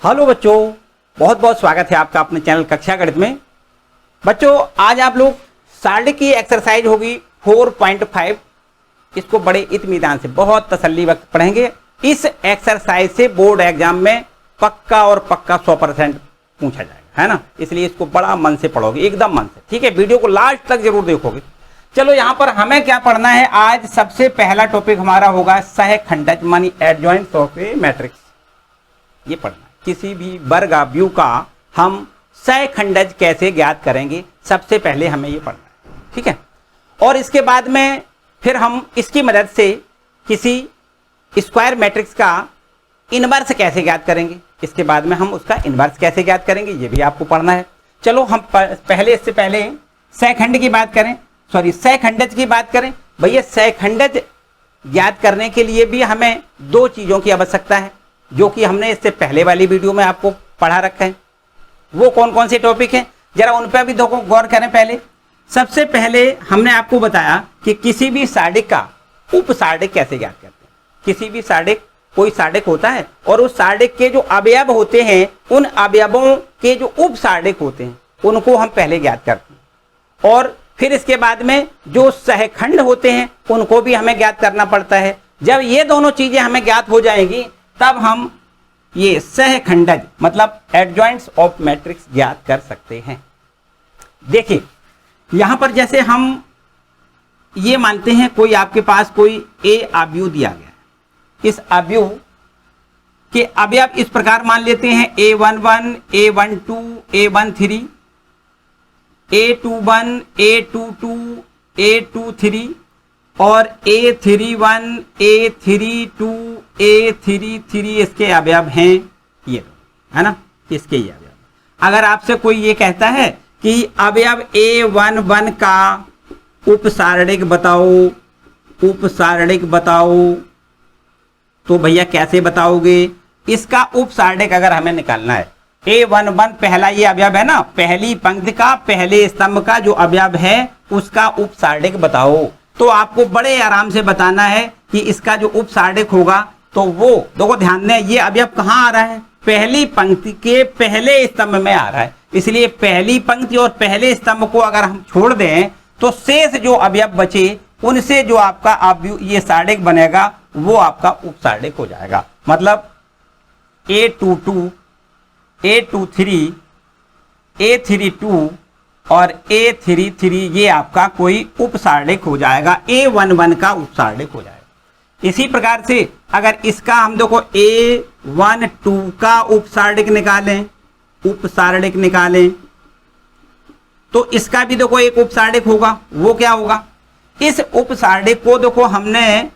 Hello बच्चों, बहुत बहुत स्वागत है आपका अपने चैनल कक्षा गणित में। बच्चों आज आप लोग सारणी की एक्सरसाइज होगी 4.5। इसको बड़े इत्मीनान से बहुत तसल्ली वक्त पढ़ेंगे। इस एक्सरसाइज से बोर्ड एग्जाम में पक्का और पक्का 100% पूछा जाएगा, है ना। इसलिए इसको बड़ा मन से पढ़ोगे, एकदम मन से, ठीक है। वीडियो को लास्ट तक जरूर देखोगे। चलो यहाँ पर हमें क्या पढ़ना है आज। सबसे पहला टॉपिक हमारा होगा सहखंडज मानी एडजॉइंट्स ऑफ ए मैट्रिक्स। ये पढ़ना है। किसी भी वर्गाव्यू का हम सहखंडज कैसे ज्ञात करेंगे, सबसे पहले हमें ये पढ़ना है, ठीक है। और इसके बाद में फिर हम इसकी मदद से किसी स्क्वायर मैट्रिक्स का इनवर्स कैसे ज्ञात करेंगे, इसके बाद में हम उसका इनवर्स कैसे ज्ञात करेंगे, ये भी आपको पढ़ना है। चलो हम पहले इससे पहले सहखंड की बात करें, सहखंडज की बात करें। भैया सहखंडज ज्ञात करने के लिए भी हमें दो चीजों की आवश्यकता है, जो कि हमने इससे पहले वाली वीडियो में आपको पढ़ा रखा है। वो कौन कौन से टॉपिक हैं, जरा उन पर भी देखो, गौर करें। पहले सबसे पहले हमने आपको बताया कि किसी भी सारणी का उपसारणी कैसे ज्ञात करते हैं। किसी भी सारणी, कोई सारणी होता है और उस सारणी के जो अवयव होते हैं, उन अवयवों के जो उपसारणी होते हैं उनको हम पहले ज्ञात करते हैं, और फिर इसके बाद में जो सहखंड होते हैं उनको भी हमें ज्ञात करना पड़ता है। जब ये दोनों चीजें हमें ज्ञात हो जाएंगी तब हम ये सहखंडज मतलब एडजॉइंट्स ऑफ मैट्रिक्स ज्ञात कर सकते हैं। देखिए यहां पर जैसे हम ये मानते हैं कोई आपके पास कोई ए अवयव दिया गया है। इस अवयव के अवयव इस प्रकार मान लेते हैं A11, A12, A13, A21, A22, A23 और A31, A32, A33 इसके अवयव हैं ये, है ना। इसके ये अवयव। अगर आपसे कोई ये कहता है कि अवयव A11 का उपसारणिक बताओ, उपसारणिक बताओ, तो भैया कैसे बताओगे। इसका उपसारणिक अगर हमें निकालना है, A11 पहला ये अवयव है ना, पहली पंक्ति का पहले स्तंभ का जो अवयव है उसका उपसारणिक बताओ। तो आपको बड़े आराम से बताना है कि इसका जो उपसारणिक होगा तो वो देखो, ध्यान दें, ये अवयव कहाँ आ रहा है, पहली पंक्ति के पहले स्तंभ में आ रहा है। इसलिए पहली पंक्ति और पहले स्तंभ को अगर हम छोड़ दें तो शेष जो अवयव बचे उनसे जो आपका अवयव ये सारणिक बनेगा वो आपका उपसारणिक हो जाएगा। मतलब A22, A23, A32 और A33 ये आपका कोई उपसारणिक हो जाएगा, A11 का उपसारणिक हो जाएगा। इसी प्रकार से अगर इसका हम देखो A12 का उपसारणिक निकालें, उपसारणिक निकालें तो इसका भी देखो एक उपसारणिक होगा। वो क्या होगा, इस उपसारणिक को देखो हमने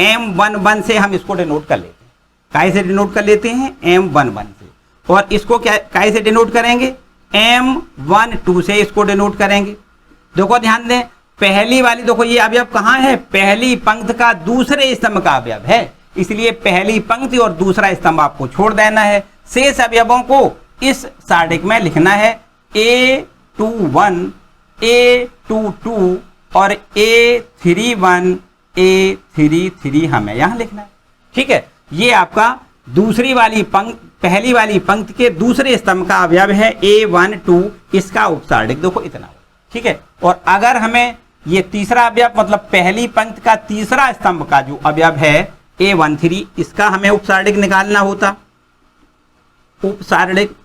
M11 से हम इसको डिनोट कर लेते हैं। काहे से डिनोट कर लेते हैं, M11 से। और इसको क्या काहे से डिनोट करेंगे, M12 से इसको डिनोट करेंगे। देखो ध्यान दें, पहली वाली देखो ये अवयव कहाँ है, पहली पंक्ति का दूसरे स्तंभ का अवयव है। इसलिए पहली पंक्ति और दूसरा स्तंभ आपको छोड़ देना है। शेष अवयवों को इस सारणिक में लिखना है। A21, A22 और A31, A33 हमें यहां लिखना है, ठीक है। ये आपका दूसरी वाली पंक्ति, पहली वाली पंक्ति के दूसरे स्तंभ का अवयव है A12, इसका उपसारणिक देखो इतना हो, ठीक है। और अगर हमें ये तीसरा अवयव मतलब पहली पंक्ति का तीसरा स्तंभ का जो अवयव है A13, इसका हमें उपसारणिक निकालना होता, उपसारणिक।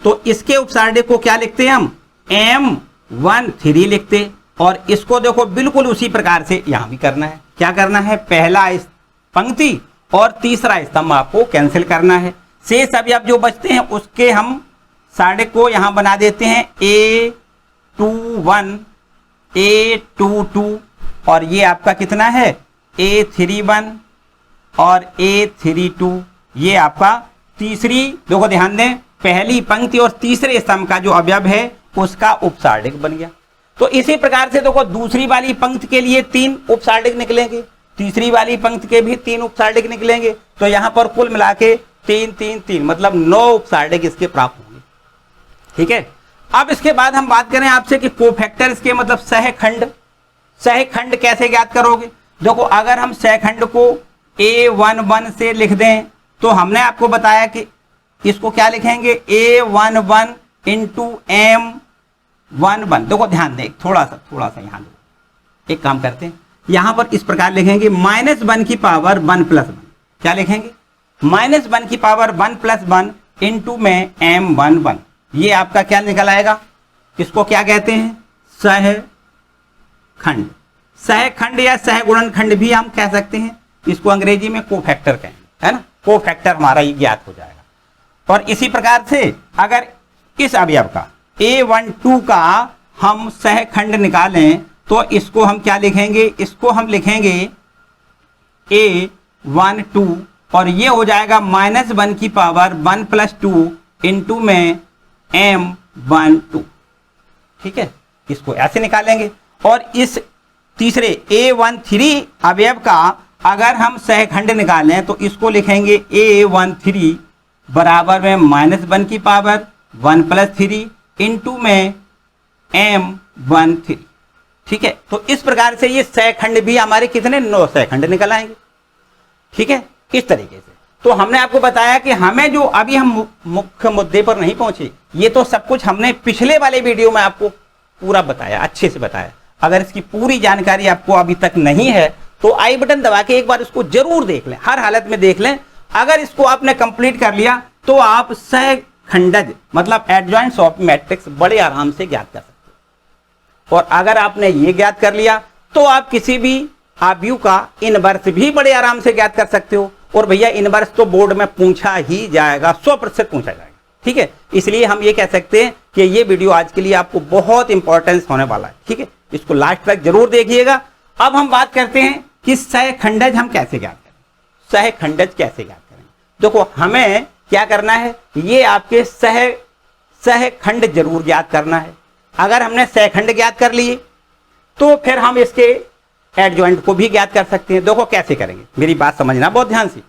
तो इसके उपसारणिक को क्या लिखते हैं हम, M13 लिखते। और इसको देखो बिल्कुल उसी प्रकार से यहां भी करना है। क्या करना है, पहला पंक्ति और तीसरा स्तंभ आपको कैंसिल करना है। शेष अवयव जो बचते हैं उसके हम सारणिक को यहां बना देते हैं A21, A22 और ये आपका कितना है A31 और A32। ये आपका तीसरी, देखो ध्यान दें, पहली पंक्ति और तीसरे स्तंभ का जो अवयव है उसका उपसारणिक बन गया। तो इसी प्रकार से देखो दूसरी वाली पंक्ति के लिए 3 उपसारणिक निकलेंगे, तीसरी वाली पंक्ति के भी 3 उपसारणिक निकलेंगे। तो यहां पर कुल मिला के 3, 3, 3 मतलब 9 उपसारणिक इसके प्राप्त होंगे, ठीक है। अब इसके बाद हम बात करें आपसे कि कोफैक्टर्स के मतलब सहखंड, सहखंड कैसे ज्ञात करोगे। देखो अगर हम सहखंड को A11 से लिख दें तो हमने आपको बताया कि इसको क्या लिखेंगे, A11 इंटू M11। देखो ध्यान दें, थोड़ा सा यहाँ दो, एक काम करते हैं, यहां पर इस प्रकार लिखेंगे -1 की पावर 1 + 1। क्या लिखेंगे, -1 की पावर 1 + 1 इंटू में M11। ये आपका क्या निकल आएगा, इसको क्या कहते हैं, सहखंड। सहखंड या सहगुणनखंड भी हम कह सकते हैं, इसको अंग्रेजी में कोफैक्टर कहेंगे, है ना। कोफैक्टर हमारा ये ज्ञात हो जाएगा। और इसी प्रकार से अगर इस अवयव का A12 का हम सहखंड निकालें तो इसको हम क्या लिखेंगे, इसको हम लिखेंगे A12 और ये हो जाएगा -1 की पावर 1 + 2 इंटू में M12। ठीक है, इसको ऐसे निकालेंगे। और इस तीसरे A13 अवयव का अगर हम सहखंड निकालें तो इसको लिखेंगे A13 बराबर में -1 की पावर 1 + 3 इंटू में M13। ठीक है, तो इस प्रकार से ये सहखंड भी हमारे कितने 9 सहखंड निकल आएंगे। ठीक है, इस तरीके से। तो हमने आपको बताया कि हमें जो अभी हम मुख्य मुद्दे पर नहीं पहुंचे, ये तो सब कुछ हमने पिछले वाले वीडियो में आपको पूरा बताया, अच्छे से बताया। अगर इसकी पूरी जानकारी आपको अभी तक नहीं है तो आई बटन दबा के एक बार इसको जरूर देख लें, हर हालत में देख लें। अगर इसको आपने कंप्लीट कर लिया तो आप सहखंडज मतलब एडजॉइंट्स ऑफ मैट्रिक्स बड़े आराम से ज्ञात कर सकते हो। और अगर आपने ये ज्ञात कर लिया तो आप किसी भी आव्यूह का इनवर्स भी बड़े आराम से ज्ञात कर सकते हो। और भैया इनवर्स तो बोर्ड में पूछा ही जाएगा, 100% पूछा जाएगा। ठीक है, इसलिए हम ये कह सकते हैं कि ये वीडियो आज के लिए आपको बहुत इंपॉर्टेंस होने वाला है। ठीक है, इसको लास्ट तक जरूर देखिएगा। अब हम बात करते हैं कि सहखंडज हम कैसे ज्ञात करें, सहखंडज कैसे ज्ञात करें। देखो हमें क्या करना है, ये आपके सहखंड जरूर ज्ञात करना है। अगर हमने सहखंड ज्ञात कर लिए तो फिर हम इसके एडजॉइंट को भी ज्ञात कर सकते हैं। देखो कैसे करेंगे, मेरी बात समझना बहुत ध्यान से।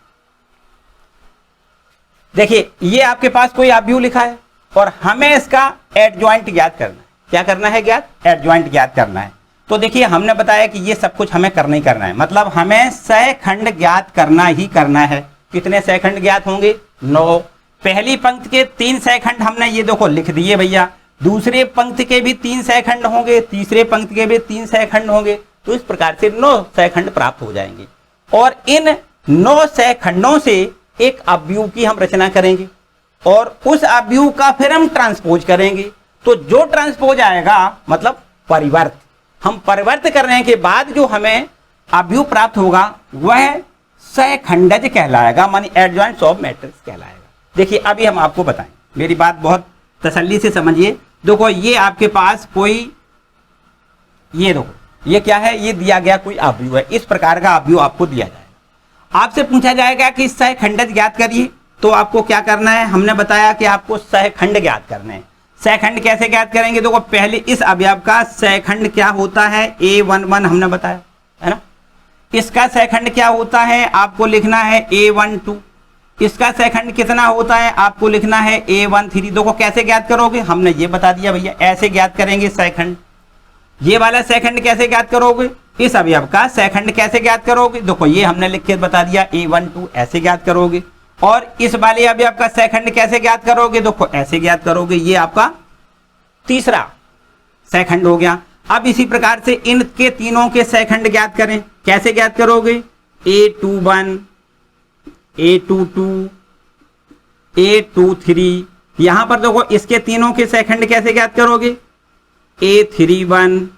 देखिए ये आपके पास कोई अवयव लिखा है और हमें इसका एडजॉइंट ज्ञात करना है। क्या करना है, ज्ञात एडजॉइंट ज्ञात करना है। तो देखिए हमने बताया कि ये सब कुछ हमें करना ही करना है, मतलब हमें सहखंड ज्ञात करना ही करना है। कितने सहखंड ज्ञात होंगे, 9। पहली पंक्ति के 3 सहखंड हमने ये देखो लिख दिए भैया, दूसरे पंक्ति के भी 3 सहखंड होंगे, तीसरे पंक्ति के भी 3 सहखंड होंगे। तो इस प्रकार से 9 सहखंड प्राप्त हो जाएंगे। और इन 9 सहखंडों से एक अवयव की हम रचना करेंगे और उस अवयव का फिर हम ट्रांसपोज करेंगे। तो जो ट्रांसपोज आएगा मतलब परिवर्त, हम परिवर्त करने के बाद जो हमें अवयव प्राप्त होगा वह सहखंडज कहलाएगा, मानी एडजॉइंट्स ऑफ मैट्रिक्स कहलाएगा। देखिए अभी हम आपको बताएं, मेरी बात बहुत तसल्ली से समझिए। देखो ये आपके पास कोई, ये देखो ये क्या है, ये दिया गया कोई अवयव है। इस प्रकार का अवयव आपको दिया जाएगा, आपसे पूछा जाएगा कि सहखंडज ज्ञात करिए। तो आपको क्या करना है, हमने बताया कि आपको सहखंड ज्ञात करने हैं। सहखंड कैसे ज्ञात करेंगे, देखो पहले इस अवयव का सहखंड क्या होता है, A11 हमने बताया है ना। इसका सहखंड क्या होता है, आपको लिखना है A12। इसका सहखंड कितना होता है, आपको लिखना है A13। देखो कैसे ज्ञात करोगे, हमने ये बता दिया भैया, ऐसे ज्ञात करेंगे सहखंड। ये वाला सहखंड कैसे ज्ञात करोगे, इस अवयव का सहखंड कैसे ज्ञात करोगे, देखो ये हमने लिख के बता दिया A12 ऐसे ज्ञात करोगे। और इस वाले अवयव का सहखंड कैसे ज्ञात करोगे, देखो ऐसे ज्ञात करोगे। ये आपका तीसरा सहखंड हो गया। अब इसी प्रकार से इनके तीनों के सहखंड ज्ञात करें, कैसे ज्ञात करोगे, A21 A22 A23। यहां पर देखो इसके तीनों के सहखंड कैसे ज्ञात करोगे, A31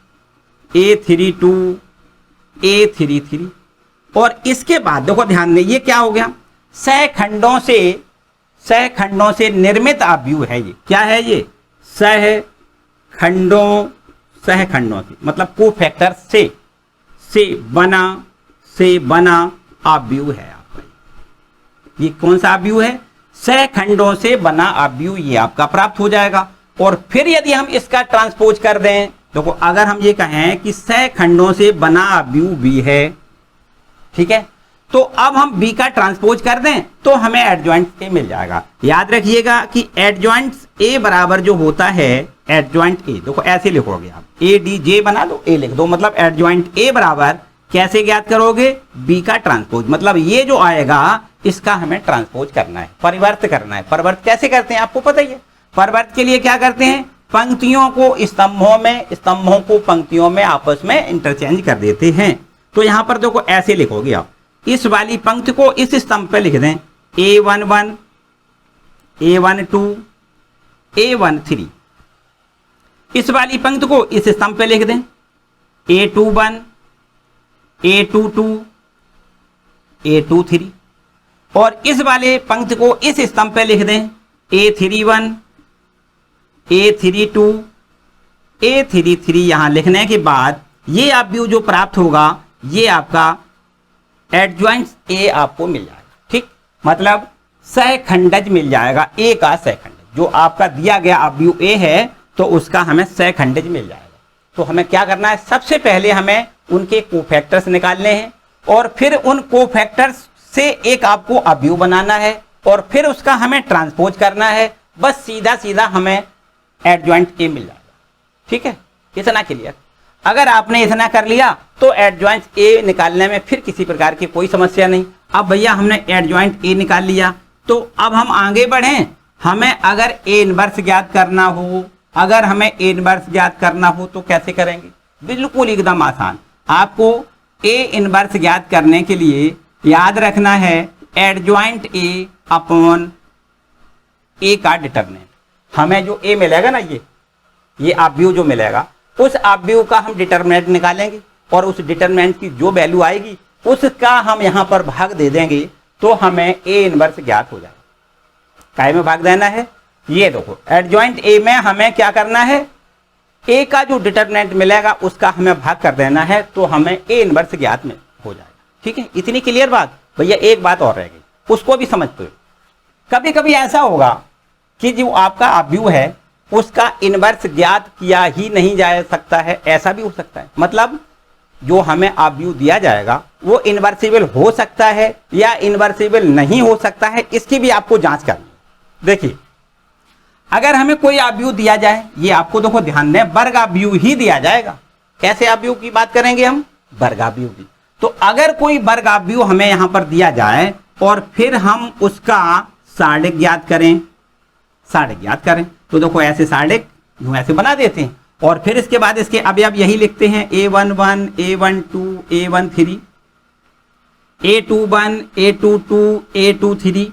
A32 A33। और इसके बाद देखो ध्यान दें, ये क्या हो गया, सहखंडों से निर्मित अवयव है। ये क्या है, ये सहखंडों से मतलब कोफैक्टर से बना अवयव है आपका। ये कौन सा अवयव है, सहखंडों से बना अवयव ये आपका प्राप्त हो जाएगा। और फिर यदि हम इसका ट्रांसपोज कर दें, देखो अगर हम ये कहें कि सहखंडों से बना अवयव भी है, ठीक है, तो अब हम बी का ट्रांसपोज कर दें तो हमें एडजॉइंट ए मिल जाएगा। याद रखिएगा कि एडजॉइंट ए बराबर जो होता है एडजॉइंट ए, देखो ऐसे लिखोगे आप, ए डी जे बना दो, ए लिख दो, मतलब एडजॉइंट ए बराबर कैसे ज्ञात करोगे? बी का ट्रांसपोज, मतलब ये जो आएगा इसका हमें ट्रांसपोज करना है, परिवर्त करना है। परिवर्त कैसे करते हैं आपको पता ही है। परिवर्त के लिए क्या करते हैं? पंक्तियों को स्तंभों में, स्तंभों को पंक्तियों में आपस में इंटरचेंज कर देते हैं। तो यहां पर देखो ऐसे लिखोगे आप, इस वाली पंक्ति को इस स्तंभ पे लिख दें A11, A12, A13। इस वाली पंक्ति को इस स्तंभ पे लिख दें A21, A22, A23। और इस वाले पंक्ति को इस स्तंभ पे लिख दें A31, A32, A33। यहां लिखने के बाद ये आप व्यू जो प्राप्त होगा ये आपका एडजॉइंट ए आपको मिल जाएगा। ठीक, मतलब सहखंडज मिल जाएगा, ए का सहखंडज जो आपका दिया गया आप व्यू ए है तो उसका हमें सहखंडज मिल जाएगा। तो हमें क्या करना है? सबसे पहले हमें उनके कोफैक्टर्स निकालने हैं और फिर उन कोफैक्टर्स से एक आपको अव्यू बनाना है और फिर उसका हमें ट्रांसपोज करना है। बस सीधा सीधा हमें एडजॉइंट ए मिल जाएगा। ठीक है, इतना क्लियर। अगर आपने इतना कर लिया तो एडजॉइंट ए निकालने में फिर किसी प्रकार की कोई समस्या नहीं। अब भैया हमने एडजॉइंट ए निकाल लिया तो अब हम आगे बढ़ें। हमें अगर ए इनवर्स ज्ञात करना हो, अगर हमें ए इनवर्स ज्ञात करना हो तो कैसे करेंगे? बिल्कुल एकदम आसान। आपको ए इनवर्स ज्ञात करने के लिए याद रखना है एडजॉइंट ए अपॉन ए का डिटरमिनेंट। हमें जो ए मिलेगा ना, ये अव्यू जो मिलेगा उस अव्यू का हम डिटरमिनेंट निकालेंगे और उस डिटरमिनेंट की जो वैल्यू आएगी उसका हम यहां पर भाग दे देंगे तो हमें ए इनवर्स ज्ञात हो जाएगा। काय में भाग देना है? ये देखो एडजॉइंट ए में हमें क्या करना है? ए का जो डिटरमिनेंट मिलेगा उसका हमें भाग कर देना है तो हमें ए इनवर्स ज्ञात में हो जाएगा। ठीक है, इतनी क्लियर बात। भैया एक बात और रह गई, उसको भी समझते हो। कभी कभी ऐसा होगा कि जो आपका अव्यू है उसका इनवर्स ज्ञात किया ही नहीं जा सकता है, ऐसा भी हो सकता है। मतलब जो हमें अव्यू दिया जाएगा वो इनवर्सिबल हो सकता है या इनवर्सिबल नहीं हो सकता है, इसकी भी आपको जांच करनी है। देखिए अगर हमें कोई अव्यू दिया जाए, ये आपको देखो ध्यान दें, वर्ग अव्यू ही दिया जाएगा। कैसे अव्यू की बात करेंगे हम? वर्ग अव्यू की। तो अगर कोई वर्ग अव्यू हमें यहां पर दिया जाए और फिर हम उसका सार्डिक ज्ञात करें, सार्डिक ज्ञात करें तो देखो ऐसे सार्डिक यूं ऐसे बना देते हैं और फिर इसके बाद इसके अवयव यही लिखते हैं A11, A12, A13, A21, A22, A23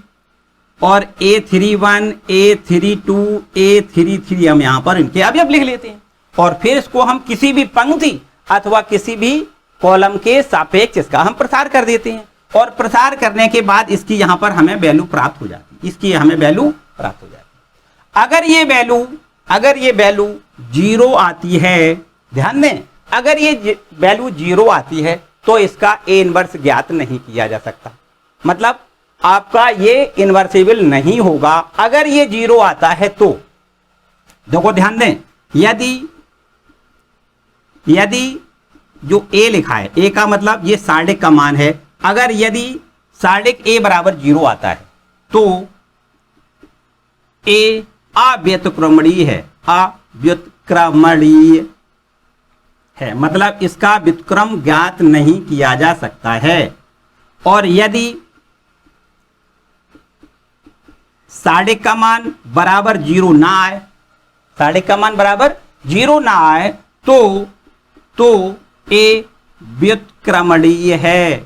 और A31, A32, A33। हम यहां पर इनके अवयव लिख लेते हैं और फिर इसको हम किसी भी पंक्ति अथवा किसी भी कॉलम के सापेक्ष इसका हम प्रसार कर देते हैं और प्रसार करने के बाद इसकी यहां पर हमें वैल्यू प्राप्त हो जाती है, इसकी हमें वैल्यू प्राप्त हो जाती है। अगर ये वैल्यू 0 आती है, ध्यान दें, अगर ये वैल्यू 0 आती है तो इसका ए इनवर्स ज्ञात नहीं किया जा सकता, मतलब आपका ये इनवर्सिबल नहीं होगा। अगर ये 0 आता है तो देखो ध्यान दें, यदि जो ए लिखा है, ए का मतलब ये सार्डिक का मान है, अगर यदि सार्डिक ए बराबर 0 आता है तो ए अव्युत्क्रमणीय है, अव्युत्क्रमणीय है, मतलब इसका व्युत्क्रम ज्ञात नहीं किया जा सकता है। और यदि सार्डिक का मान बराबर 0 ना आए, सार्डिक का मान बराबर 0 ना आए तो ए व्युत्क्रमणीय है,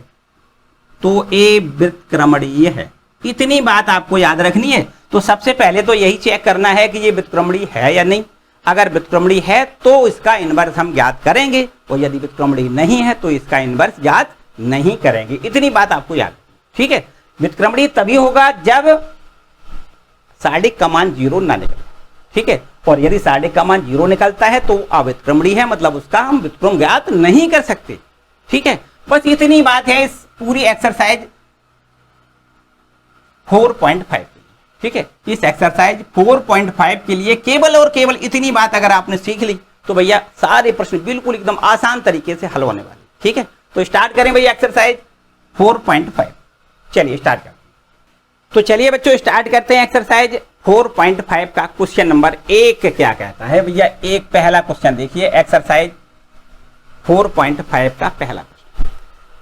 तो ए व्युत्क्रमणीय है। इतनी बात आपको याद रखनी है। तो सबसे पहले तो यही चेक करना है कि ये व्युत्क्रमणीय है या नहीं। अगर व्युत्क्रमणीय है तो इसका इनवर्स हम ज्ञात करेंगे और यदि व्युत्क्रमणीय नहीं है तो इसका इनवर्स ज्ञात नहीं करेंगे। इतनी बात आपको याद, ठीक है। व्युत्क्रमणीय तभी होगा जब सार्डिक का मान 0 ना निकले, ठीक है। और यदि सार्डिक का मान 0 निकलता है तो अव्युत्क्रमणीय है, मतलब उसका हम व्युत्क्रम ज्ञात नहीं कर सकते, ठीक है। बस इतनी बात है इस पूरी एक्सरसाइज 4.5, ठीक है। इस एक्सरसाइज 4.5 के लिए केवल और केवल इतनी बात अगर आपने सीख ली तो भैया सारे प्रश्न बिल्कुल एकदम आसान तरीके से हल होने वाले, ठीक है। तो स्टार्ट करें भैया एक्सरसाइज 4.5। चलिए स्टार्ट करते हैं। तो चलिए बच्चों स्टार्ट करते हैं एक्सरसाइज 4.5 का क्वेश्चन नंबर 1 क्या कहता है भैया। एक पहला क्वेश्चन देखिए, एक्सरसाइज 4.5 का पहला क्वेश्चन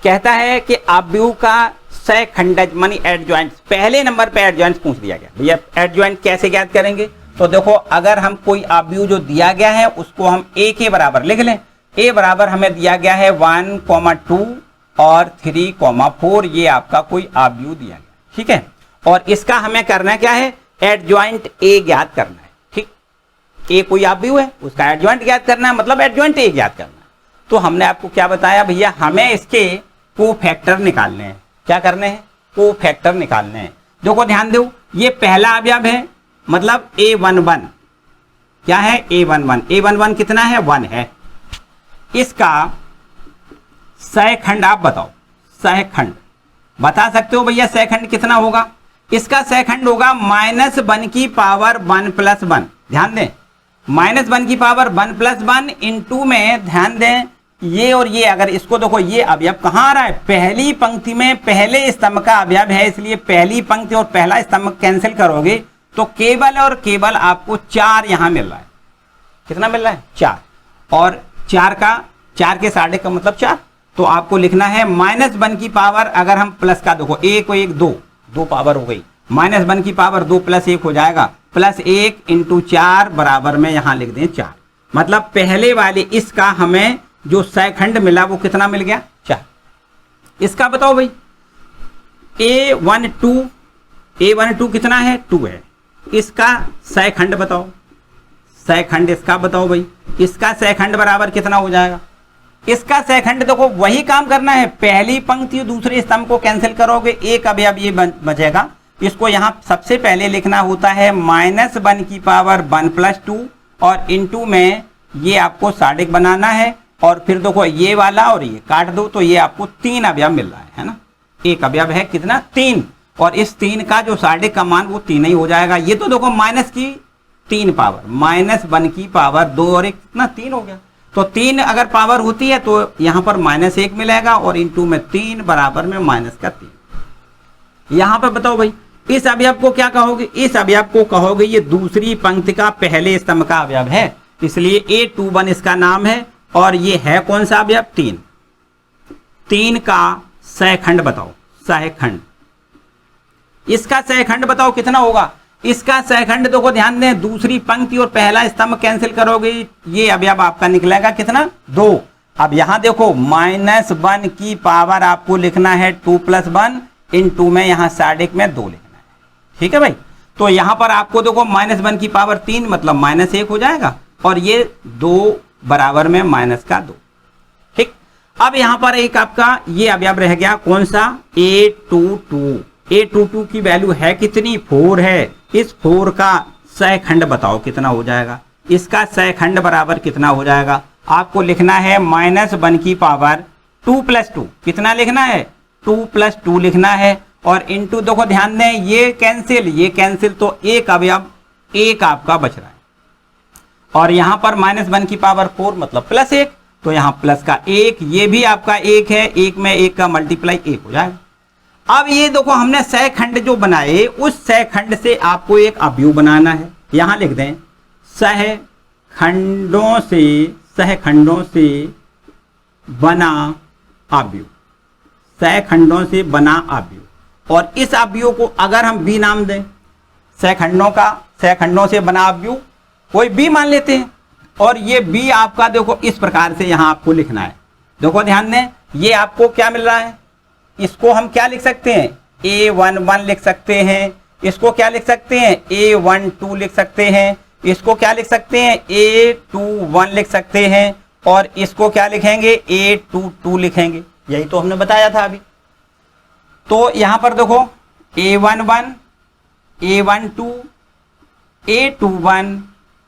कहता है कि अवयव का सहखंडज मानी एडजॉइंट, पहले नंबर पे एडजॉइंट पूछ दिया गया। भैया एडजॉइंट कैसे ज्ञात करेंगे? तो देखो अगर हम कोई अवयव जो दिया गया है उसको हम a के बराबर लिख लें। a बराबर हमें दिया गया है 1,2 और 3,4, ये आपका कोई अवयव दिया गया, ठीक है। और इसका हमें करना क्या है? एडजॉइंट a ज्ञात करना है, ठीक। a कोई अवयव है, उसका एडजॉइंट ज्ञात करना है, मतलब एडजॉइंट a ज्ञात करना है। तो हमने आपको क्या बताया भैया, हमें इसके कोफैक्टर निकालने हैं। क्या करने हैं? कोफैक्टर निकालने हैं। देखो ध्यान दो, ये पहला अवयव है, मतलब a11 क्या है? a11, a11 कितना है? 1 है। इसका सहखंड आप बताओ, सहखंड बता सकते हो भैया? सहखंड कितना होगा? इसका सहखंड होगा -1 की पावर 1 + 1। ध्यान दें, -1 की पावर 1 + 1 इंटू में, ध्यान दें ये और ये, अगर इसको देखो ये अवयव कहाँ आ रहा है? पहली पंक्ति में पहले स्तंभ का अवयव है, इसलिए पहली पंक्ति और पहला स्तंभ कैंसिल करोगे तो केवल और केवल आपको 4 यहां मिल रहा है। कितना मिल रहा है? 4। और 4 के साढ़े का मतलब 4, तो आपको लिखना है -1 की पावर, अगर हम प्लस का देखो 1 को 1 2 पावर हो गई, -1 की पावर 2 + 1 हो जाएगा, +1 × 4 बराबर में यहां लिख दें 4। मतलब पहले वाले इसका हमें जो सहखंड मिला वो कितना मिल गया? 4। इसका बताओ भाई, a12 कितना है? 2 है। इसका सहखंड बताओ, सहखंड इसका बताओ भाई, इसका सहखंड बराबर कितना हो जाएगा? इसका सहखंड देखो वही काम करना है, पहली पंक्ति दूसरे स्तंभ को कैंसिल करोगे, एक अवयव ये बचेगा। इसको यहां सबसे पहले लिखना होता है -1 की पावर 1 + 2 और इंटू में ये आपको साडिक बनाना है, और फिर देखो ये वाला और ये काट दो तो ये आपको 3 अवयव मिल रहा है ना। एक अवयव है कितना? 3, और इस 3 का जो साडिक का मान वो 3 ही हो जाएगा। ये तो देखो -3 पावर, -1 की पावर 2 और 1 कितना? 3 हो गया। तो 3 अगर पावर होती है तो यहां पर -1 मिलेगा, और इंटू में 3 बराबर में -3। यहां पर बताओ भाई, इस अवयव को क्या कहोगे? इस अवयव को कहोगे ये दूसरी पंक्ति का पहले स्तंभ का अवयव है, इसलिए a21 इसका नाम है। और ये है कौन सा अवयव? 3 का सहखंड बताओ, सहखंड। इसका सहखंड बताओ कितना होगा? इसका सहखंड देखो ध्यान दें, दूसरी पंक्ति और पहला स्तंभ कैंसिल करोगे, ये अवयव आपका निकलेगा कितना? 2। अब यहां देखो -1 की पावर आपको लिखना है 2 + 1 इंटू में यहां साडिक में 2 लिखना है, ठीक है भाई। तो यहां पर आपको देखो -1 की पावर 3 मतलब -1 हो जाएगा, और ये 2 बराबर में -2, ठीक। अब यहां पर एक आपका ये अवयव रह गया कौन सा? a22। a22 की वैल्यू है कितनी? 4 है। इस 4 का सहखंड बताओ कितना हो जाएगा? इसका सहखंड बराबर कितना हो जाएगा? आपको लिखना है -1 की पावर 2 + 2। कितना लिखना है? 2 + 2 लिखना है, और इंटू देखो ध्यान दें ये कैंसिल तो एक अवयव एक आपका बच रहा है, और यहां पर -1 की पावर 4 मतलब +1, तो यहां प्लस का 1, ये भी आपका 1 है, 1 में 1 का मल्टीप्लाई 1 हो जाएगा। अब ये देखो हमने सहखंड जो बनाए, उस सहखंड से आपको एक अवयव बनाना है। यहां लिख दें सहखंडों से बना अवयव, सहखंडों से बना अवयव। और इस अवयव को अगर हम बी नाम दें, सहखंडों से बना अवयव कोई बी मान लेते हैं, और ये बी आपका देखो इस प्रकार से यहां आपको लिखना है। देखो ध्यान दें, ये आपको क्या मिल रहा है? इसको हम क्या लिख सकते हैं? a11 लिख सकते हैं। इसको क्या लिख सकते हैं? a12 लिख सकते हैं। इसको क्या लिख सकते हैं? a21 लिख सकते हैं। और इसको क्या लिखेंगे? a22 लिखेंगे। यही तो हमने बताया था अभी। तो यहां पर देखो a11, a12, a21,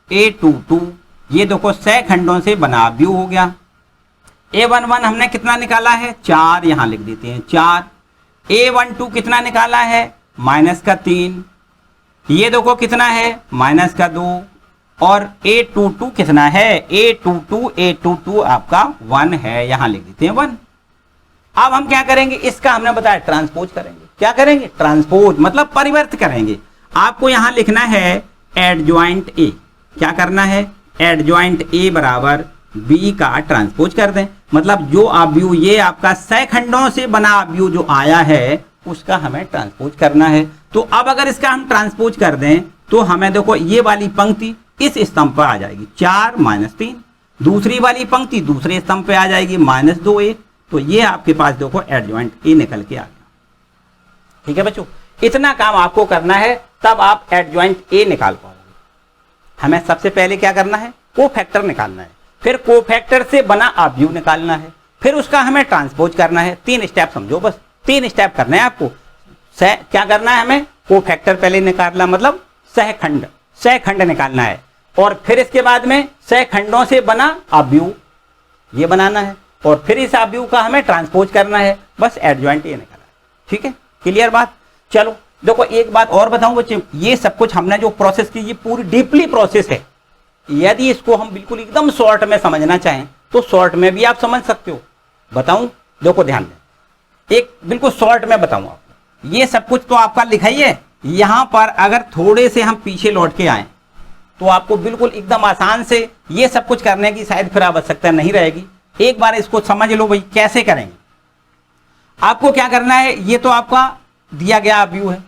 a22, ये देखो सहखंडों से बना अवयव हो गया। a11 हमने कितना निकाला है? 4, यहां लिख देते हैं 4। a12 कितना निकाला है? -3। ये देखो कितना है? -2। और a22 कितना है? a22 आपका 1 है, यहां लिख देते हैं 1। अब हम क्या करेंगे? इसका हमने बताया ट्रांसपोज करेंगे। क्या करेंगे? ट्रांसपोज मतलब परिवर्त करेंगे। आपको यहां लिखना है एडजॉइंट ए। क्या करना है? एडजॉइंट ए बराबर बी का ट्रांसपोज कर दें। मतलब जो अवयव ये आपका सह खंडों से बना अवयव जो आया है उसका हमें ट्रांसपोज करना है। तो अब अगर इसका हम ट्रांसपोज कर दें तो हमें देखो ये वाली पंक्ति इस स्तंभ पर आ जाएगी 4 - 3, दूसरी वाली पंक्ति दूसरे स्तंभ पे आ जाएगी -2 1। तो ये आपके पास देखो एडजॉइंट ए निकल के आ गया। ठीक है बच्चों, इतना काम आपको करना है तब आप एडजॉइंट ए निकाल पाओगे। हमें सबसे पहले क्या करना है, कोफैक्टर निकालना है, फिर कोफैक्टर से बना अवयव निकालना है, फिर उसका हमें ट्रांसपोज करना है। 3 स्टेप समझो, बस 3 स्टेप करना है आपको। क्या करना है हमें, कोफैक्टर पहले निकालना, मतलब सहखंड निकालना है, और फिर इसके बाद में सहखंडों से बना अवयव ये बनाना है, और फिर इस अवयव का हमें ट्रांसपोज करना है। बस एडजॉइंट ये निकाला। ठीक है, क्लियर बात। चलो देखो एक बात और बताऊं बच्चे, ये सब कुछ हमने जो प्रोसेस की ये पूरी डीपली प्रोसेस है। यदि इसको हम बिल्कुल एकदम शॉर्ट में समझना चाहें तो शॉर्ट में भी आप समझ सकते हो। बताऊं, देखो ध्यान दें, एक बिल्कुल शॉर्ट में बताऊं आपको। ये सब कुछ तो आपका लिखा ही है। यहां पर अगर थोड़े से हम पीछे लौट के आए तो आपको बिल्कुल एकदम आसान से ये सब कुछ करने की शायद फिर आवश्यकता नहीं रहेगी। एक बार इसको समझ लो भाई कैसे करेंगे। आपको क्या करना है, ये तो आपका दिया गया अवयव है,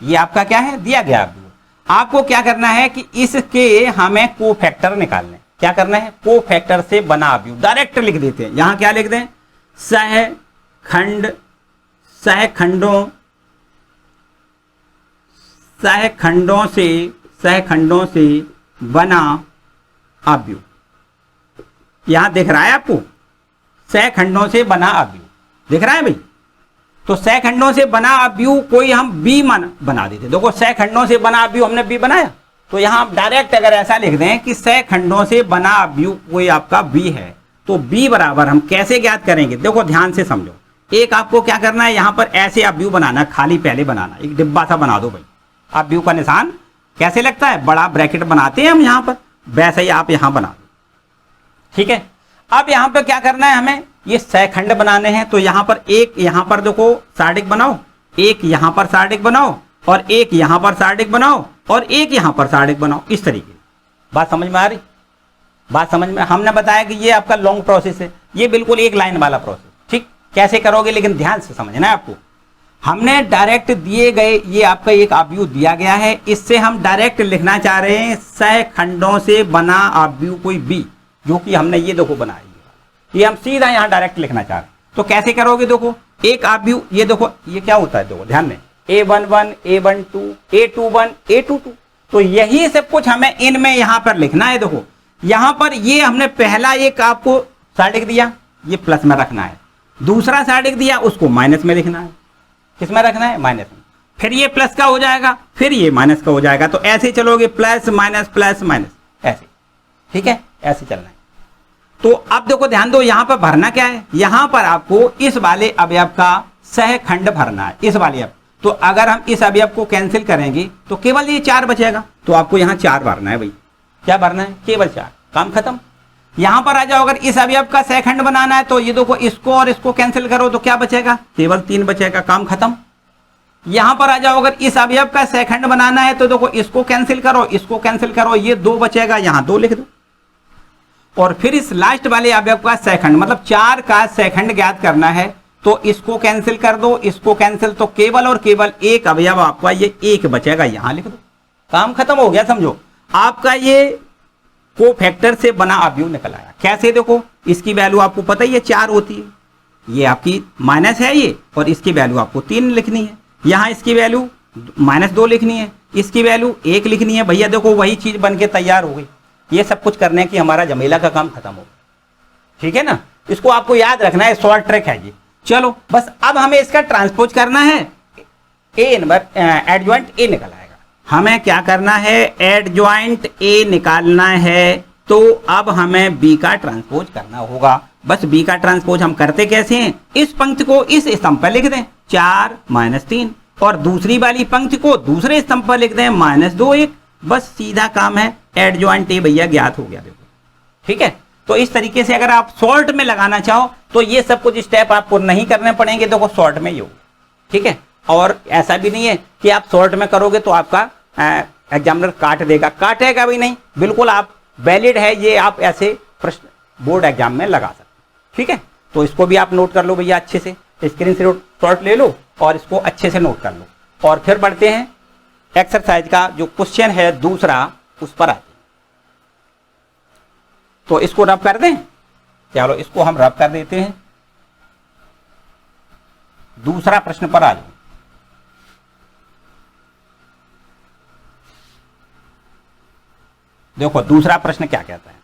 ये आपका क्या है, दिया गया अवयव। आपको क्या करना है कि इसके हमें कोफैक्टर निकालने। क्या करना है, कोफैक्टर से बना अवयव डायरेक्ट लिख देते हैं। यहां क्या लिख दें, सहखंडों से बना अवयव। यहां दिख रहा है आपको, सहखंडों से बना अवयव दिख रहा है भाई। तो सहखंडों से बना अवयव कोई हम बी बना देते। देखो सहखंडों से बना अवयव हमने बी बनाया, तो यहां आप डायरेक्ट अगर ऐसा लिख दें कि सहखंडों से बना अवयव कोई आपका बी है, तो बी बराबर हम कैसे ज्ञात करेंगे, देखो ध्यान से समझो। एक आपको क्या करना है, यहां पर ऐसे अवयव बनाना, खाली पहले बनाना, एक डिब्बा सा बना दो भाई। अवयव का निशान कैसे लगता है, बड़ा ब्रैकेट बनाते हैं हम यहां पर, वैसे ही आप यहां बना दो। ठीक है, अब यहां पर क्या करना है, हमें ये सहखंड बनाने हैं। तो यहां पर एक, यहां पर देखो सार्डिक बनाओ, एक यहां पर सार्डिक बनाओ, और एक यहां पर सार्डिक बनाओ, और एक यहां पर सार्डिक बनाओ। इस तरीके बात समझ में आ रही, बात समझ में। हमने बताया कि ये आपका लॉन्ग प्रोसेस है, ये बिल्कुल एक लाइन वाला प्रोसेस। ठीक, कैसे करोगे लेकिन ध्यान से समझना है आपको। हमने डायरेक्ट दिए गए, ये आपका एक अवयव दिया गया है, इससे हम डायरेक्ट लिखना चाह रहे हैं सहखंडों से बना अवयव कोई बी, जो कि हमने ये देखो बनाया, ये हम सीधा यहां डायरेक्ट लिखना चाह रहे हैं। तो कैसे करोगे, देखो एक अवयव, ये देखो ये क्या होता है, देखो ध्यान में, A11 A12 A21 A22। तो यही सब कुछ हमें इनमें यहां पर लिखना है। देखो यहां पर ये हमने पहला एक आपको सार्डिक दिया, ये प्लस में रखना है। दूसरा सार्डिक दिया, उसको माइनस में लिखना है। किसमें रखना है, माइनस में। फिर ये प्लस का हो जाएगा, फिर ये माइनस का हो जाएगा। तो ऐसे चलोगे, प्लस माइनस ऐसे। ठीक है, ऐसे चलना है। तो अब देखो ध्यान दो, यहां पर भरना क्या है, यहां पर आपको इस वाले अवयव का सहखंड भरना है, इस वाले अवयव। तो अगर हम इस अवयव को कैंसिल करेंगे तो केवल ये 4 बचेगा। तो आपको यहां 4 भरना है भाई। क्या भरना है, केवल 4, काम खत्म। यहां पर आ जाओ, अगर इस अवयव का सहखंड बनाना है तो ये देखो, इसको और इसको कैंसिल करो तो क्या बचेगा, केवल 3 बचेगा, काम खत्म। यहां पर आ जाओ, अगर इस अवयव का सहखंड बनाना है तो देखो, इसको कैंसिल करो, इसको कैंसिल करो, ये 2 बचेगा, यहां 2 लिख दो। और फिर इस लास्ट वाले अवयव का सहखंड, मतलब 4 का सहखंड ज्ञात करना है, तो इसको कैंसिल कर दो, इसको कैंसिल, तो केवल और केवल एक अवयव आपका ये 1 बचेगा, यहां लिख दो, काम खत्म हो गया। समझो आपका ये कोफैक्टर से बना अवयव निकल आया। कैसे, देखो इसकी वैल्यू आपको पता ही है 4 होती है, ये आपकी माइनस है ये, और इसकी वैल्यू आपको 3 लिखनी है। यहां इसकी वैल्यू -2 लिखनी है, इसकी वैल्यू 1 लिखनी है। भैया देखो वही चीज बन के तैयार हो गई। ये सब कुछ करने की हमारा जमेला का काम खत्म हो गया। ठीक है ना, इसको आपको याद रखना है, शॉर्ट ट्रिक है ये। चलो बस अब हमें इसका ट्रांसपोज करना है, एडजॉइंट ए निकल आएगा। हमें क्या करना है, एडजॉइंट ए निकालना है। तो अब हमें बी का ट्रांसपोज करना होगा। बस बी का ट्रांसपोज हम करते कैसे हैं, इस पंक्ति को इस स्तंभ पर लिख दें 4 - 3, और दूसरी वाली पंक्ति को दूसरे स्तंभ पर लिख दें -2 1। बस सीधा काम है, एडजॉइंट ए भैया ज्ञात हो गया। देखो ठीक है, तो इस तरीके से अगर आप शॉर्ट में लगाना चाहो तो ये सब कुछ स्टेप आपको नहीं करने पड़ेंगे। देखो शॉर्ट में ही हो, ठीक है। और ऐसा भी नहीं है कि आप शॉर्ट में करोगे तो आपका एग्जामिनर काट देगा, काटेगा भी नहीं, बिल्कुल आप वैलिड है ये, आप ऐसे प्रश्न बोर्ड एग्जाम में लगा सकते। ठीक है, तो इसको भी आप नोट कर लो भैया अच्छे से, स्क्रीन से शॉट ले लो और इसको अच्छे से नोट कर लो। और फिर बढ़ते हैं एक्सरसाइज का जो क्वेश्चन है दूसरा, उस पर आते हैं। तो इसको रब कर दें, चलो इसको हम रब कर देते हैं। दूसरा प्रश्न पर आ जाओ। देखो दूसरा प्रश्न क्या कहता है,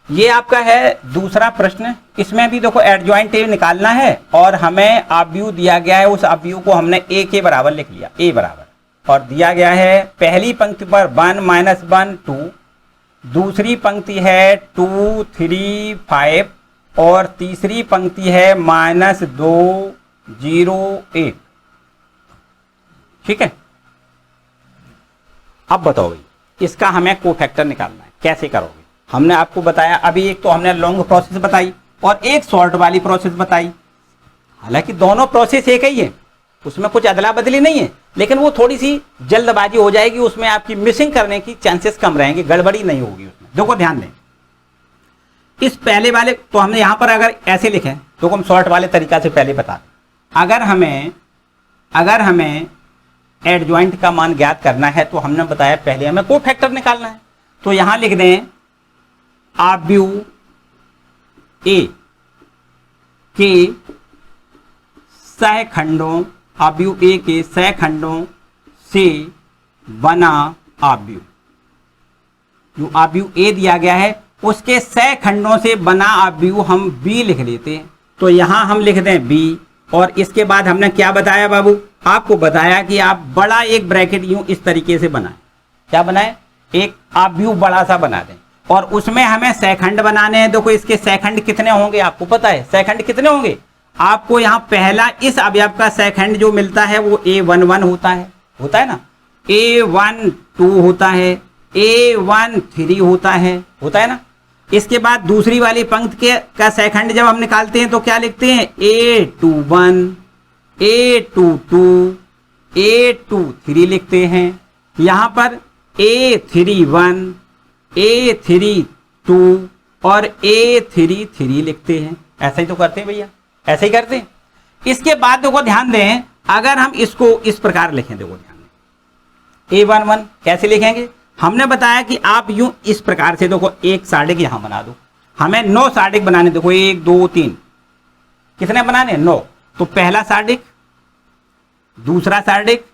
ये आपका है दूसरा प्रश्न। इसमें भी देखो एडजॉइंट ए निकालना है और हमें अवयव दिया गया है, उस अवयव को हमने ए के बराबर लिख लिया, ए बराबर, और दिया गया है पहली पंक्ति पर 1 -1 2, दूसरी पंक्ति है 2 3 5 और तीसरी पंक्ति है -2 0 1। ठीक है, अब बताओ भाई इसका हमें कोफैक्टर निकालना है, कैसे करोगे? हमने आपको बताया अभी, एक तो हमने लॉन्ग प्रोसेस बताई और एक शॉर्ट वाली प्रोसेस बताई। हालांकि दोनों प्रोसेस एक ही है, उसमें कुछ अदला बदली नहीं है, लेकिन वो थोड़ी सी जल्दबाजी हो जाएगी, उसमें आपकी मिसिंग करने की चांसेस कम रहेंगे, गड़बड़ी नहीं होगी उसमें। देखो ध्यान दें, इस पहले वाले तो हमने यहां पर अगर ऐसे लिखे तो हम शॉर्ट वाले तरीका से पहले बता दें। अगर हमें एडजॉइंट का मान ज्ञात करना है तो हमने बताया पहले हमें कोफैक्टर निकालना है। तो यहां लिख दें अवयव ए के सहखंडों, अवयव ए के सहखंडों से बना अवयव, जो अवयव ए दिया गया है उसके सहखंडों से बना अवयव हम बी लिख लेते हैं। तो यहां हम लिख दें बी, और इसके बाद हमने क्या बताया बाबू, आपको बताया कि आप बड़ा एक ब्रैकेट यूं इस तरीके से बनाएं। क्या बनाएं? एक अवयव बड़ा सा बना दें और उसमें हमें सहखंड बनाने हैं। देखो इसके सहखंड कितने होंगे आपको पता है, सहखंड कितने होंगे आपको? यहाँ पहला इस अवयव का सहखंड जो मिलता है वो A11 होता है ना, A12 होता है, A13 होता है ना। इसके बाद दूसरी वाली पंक्ति का सहखंड जब हम निकालते हैं तो क्या लिखते हैं? A21, A22, A23 लिखते हैं। यहां पर A31, A32 और A33 लिखते हैं। ऐसा ही तो करते हैं भैया, ऐसे ही करते हैं। इसके बाद देखो ध्यान दें, अगर हम इसको इस प्रकार लिखें, देखो ध्यान दें, A11 कैसे लिखेंगे? हमने बताया कि आप यूं इस प्रकार से देखो एक सार्डिक यहां बना दो, हमें 9 सार्डिक बनाने। देखो 1 2 3 कितने बनाने? 9। तो पहला सार्डिक, दूसरा सार्डिक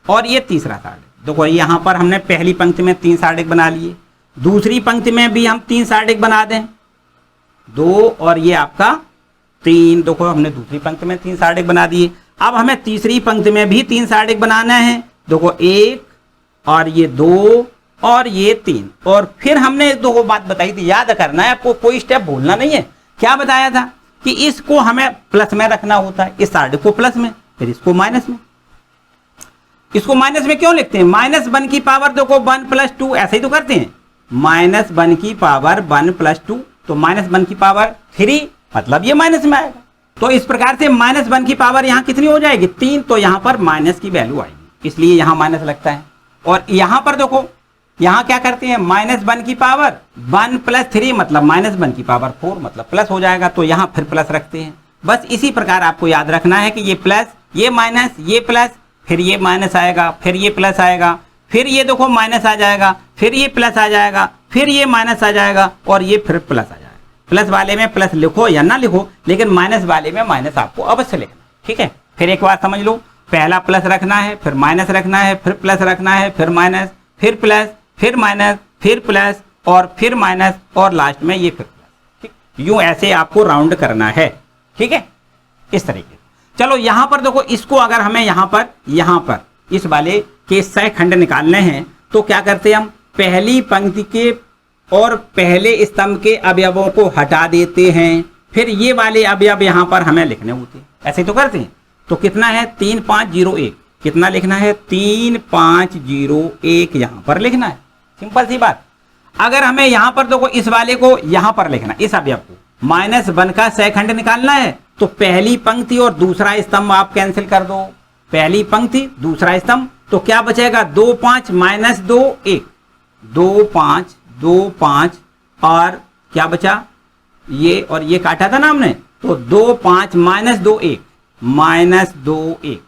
और ये तीसरा सार्डिक। देखो यहां पर हमने पहली पंक्ति में 3 सार्डिक बना लिए, दूसरी पंक्ति में भी हम 3 सार्डिक बना दें, 2 और ये आपका 3। देखो हमने दूसरी पंक्ति में 3 सार्डिक बना दिए। अब हमें तीसरी पंक्ति में भी 3 सार्डिक बनाना है। देखो 1 और ये 2 और ये 3। और फिर हमने दो बात बताई थी, याद करना है आपको, कोई स्टेप भूलना नहीं है। क्या बताया था कि इसको हमें प्लस में रखना होता है, इस सार्डिक को प्लस में, फिर इसको माइनस में। इसको माइनस में क्यों लिखते हैं? -1 की पावर देखो 1 + 2, ऐसे ही तो करते हैं। -1 की पावर 1 + 2, तो -1 की पावर 3, मतलब ये माइनस में आएगा। तो इस प्रकार से -1 की पावर यहाँ कितनी हो जाएगी? 3। तो यहाँ पर माइनस की वैल्यू आएगी, इसलिए यहाँ माइनस लगता है। और यहाँ पर देखो, यहाँ क्या करते हैं? -1 की पावर 1 + 3, मतलब -1 की पावर 4, मतलब प्लस हो जाएगा। तो यहाँ फिर प्लस रखते हैं। बस इसी प्रकार आपको याद रखना है कि ये प्लस, ये माइनस, ये प्लस, फिर ये माइनस आएगा, फिर ये प्लस आएगा, फिर ये देखो माइनस आ जाएगा, फिर ये प्लस आ जाएगा, फिर ये माइनस आ जाएगा और ये फिर प्लस आ जाएगा। प्लस वाले में प्लस लिखो या ना लिखो, लेकिन माइनस वाले में माइनस आपको अवश्य लिखना। ठीक है, फिर एक बार समझ लो, पहला प्लस रखना है, फिर माइनस रखना है, फिर प्लस रखना है, फिर माइनस, फिर प्लस, फिर माइनस, फिर प्लस और फिर माइनस और लास्ट में ये फिर प्लस। ठीक, यूं ऐसे आपको राउंड करना है। ठीक है, इस तरीके से। चलो यहां पर देखो, इसको अगर हमें यहां पर इस वाले के सहखंड निकालने हैं तो क्या करते हैं हम? पहली पंक्ति के और पहले स्तंभ के अवयवों को हटा देते हैं, फिर ये वाले अवयव यहां पर हमें लिखने होते हैं। ऐसे तो करते हैं। तो कितना है? 3 5 0 1। कितना लिखना है? 3 5 0 1 यहां पर लिखना है। सिंपल सी बात। अगर हमें यहां पर देखो इस वाले को यहां पर लिखना, इस अवयव को -1 का सहखंड निकालना है, तो पहली पंक्ति और दूसरा स्तंभ आप कैंसिल कर दो। पहली पंक्ति दूसरा स्तंभ, तो क्या बचेगा? 2 5 -2 1, 2 5 2 5 और क्या बचा, ये और ये काटा था ना हमने, तो 2 5 माइनस 2 1 माइनस 2 1।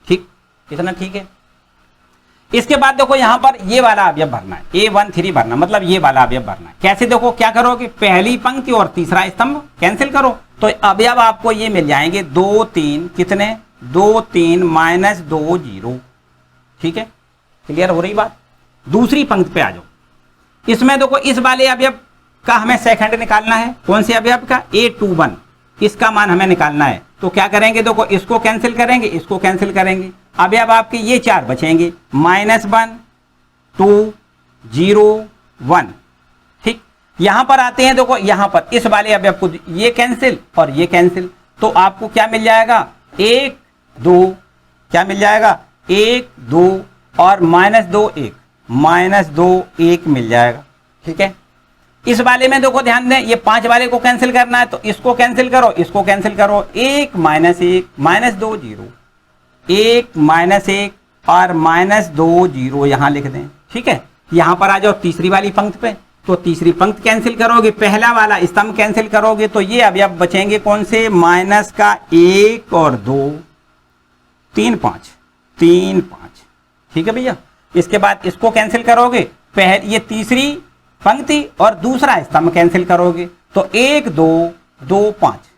ठीक, कितना ठीक है। इसके बाद देखो यहां पर ये वाला अवयव भरना है, A13 भरना, मतलब ये वाला अवयव भरना है। कैसे, देखो क्या करोगे, पहली पंक्ति और तीसरा स्तंभ कैंसिल करो, तो अवयव आपको ये मिल जाएंगे 2 3, कितने 2 3 माइनस 2 0। ठीक है, क्लियर हो रही बात। दूसरी पंक्ति पे आ जाओ। इसमें देखो इस वाले अवयव का हमें सेकंड निकालना है। कौन से अवयव का, A21, इसका मान हमें निकालना है। तो क्या करेंगे, देखो इसको कैंसिल करेंगे, इसको कैंसिल करेंगे, अवयव आपके ये 4 बचेंगे, -1 2 0 1। ठीक, यहां पर आते हैं, देखो यहां पर इस वाले अवयव को ये कैंसिल और ये कैंसिल, तो आपको क्या मिल जाएगा 1 2, क्या मिल जाएगा 1 2 और -2 1 -2 1 मिल जाएगा। ठीक है, इस वाले में देखो ध्यान दें, ये 5 वाले को कैंसिल करना है, तो इसको कैंसिल करो, इसको कैंसिल करो, 1 -1 -2 0, 1 -1 और -2 0 यहां लिख दें। ठीक है, यहां पर आ जाओ तीसरी वाली पंक्ति पे, तो तीसरी पंक्ति कैंसिल करोगे, पहला वाला स्तंभ कैंसिल करोगे, तो ये अवयव बचेंगे कौन से, माइनस का 1 और 2 3 5 3 5। ठीक है भैया, इसके बाद इसको कैंसिल करोगे, ये तीसरी पंक्ति और दूसरा स्तंभ कैंसिल करोगे, तो 1 2 2 5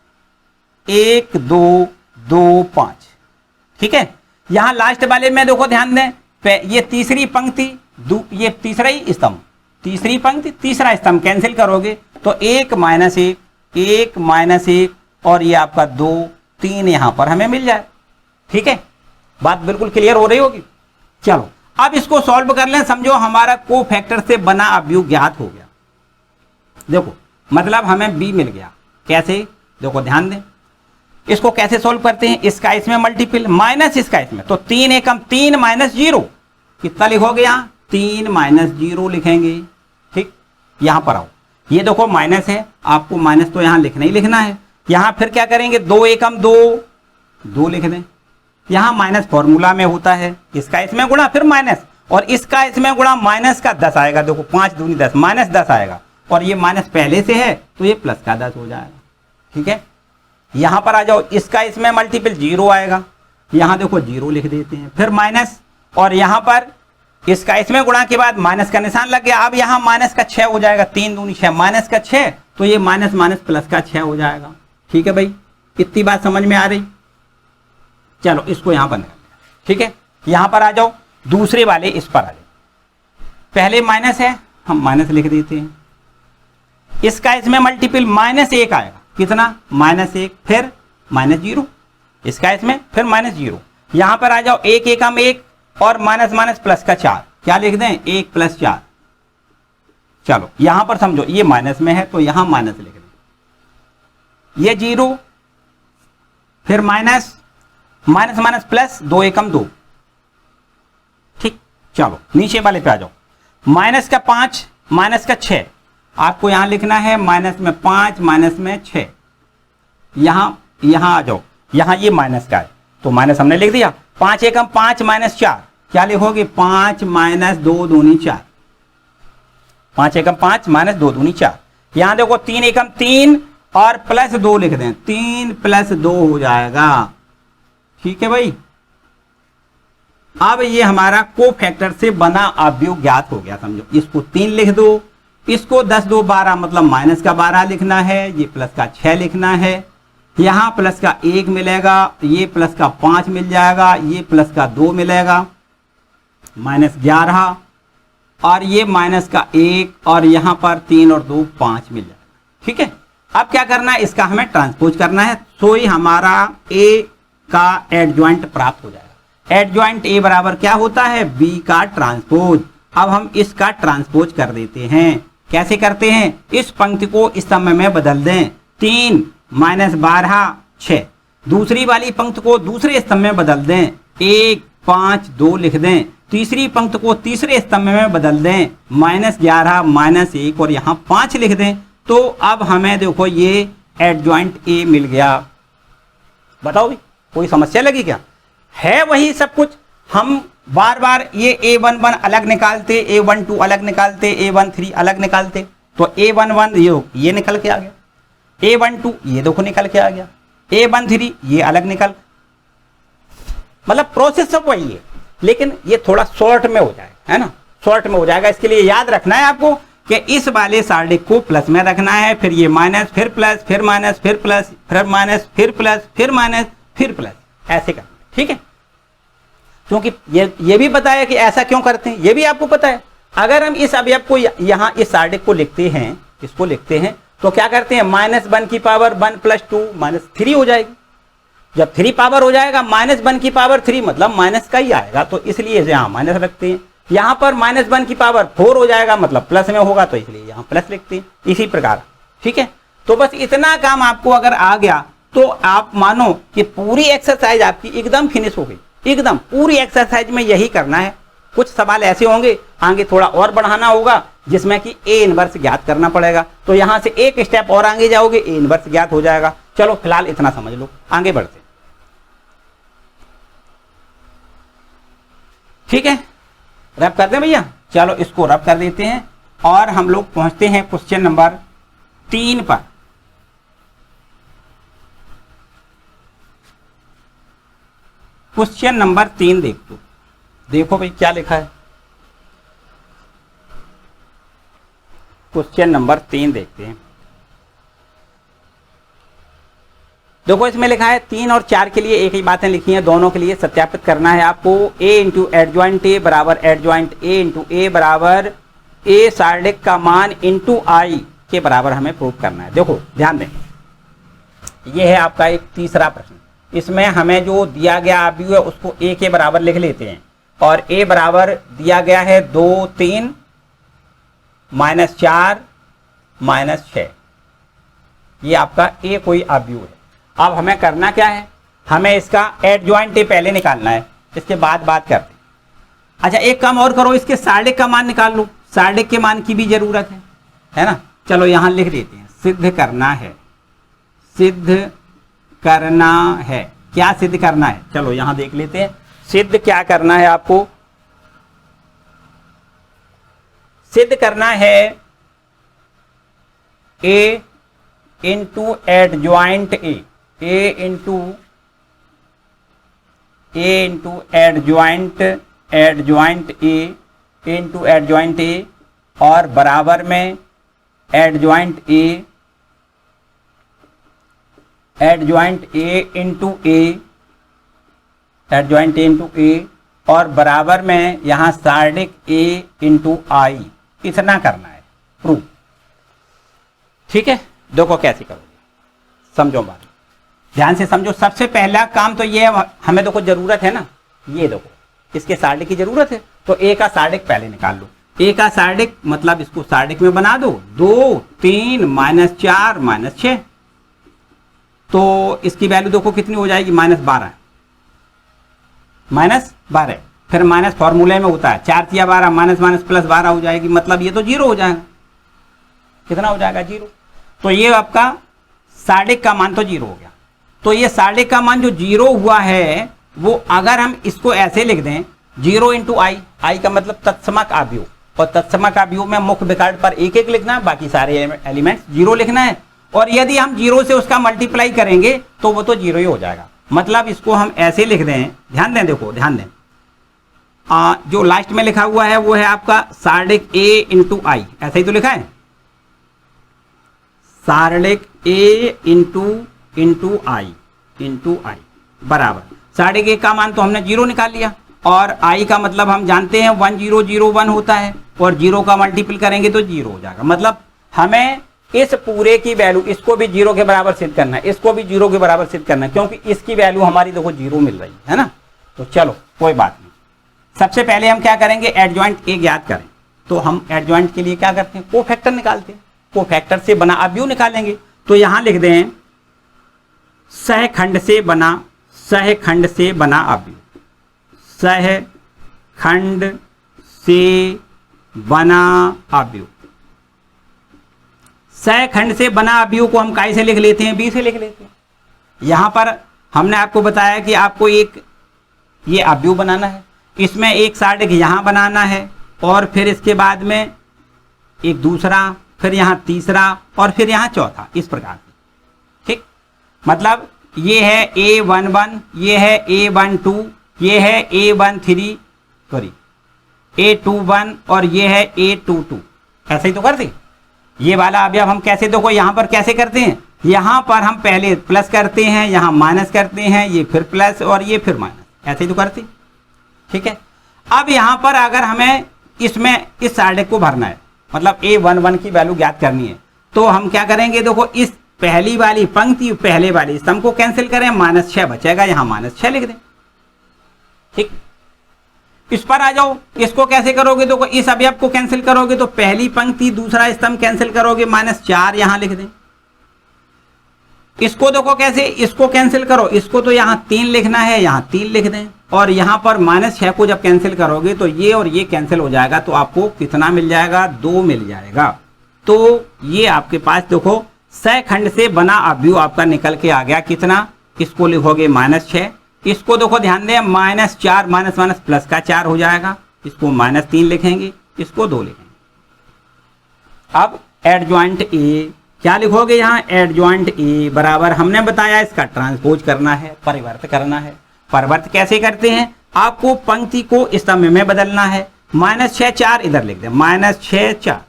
1 2 2 5। ठीक है, यहां लास्ट वाले में देखो ध्यान दें, ये तीसरी पंक्ति ये तीसरा ही स्तंभ, तीसरी पंक्ति तीसरा स्तंभ कैंसिल करोगे, तो 1 -1 1 -1 और ये आपका 2 3 यहां पर हमें मिल जाए। ठीक है, बात बिल्कुल क्लियर हो रही होगी। चलो अब इसको सॉल्व कर लें, समझो हमारा कोफैक्टर से बना अवयव ज्ञात हो गया। देखो मतलब हमें b मिल गया, कैसे, देखो ध्यान दें, इसको कैसे सॉल्व करते हैं, इसका इसमें मल्टीपल माइनस इसका इसमें, तो 3 एकम 3 -0 कितना लिखोगे, यहाँ 3 -0 लिखेंगे। ठीक, यहां पर आओ, ये देखो माइनस है, आपको माइनस तो यहां लिखना ही लिखना है। यहां फिर क्या करेंगे, 2 एकम 2 2 लिख दें, यहां माइनस फॉर्मूला में होता है, इसका इसमें गुणा फिर माइनस, और इसका इसमें गुणा माइनस का 10 आएगा, देखो 5 दूनी 10 -10 आएगा, और ये माइनस पहले से है तो ये प्लस का 10 हो जाएगा। ठीक है, यहां पर आ जाओ, इसका इसमें मल्टीपल 0 आएगा, यहां देखो 0 लिख देते हैं, फिर माइनस, और यहां पर इसका इसमें गुणा के बाद माइनस का निशान लग गया, अब यहां माइनस का 6 हो जाएगा, 3 दूनी 6 माइनस का 6, तो ये माइनस माइनस प्लस का 6 हो जाएगा। ठीक है भाई, इतनी बात समझ में आ रही। चलो इसको यहां बंद कर लिया। ठीक है, यहां पर आ जाओ, दूसरे वाले इस पर आ जाओ, पहले माइनस है, हम माइनस लिख देते हैं, इसका इसमें मल्टीपल -1 आएगा, कितना -1, फिर -0, इसका इसमें फिर -0, यहां पर आ जाओ 1 एकम 1 और माइनस माइनस प्लस का 4, क्या लिख दें 1 + 4। चलो यहां पर समझो ये माइनस में है तो यहां माइनस लिख दें, ये 0 फिर माइनस माइनस माइनस प्लस 2 एकम 2। ठीक, चलो नीचे वाले पे आ जाओ, माइनस का 5 माइनस का 6, आपको यहां लिखना है माइनस में 5 माइनस में 6, यहां आ जाओ, यहां ये माइनस का है तो माइनस हमने लिख दिया, 5 एकम 5 - 4, क्या लिखोगे 5 - 2 दूनी 4, 5 एकम 5 - 2 दूनी 4। यहां देखो 3 एकम 3 और प्लस 2 लिख दें, 3 + 2 हो जाएगा। ठीक है भाई, अब ये हमारा कोफैक्टर से बना अवयव ज्ञात हो गया, समझो इसको 3 लिख दो, इसको 10 2 12 मतलब माइनस का 12 लिखना है, ये प्लस का 6 लिखना है, यहां प्लस का 1 मिलेगा, ये प्लस का 5 मिल जाएगा, ये प्लस का 2 मिलेगा, -11, और ये माइनस का 1, और यहां पर 3 और 2 5 मिल जाएगा। ठीक है, अब क्या करना है, इसका हमें ट्रांसपोज करना है, सो ही हमारा ए का एडजॉइंट प्राप्त हो जाएगा। एडजॉइंट ए बराबर क्या होता है, बी का ट्रांसपोज। अब हम इसका ट्रांसपोज कर देते हैं, कैसे करते हैं, इस पंक्ति को इस स्तंभ में बदल दें, 3 - 12 6, दूसरी वाली पंक्ति को दूसरे स्तंभ में बदल दें, 1 5 2 लिख दें, तीसरी पंक्ति को तीसरे स्तंभ में बदल दें, -11 -1 और यहां 5 लिख दें, तो अब हमें देखो ये एडजॉइंट ए मिल गया। बताओ भी कोई समस्या लगी क्या, है वही सब कुछ, हम बार बार ये A11 अलग निकालते, A12 अलग निकालते, A13 अलग निकालते, तो A11 ये निकल के आ गया, A12 ये देखो निकल के आ गया, A13 ये अलग निकल, मतलब प्रोसेस सब वही है, लेकिन ये थोड़ा शॉर्ट में हो जाएगा, है ना, शॉर्ट में हो जाएगा। इसके लिए याद रखना है आपको कि इस वाले सार्डिक को प्लस में रखना है, फिर ये माइनस, फिर प्लस, फिर माइनस, फिर प्लस, फिर माइनस, फिर प्लस, फिर माइनस, फिर प्लस, ऐसे करना, ठीक है। क्योंकि ये भी पता है कि ऐसा क्यों करते हैं, ये भी आपको पता है। अगर हम इस अवयव को यहाँ इस सार्डिक को लिखते हैं, इसको लिखते हैं, तो क्या करते हैं, -1 की पावर 1 + 2 -3 हो जाएगी। जब 3 पावर हो जाएगा, -1 की पावर 3 मतलब माइनस का ही आएगा, तो इसलिए यहाँ माइनस रखते हैं। यहाँ पर -1 की पावर 4 हो जाएगा, मतलब प्लस में होगा, तो इसलिए यहाँ प्लस लिखते हैं, इसी प्रकार, ठीक है। तो बस इतना काम आपको अगर आ गया तो आप मानो कि पूरी एक्सरसाइज आपकी एकदम फिनिश हो गई, एकदम पूरी एक्सरसाइज में यही करना है। कुछ सवाल ऐसे होंगे आगे थोड़ा और बढ़ाना होगा, जिसमें कि A इनवर्स ज्ञात करना पड़ेगा, तो यहां से एक स्टेप और आगे जाओगे, A इनवर्स ज्ञात हो जाएगा। चलो फिलहाल इतना समझ लो, आगे बढ़ते, ठीक है। रब कर दें भैया, चलो इसको रब कर देते हैं और हम लोग पहुंचते हैं क्वेश्चन नंबर 3 पर। क्वेश्चन नंबर 3 देखो भाई क्या लिखा है। क्वेश्चन नंबर 3 देखते हैं। देखो इसमें लिखा है 3 और 4 के लिए एक ही बातें लिखी हैं, दोनों के लिए सत्यापित करना है आपको। A इंटू एडजॉइंट A बराबर एडजॉइंट A इंटू A बराबर A सार्डिक का मान इंटू I के बराबर हमें प्रूव करना है। देखो ध्यान दें, यह है आपका एक तीसरा प्रश्न। इसमें हमें जो दिया गया अवयव है उसको A के बराबर लिख लेते हैं, और A बराबर दिया गया है 2 3 -4 -6, ये आपका A कोई अवयव है। अब हमें करना क्या है, हमें इसका एडजॉइंट A पहले निकालना है, इसके बाद बात करते हैं। अच्छा एक काम और करो, इसके सार्डिक का मान निकाल लो, सार्डिक के मान की भी जरूरत है ना। चलो यहां लिख देते हैं, सिद्ध करना है, सिद्ध करना है। क्या सिद्ध करना है, चलो यहां देख लेते हैं। सिद्ध क्या करना है आपको, सिद्ध करना है A into adjoint A, A into adjoint A into adjoint A, और बराबर में adjoint A into A, adjoint A into A, और बराबर में यहां सार्डिक A इंटू I। इतना करना है प्रूफ, ठीक है। देखो कैसे करोगे, समझो बात, ध्यान से समझो। सबसे पहला काम तो ये हमें देखो जरूरत है ना, ये देखो इसके सार्डिक की जरूरत है, तो A का सार्डिक पहले निकाल लो। A का सार्डिक मतलब इसको सार्डिक में बना दो, 2 3 -4 -6, तो इसकी वैल्यू देखो कितनी हो जाएगी, -12, -12। फिर माइनस फॉर्मूले में होता है 4 × 12 -12 हो जाएगी, मतलब ये तो 0 हो जाएगा। कितना हो जाएगा, 0। तो ये आपका सार्डिक का मान तो 0 हो गया। तो ये सार्डिक का मान जो 0 हुआ है, वो अगर हम इसको ऐसे लिख दें 0 इंटू I का मतलब तत्समक अवयव, और तत्समक अवयव में मुख्य विकर्ण पर एक एक लिखना है, बाकी सारे एलिमेंट्स 0 लिखना है। और यदि हम 0 से उसका मल्टीप्लाई करेंगे तो वो तो 0 ही हो जाएगा। मतलब इसको हम ऐसे लिख दें, ध्यान दें, देखो ध्यान दें, जो लास्ट में लिखा हुआ है वो है आपका सार्डिक A इंटू I, ऐसा ही तो लिखा है, सार्डिक A इंटू I बराबर सार्डिक A का मान तो हमने 0 निकाल लिया, और I का मतलब हम जानते हैं 1001 होता है, और 0 का मल्टीपल करेंगे तो 0 हो जाएगा। मतलब हमें इस पूरे की वैल्यू, इसको भी 0 के बराबर सिद्ध करना है, इसको भी 0 के बराबर सिद्ध करना है, क्योंकि इसकी वैल्यू हमारी देखो 0 मिल रही है ना। तो चलो कोई बात नहीं, सबसे पहले हम क्या करेंगे, एडजॉइंट A ज्ञात करें। तो हम एडजॉइंट के लिए क्या करते हैं, कोफैक्टर निकालते हैं, कोफैक्टर से बना अवयव निकालेंगे। तो यहां लिख दें सहखंड से बना अवयव, सहखंड से बना अवयव। सहखंड से बना अवयव को हम काय से लिख लेते हैं, B से लिख लेते हैं। यहां पर हमने आपको बताया कि आपको एक ये अवयव बनाना है, इसमें एक सार्डिक यहां बनाना है, और फिर इसके बाद में एक दूसरा, फिर यहाँ तीसरा और फिर यहाँ चौथा, इस प्रकार से। ठीक, मतलब ये है A11, ये है A12, ये है A13, सॉरी A21 और ये है A22। ऐसे ही तो करते ये वाला अवयव हम कैसे, देखो यहाँ पर कैसे करते हैं, यहाँ पर हम पहले प्लस करते हैं, यहाँ माइनस करते हैं, ये फिर प्लस और ये फिर माइनस, ऐसे ही तो करते। ठीक है, अब यहाँ पर अगर हमें इसमें इस साइड को भरना है, मतलब A11 की वैल्यू ज्ञात करनी है, तो हम क्या करेंगे, देखो इस पहली वाली पंक्ति पहले वाली स्तंभ को कैंसिल करें, -6 बचेगा, यहाँ -6 लिख दें। ठीक, इस पर आ जाओ, इसको कैसे करोगे, देखो इस अवयव को कैंसिल करोगे तो पहली पंक्ति दूसरा स्तंभ कैंसिल करोगे, -4 यहां लिख दें। इसको देखो कैसे, इसको कैंसिल करो, इसको तो यहां 3 लिखना है, यहां 3 लिख दें, और यहां पर -6 को जब कैंसिल करोगे तो ये और ये कैंसिल हो जाएगा, तो आपको कितना मिल जाएगा, 2 मिल जाएगा। तो ये आपके पास देखो सहखंड से बना अवयव आपका निकल के आ गया, कितना, इसको लिखोगे -6, इसको देखो ध्यान दें, -4 माइनस माइनस प्लस का 4 हो जाएगा, इसको -3 लिखेंगे, इसको 2 लिखेंगे। अब एडजॉइंट ए क्या लिखोगे, यहाँ एडजॉइंट ए बराबर, हमने बताया इसका ट्रांसपोज करना है, परिवर्त करना है। परिवर्त कैसे करते हैं, आपको पंक्ति को स्तंभ में बदलना है, -6 4 इधर लिख दें, -6 4,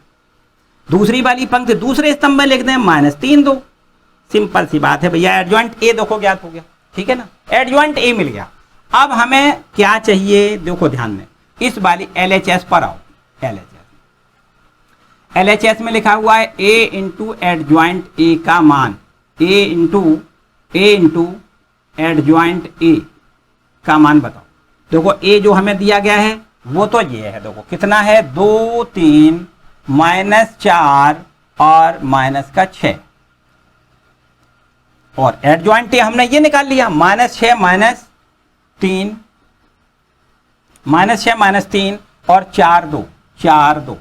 दूसरी वाली पंक्ति दूसरे स्तंभ में लिख दें, -3 2। सिंपल सी बात है भैया, एडजॉइंट ए देखो ज्ञात हो गया। ठीक है ना, एडजॉइंट ए मिल गया। अब हमें क्या चाहिए, देखो ध्यान दें, इस वाली LHS पर आओ। LHS में लिखा हुआ है A इंटू एडजॉइंट ए का मान, A इंटू एडजॉइंट ए का मान बताओ। देखो A जो हमें दिया गया है वो तो ये है, देखो कितना है, 2 3 -4 और -6, और एडजॉइंट ए हमने ये निकाल लिया, -6 -3 और 4 2।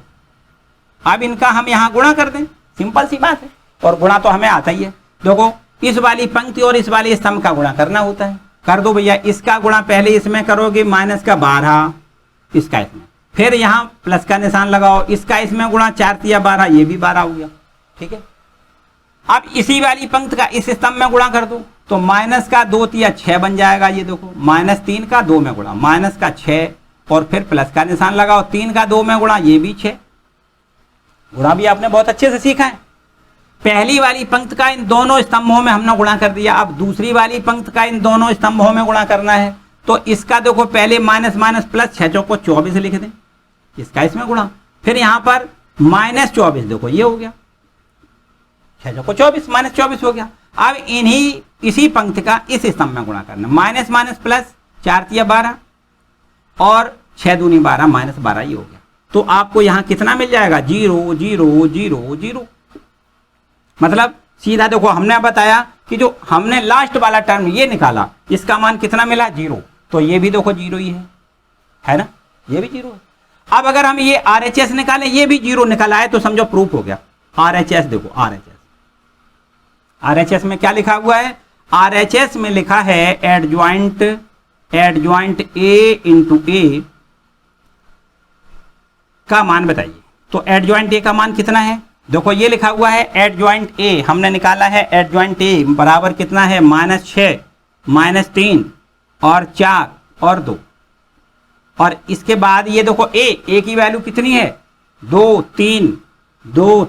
अब इनका हम यहां गुणा कर दें, सिंपल सी बात है, और गुणा तो हमें आता ही है। देखो इस वाली पंक्ति और इस वाली स्तंभ का गुणा करना होता है, कर दो भैया। इसका गुणा पहले इसमें करोगे, -12, इसका इसमें, फिर यहां प्लस का निशान लगाओ, इसका इसमें गुणा, 4 3 12, ये भी 12 हो गया। ठीक है, अब इसी वाली पंक्ति का इस स्तंभ में गुणा कर दो, तो माइनस का 2 3 6 बन जाएगा। ये देखो -3 का 2 में गुणा, माइनस का 6 और फिर प्लस का निशान लगाओ, 3 का 2 में गुणा, ये भी 6। गुणा भी आपने बहुत अच्छे से सीखा है। पहली वाली पंक्ति का इन दोनों स्तंभों में हमने गुणा कर दिया, अब दूसरी वाली पंक्ति का इन दोनों स्तंभों में गुणा करना है, तो इसका देखो पहले माइनस माइनस प्लस 6 चौको 24 लिख दें, इसका इसमें गुणा, फिर यहां पर -24, देखो ये हो गया, 6 चौको 24, -24 हो गया। अब इसी पंक्ति का इस स्तंभ में गुणा करना, माइनस माइनस प्लस, 4 3 12 और 6 दूनी 12, -12 ये हो गया। तो आपको यहां कितना मिल जाएगा, 0 0 0 0। मतलब सीधा देखो हमने बताया कि जो हमने लास्ट वाला टर्म ये निकाला, इसका मान कितना मिला, 0, तो ये भी देखो 0 ही है ना, ये भी 0 है। अब अगर हम ये RHS निकालें, ये भी 0 निकाला है, तो समझो प्रूफ हो गया। RHS देखो, RHS में क्या लिखा हुआ है, RHS में लिखा है एडजॉइंट A इंटू A का मान बताइए। तो एडजॉइंट A का मान कितना है, देखो ये लिखा हुआ है एडजॉइंट A, हमने निकाला है एडजॉइंट A बराबर कितना है, -6 -3 और 4 और 2, और इसके बाद ये देखो A की वैल्यू कितनी है, 2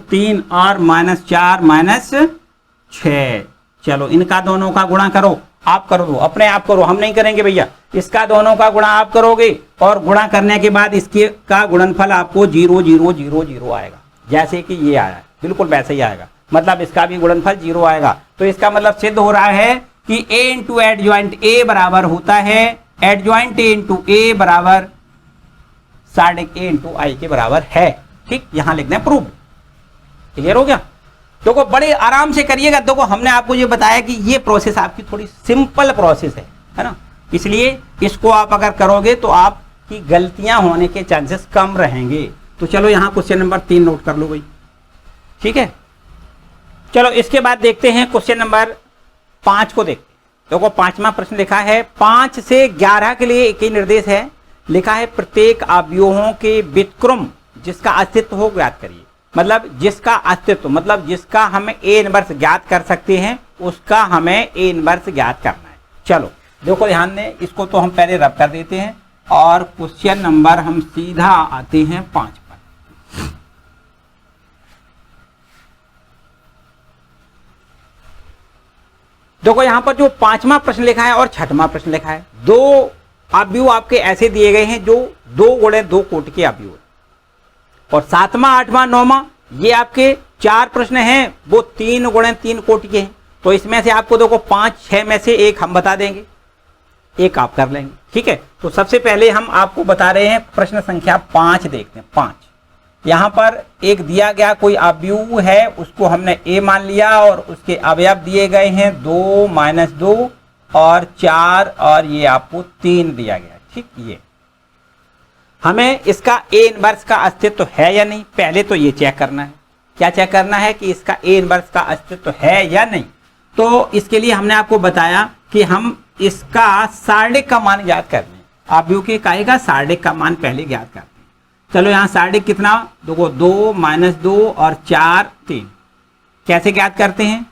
3 और -4 -6। चलो इनका दोनों का गुणा करो, आप कर दो, अपने आप करो, हम नहीं करेंगे भैया। इसका दोनों का गुणा आप करोगे, और गुणा करने के बाद इसके का गुणनफल आपको 0 0 0 0 आएगा, जैसे कि ये आया है, बिल्कुल वैसे ही आएगा। मतलब इसका भी गुणनफल 0 आएगा। तो इसका मतलब सिद्ध हो रहा है कि A इंटू एडजॉइंट A बराबर होता है एडजॉइंट A इंटू A बराबर साइड A इंटू I के बराबर है। ठीक, यहां लिख दें प्रूफ। क्लियर हो गया। देखो बड़े आराम से करिएगा। देखो हमने आपको ये बताया कि ये प्रोसेस आपकी थोड़ी सिंपल प्रोसेस है ना, इसलिए इसको आप अगर करोगे तो आपकी गलतियां होने के चांसेस कम रहेंगे। तो चलो यहाँ क्वेश्चन नंबर 3 नोट कर लो भाई, ठीक है। चलो इसके बाद देखते हैं क्वेश्चन नंबर 5 को देखते हैं। देखो 5वां प्रश्न लिखा है 5 से 11 के लिए एक ही निर्देश है, लिखा है प्रत्येक अवयवों के व्युत्क्रम जिसका अस्तित्व हो ज्ञात करिए। मतलब जिसका अस्तित्व, मतलब जिसका हम ए इनवर्स ज्ञात कर सकते हैं उसका हमें ए इनवर्स ज्ञात करना है। चलो देखो ध्यान दें, इसको तो हम पहले रब कर देते हैं और क्वेश्चन नंबर हम सीधा आते हैं 5 पर। देखो यहां पर जो 5वां प्रश्न लिखा है और 6वां प्रश्न लिखा है, दो अवयव आपके ऐसे दिए गए हैं जो 2 गुणे 2 कोटि के अवयव है, और 7वां 8वां 9वां ये आपके 4 प्रश्न हैं वो 3 गुणे 3 कोटि के हैं। तो इसमें से आपको देखो 5 6 में से एक हम बता देंगे, एक आप कर लेंगे, ठीक है। तो सबसे पहले हम आपको बता रहे हैं प्रश्न संख्या 5 देखते हैं। 5 यहां पर एक दिया गया कोई अवयव है, उसको हमने ए मान लिया और उसके अवयव दिए गए हैं 2 - 2 और 4 और ये आपको 3 दिया गया, ठीक। ये हमें इसका ए इनवर्स का अस्तित्व है या नहीं, पहले तो ये चेक करना है। क्या चेक करना है कि इसका ए इनवर्स का अस्तित्व है या नहीं। तो इसके लिए हमने आपको बताया कि हम इसका सार्डिक का मान ज्ञात कर लें। अवयव के काय का सार्डिक का मान पहले ज्ञात करते हैं। चलो यहाँ सार्डिक कितना, देखो 2 - 2 और 4 3। कैसे ज्ञात करते हैं,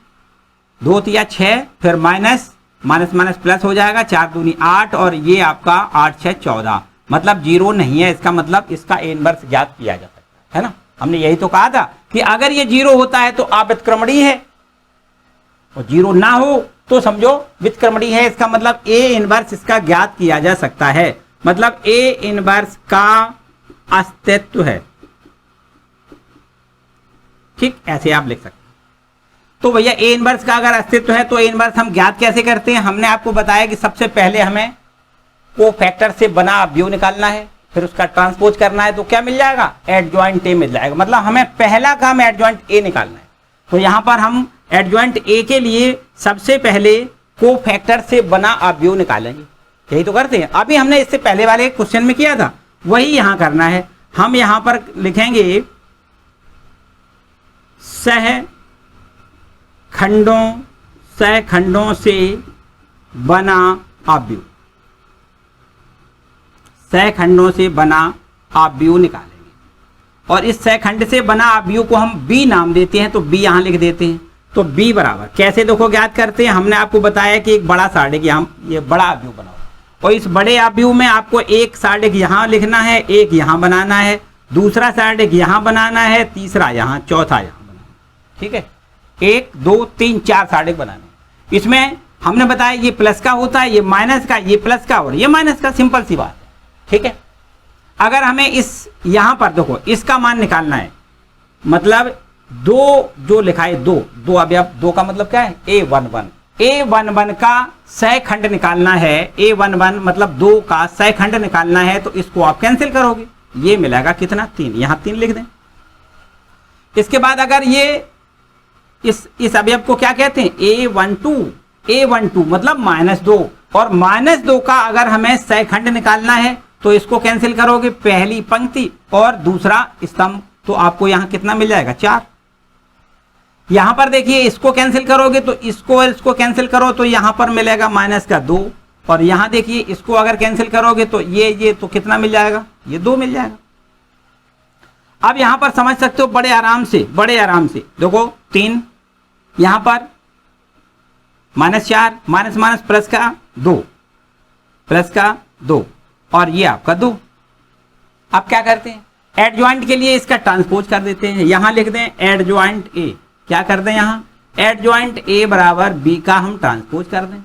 2 × 6 फिर माइनस प्लस हो जाएगा, 4 दूनी 8 और ये आपका 8 6 14, मतलब 0 नहीं है। इसका मतलब इसका ए इनवर्स ज्ञात किया जा सकता है ना। हमने यही तो कहा था कि अगर ये 0 होता है तो अव्युत्क्रमणीय है और 0 ना हो तो समझो व्युत्क्रमणीय है। इसका मतलब ए इनवर्स इसका ज्ञात किया जा सकता है, मतलब ए इनवर्स का अस्तित्व है, ठीक। ऐसे आप लिख सकते हैं। तो भैया ए इनवर्स का अगर अस्तित्व है तो ए इनवर्स हम ज्ञात कैसे करते हैं। हमने आपको बताया कि सबसे पहले हमें कोफैक्टर से बना अवयव निकालना है, फिर उसका ट्रांसपोज करना है, तो क्या मिल जाएगा, एडजॉइंट ए मिल जाएगा। मतलब हमें पहला काम एडजॉइंट ए निकालना है। तो यहां पर हम एडजॉइंट ए के लिए सबसे पहले कोफैक्टर से बना अवयव निकालेंगे, यही तो करते हैं। अभी हमने इससे पहले वाले क्वेश्चन में किया था, वही यहां करना है। हम यहां पर लिखेंगे सहखंडों से बना अवयव, सहखंडों से बना अवयव निकालेंगे। और इस सहखंड से बना अवयव को हम बी नाम देते हैं, तो बी यहां लिख देते हैं। तो बी बराबर कैसे देखो ज्ञात करते हैं। हमने आपको बताया कि एक बड़ा सार्डिक यहां, ये बड़ा अवयव बनाओ और इस बड़े अवयव में आपको एक सार्डिक यहां लिखना है, एक यहां बनाना है, दूसरा सार्डिक यहां बनाना है, तीसरा यहां, चौथा यहां बनाना है, ठीक है। 1 2 3 4 सार्डिक बनाने। इसमें हमने बताया ये प्लस का होता है, ये माइनस का, ये प्लस का और ये माइनस का, सिंपल सी बात है, ठीक है। अगर हमें इस यहां पर देखो इसका मान निकालना है, मतलब 2 जो लिखा है 2 अवयव, 2 का मतलब क्या है, A11 का सहखंड निकालना है। A11 मतलब 2 का सहखंड निकालना है, तो इसको आप कैंसिल करोगे, ये मिलेगा कितना, 3। यहां 3 लिख दें। इसके बाद अगर ये इस अवयव को क्या कहते हैं, A12 मतलब -2, और -2 का अगर हमें सहखंड निकालना है तो इसको कैंसिल करोगे, पहली पंक्ति और दूसरा स्तंभ, तो आपको यहां कितना मिल जाएगा, 4। यहां पर देखिए इसको कैंसिल करोगे तो इसको कैंसिल करो तो यहां पर मिलेगा -2, और यहां देखिए इसको अगर कैंसिल करोगे तो ये तो कितना मिल जाएगा, ये 2 मिल जाएगा। अब यहां पर समझ सकते हो बड़े आराम से देखो 3, यहां पर -4 माइनस प्लस का 2 और ये आपका 2। अब क्या करते हैं, एडजॉइंट के लिए इसका ट्रांसपोज कर देते हैं। यहां लिख दें एडजॉइंट ए, क्या कर दें यहां, एडजॉइंट ए बराबर बी का हम ट्रांसपोज कर दें।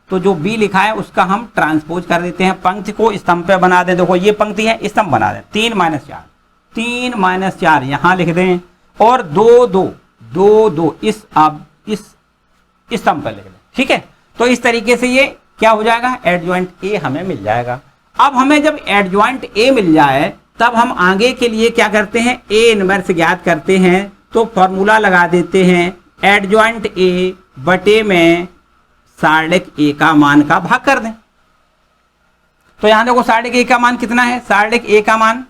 तो जो बी लिखा है उसका हम ट्रांसपोज कर देते हैं, पंक्ति को स्तंभ पे बना दें। देखो ये पंक्ति है, स्तंभ बना दें, 3 - 4 यहां लिख दें, और 2 इस स्तंभ पर लिख दें, ठीक है। तो इस तरीके से ये क्या हो जाएगा, एडजॉइंट ए हमें मिल जाएगा। अब हमें जब एडजॉइंट ए मिल जाए तब हम आगे के लिए क्या करते हैं, ए इनवर्स ज्ञात करते हैं। तो फॉर्मूला लगा देते हैं, एडजॉइंट ए बटे में सार्डिक ए का मान का भाग कर दें। तो यहां देखो सार्डिक ए का मान कितना है, सार्डिक ए का मान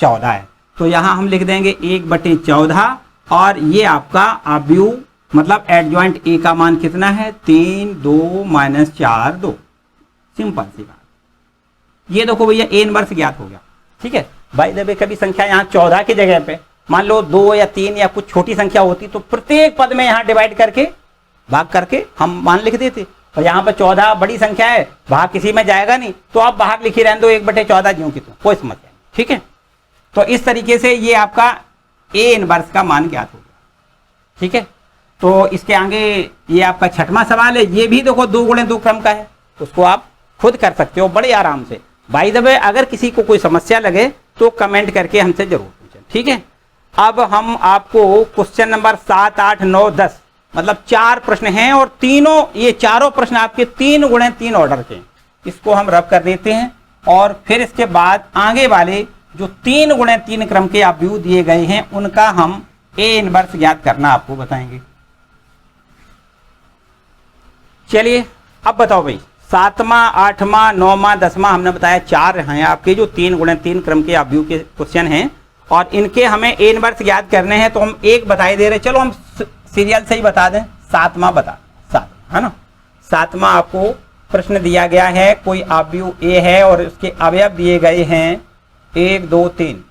14 है। तो यहां हम लिख देंगे 1/14, और ये आपका अवयव मतलब एडजॉइंट ए का मान कितना है, 3 2 - 4 2, सिंपल सी बात। ये देखो भैया ए इनवर्स ज्ञात हो गया, ठीक है। बाय द वे कभी संख्या यहाँ 14 की जगह पे मान लो 2 या 3 या कुछ छोटी संख्या होती तो प्रत्येक पद में यहाँ डिवाइड करके भाग करके हम मान लिख देते। और यहाँ पर 14 बड़ी संख्या है, भाग किसी में जाएगा नहीं, तो आप भाग लिखी रहने दो 1/14 ज्यों की त्यों, कोई समस्या नहीं। ठीक है, तो इस तरीके से ये आपका ए इनवर्स का मान ज्ञात हो गया। ठीक है, तो इसके आगे ये आपका 6वां सवाल है। ये भी देखो 2 × 2 क्रम का है, उसको आप खुद कर सकते हो बड़े आराम से। बाय द वे, अगर किसी को कोई समस्या लगे तो कमेंट करके हमसे जरूर पूछें। ठीक है, अब हम आपको क्वेश्चन नंबर 7, 8, 9, 10 मतलब 4 प्रश्न हैं और ये चारों प्रश्न आपके 3 × 3 ऑर्डर के। इसको हम रब कर देते हैं और फिर इसके बाद आगे वाले जो 3 × 3 क्रम के आप व्यू दिए गए हैं उनका हम ए इनवर्स ज्ञात करना आपको बताएंगे। चलिए अब बताओ भाई, 7वां, 8वां, 9वां, 10वां हमने बताया 4 हैं आपके जो 3 × 3 क्रम के आप व्यू के क्वेश्चन हैं और इनके हमें ए इनवर्स ज्ञात करने हैं। तो हम एक बताई दे रहे, चलो हम सीरियल से ही बता दें। 7वां बता, 7 है ना। 7वां आपको प्रश्न दिया गया है, कोई अवयव ए है और उसके अवयव दिए गए हैं 1, 2, 3।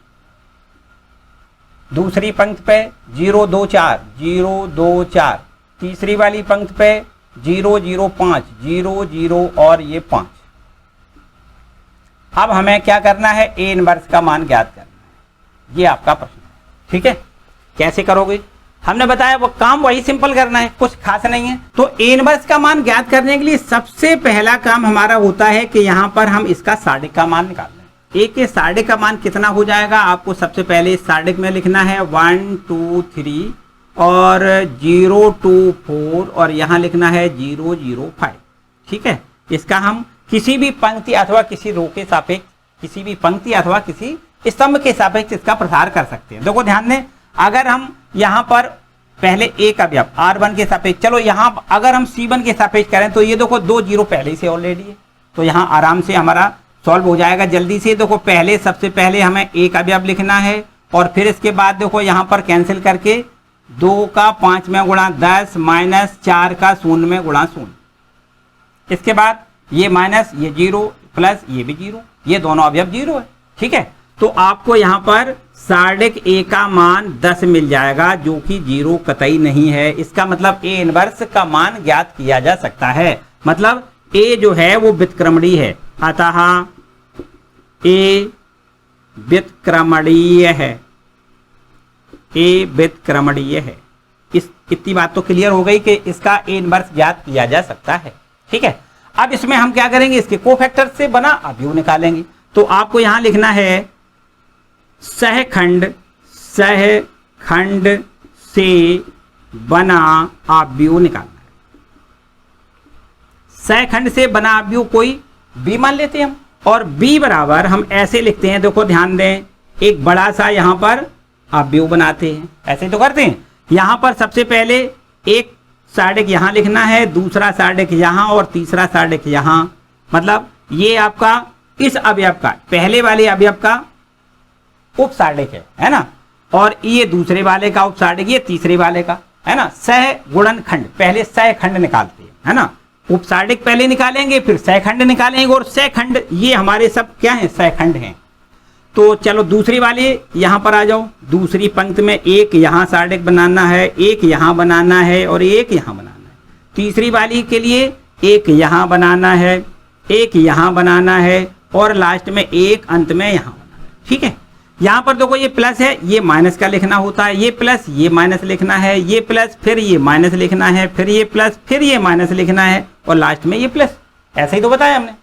दूसरी पंक्ति पे 0, 2, 4, 0, 2, 4। तीसरी वाली पंक्ति पे 0, 0, 5, 0, 0 और ये 5। अब हमें क्या करना है, ए इनवर्स का मान ज्ञात करना है। ये आपका प्रश्न है। ठीक है, कैसे करोगे? हमने बताया वो काम वही सिंपल करना है, कुछ खास नहीं है। तो ए इनवर्स का मान ज्ञात करने के लिए सबसे पहला काम हमारा होता है कि यहां पर हम इसका सार्डिक का मान निकाल लें। ए के सार्डिक का मान कितना हो जाएगा, आपको सबसे पहले सार्डिक में लिखना है 1, 2, 3 और 0, 2, 4 और यहां लिखना है 0, 0, 5। ठीक है, इसका हम किसी भी पंक्ति अथवा किसी रो के सापेक्ष, किसी भी पंक्ति अथवा किसी स्तंभ के सापेक्ष इसका प्रसार कर सकते हैं। देखो ध्यान दें, अगर हम यहाँ पर पहले ए का अवयव R1 के सापेक्ष, चलो यहाँ अगर हम C1 के सापेक्ष करें तो ये देखो 2 0 पहले से ऑलरेडी है, तो यहाँ आराम से हमारा सॉल्व हो जाएगा जल्दी से। देखो पहले सबसे पहले हमें ए का अवयव लिखना है और फिर इसके बाद देखो यहाँ पर कैंसिल करके 2 का 5 में गुणा 10 माइनस 4 का 0 में गुणा 0। इसके बाद ये माइनस ये 0 प्लस ये भी 0, ये दोनों अवयव 0 है। ठीक है, तो आपको यहाँ पर सार्डिक ए का मान 10 मिल जाएगा जो कि 0 कतई नहीं है। इसका मतलब ए इनवर्स का मान ज्ञात किया जा सकता है। मतलब ए जो है वो व्युत्क्रमणीय है, अतः ए व्युत्क्रमणीय है। ए व्युत्क्रमणीय है। इतनी बात तो क्लियर हो गई कि इसका ए इनवर्स ज्ञात किया जा सकता है। ठीक है, अब इसमें हम क्या करेंगे, इसके कोफैक्टर से बना अवयव निकालेंगे। तो आपको यहां लिखना है सहखंड से बना अवयव निकालना है। सहखंड से बना अवयव कोई बी मान लेते हैं हम, और बी बराबर हम ऐसे लिखते हैं, देखो ध्यान दें, एक बड़ा सा यहां पर अवयव बनाते हैं, ऐसे तो करते हैं। यहां पर सबसे पहले एक सार्डिक यहां लिखना है, दूसरा सार्डिक यहां और तीसरा सार्डिक यहां। मतलब ये आपका इस अवयव का, पहले वाले अवयव का उपसार्डिक है ना, और ये दूसरे वाले का उपसार्डिक, ये तीसरे वाले का है ना। सह गुणनखंड, पहले सहखंड निकालते हैं है ना, उपसार्डिक पहले निकालेंगे फिर सहखंड निकालेंगे, और सहखंड ये हमारे सब क्या है, सहखंड हैं। तो चलो दूसरी वाले यहां पर आ जाओ। दूसरी पंक्ति में एक यहां सार्डिक बनाना है, एक यहां बनाना है और एक यहां बनाना है। तीसरी वाली के लिए एक यहां बनाना है, एक यहां बनाना है और लास्ट में एक अंत में यहां बनाना है। ठीक है, यहां पर देखो ये प्लस है, ये माइनस का लिखना होता है, ये प्लस ये माइनस लिखना है, ये प्लस फिर ये माइनस लिखना है, फिर ये प्लस फिर ये माइनस लिखना है और लास्ट में ये प्लस। ऐसा ही तो बताया हमने।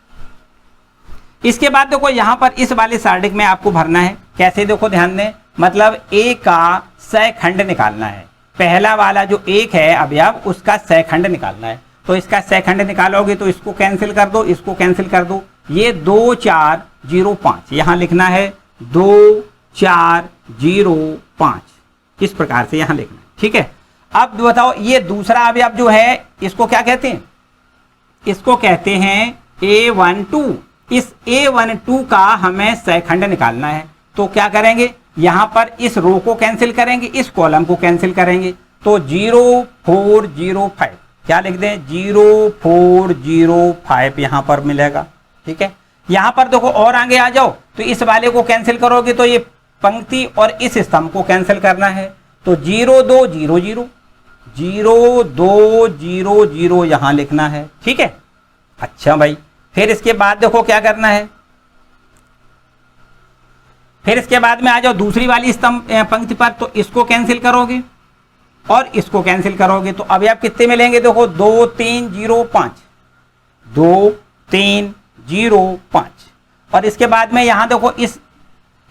इसके बाद देखो यहां पर इस वाले सार्डिक में आपको भरना है। कैसे, देखो ध्यान दें, मतलब ए का सहखंड निकालना है। पहला वाला जो एक है अवयव उसका सहखंड निकालना है। तो इसका सहखंड निकालोगे तो इसको कैंसिल कर दो, इसको कैंसिल कर दो। ये 2 4 0 5 यहां लिखना है, 2 4 0 5 इस प्रकार से यहां लिखना है। ठीक है, अब बताओ ये दूसरा अवयव जो है इसको क्या कहते हैं, इसको कहते हैं A12। इस A12 का हमें सहखंड निकालना है। तो क्या करेंगे, यहां पर इस रो को कैंसिल करेंगे, इस कॉलम को कैंसिल करेंगे। तो 0 4 0 5 क्या लिख दें, 0 4 0 5 यहां पर मिलेगा। ठीक है, यहां पर देखो और आगे आ जाओ, तो इस वाले को कैंसिल करोगे तो ये पंक्ति और इस स्तंभ को कैंसिल करना है। तो 0 2 0 0 0 2 0 0 यहां लिखना है, ठीक है। अच्छा भाई, फिर इसके बाद देखो क्या करना है, फिर इसके बाद में आ जाओ दूसरी वाली स्तंभ पंक्ति पर, तो इसको कैंसिल करोगे और इसको कैंसिल करोगे तो अभी आप कितने मिलेंगे, देखो 2 3 0 5, 2 3 0 5। और इसके बाद में यहां देखो इस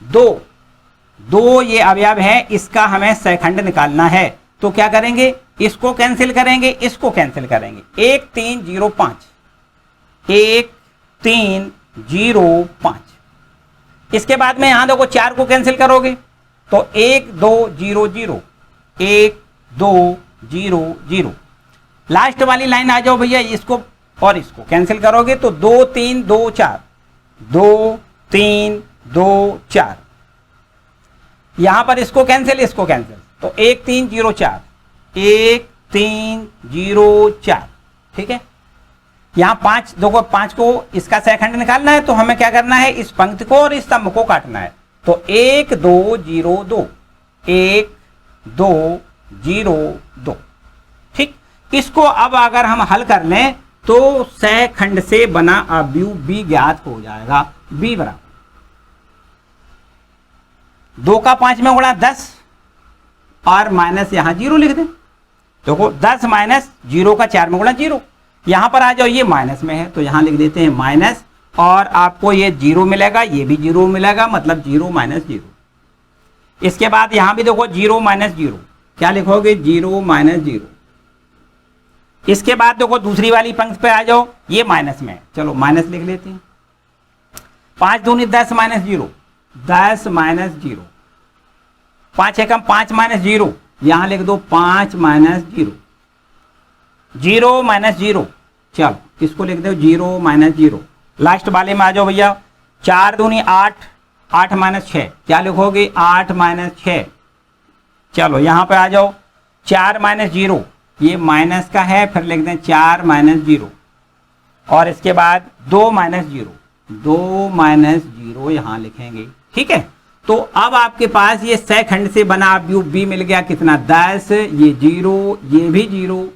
दो ये अवयव है, इसका हमें सहखंड निकालना है। तो क्या करेंगे, इसको कैंसिल करेंगे, इसको कैंसिल करेंगे। 1 3 0 5, 1 3 0 5। इसके बाद में यहां देखो 4 को कैंसिल करोगे तो 1 2 0 0, 1 2 0 0। लास्ट वाली लाइन आ जाओ भैया, इसको और इसको कैंसिल करोगे तो 2 3 2 4, 2 3 2 4। यहां पर इसको कैंसिल, इसको कैंसिल, तो 1 3 0 4, 1 3 0 4, ठीक है। यहां 5, देखो 5 को इसका सहखंड निकालना है तो हमें क्या करना है, इस पंक्ति को और इस स्तंभ को काटना है। तो 1 2 0 2, 1 2 0 2, ठीक। इसको अब अगर हम हल कर लें तो सहखंड से बना अवयव b ज्ञात हो जाएगा। b बराबर 2 का 5 में गुणा 10 और माइनस यहां 0 लिख दें। देखो 10 माइनस 0 का 4 में गुणा 0, यहां पर आ जाओ ये माइनस में है तो यहां लिख देते हैं माइनस, और आपको ये 0 मिलेगा, ये भी 0 मिलेगा, मतलब 0 माइनस 0। इसके बाद यहां भी देखो 0 माइनस 0, क्या लिखोगे, 0 माइनस 0। इसके बाद देखो दूसरी वाली पंक्ति पे आ जाओ, ये माइनस में है, चलो माइनस लिख लेते हैं। 5 दूनी 10 माइनस 0, 10 माइनस 0, 5 एकम 5 माइनस 0, यहां लिख दो 5 माइनस 0, 0 माइनस 0, चलो इसको लिख दो 0 माइनस 0। लास्ट वाले में आ जाओ भैया, 4 दूनी 8, 8 माइनस 6, क्या लिखोगे, 8 माइनस 6। चलो यहां पे आ जाओ 4 माइनस 0, ये माइनस का है, फिर लिख दें 4 माइनस 0, और इसके बाद 2 माइनस 0, 2 माइनस 0 यहां लिखेंगे, ठीक है। तो अब आपके पास ये सहखंड से बना अवयव b मिल गया, कितना, 10, ये 0, ये भी 0,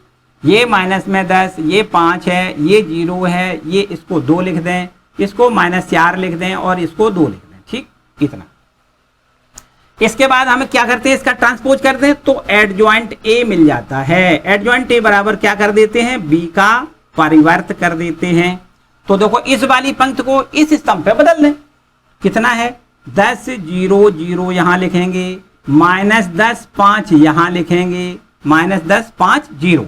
ये माइनस में 10, ये 5 है, ये 0 है, ये इसको 2 लिख दें, इसको माइनस 4 लिख दें और इसको 2 लिख दें, ठीक, इतना। इसके बाद हम क्या करते हैं, इसका ट्रांसपोज करते हैं तो एडजॉइंट ए मिल जाता है। एडजॉइंट ए बराबर क्या कर देते हैं, बी का परिवर्त कर देते हैं। तो देखो इस वाली पंक्ति को इस स्तंभ पे बदल दें, कितना है, 10 0 0 यहां लिखेंगे, माइनस 10 5 यहां लिखेंगे, माइनस 10 5 0,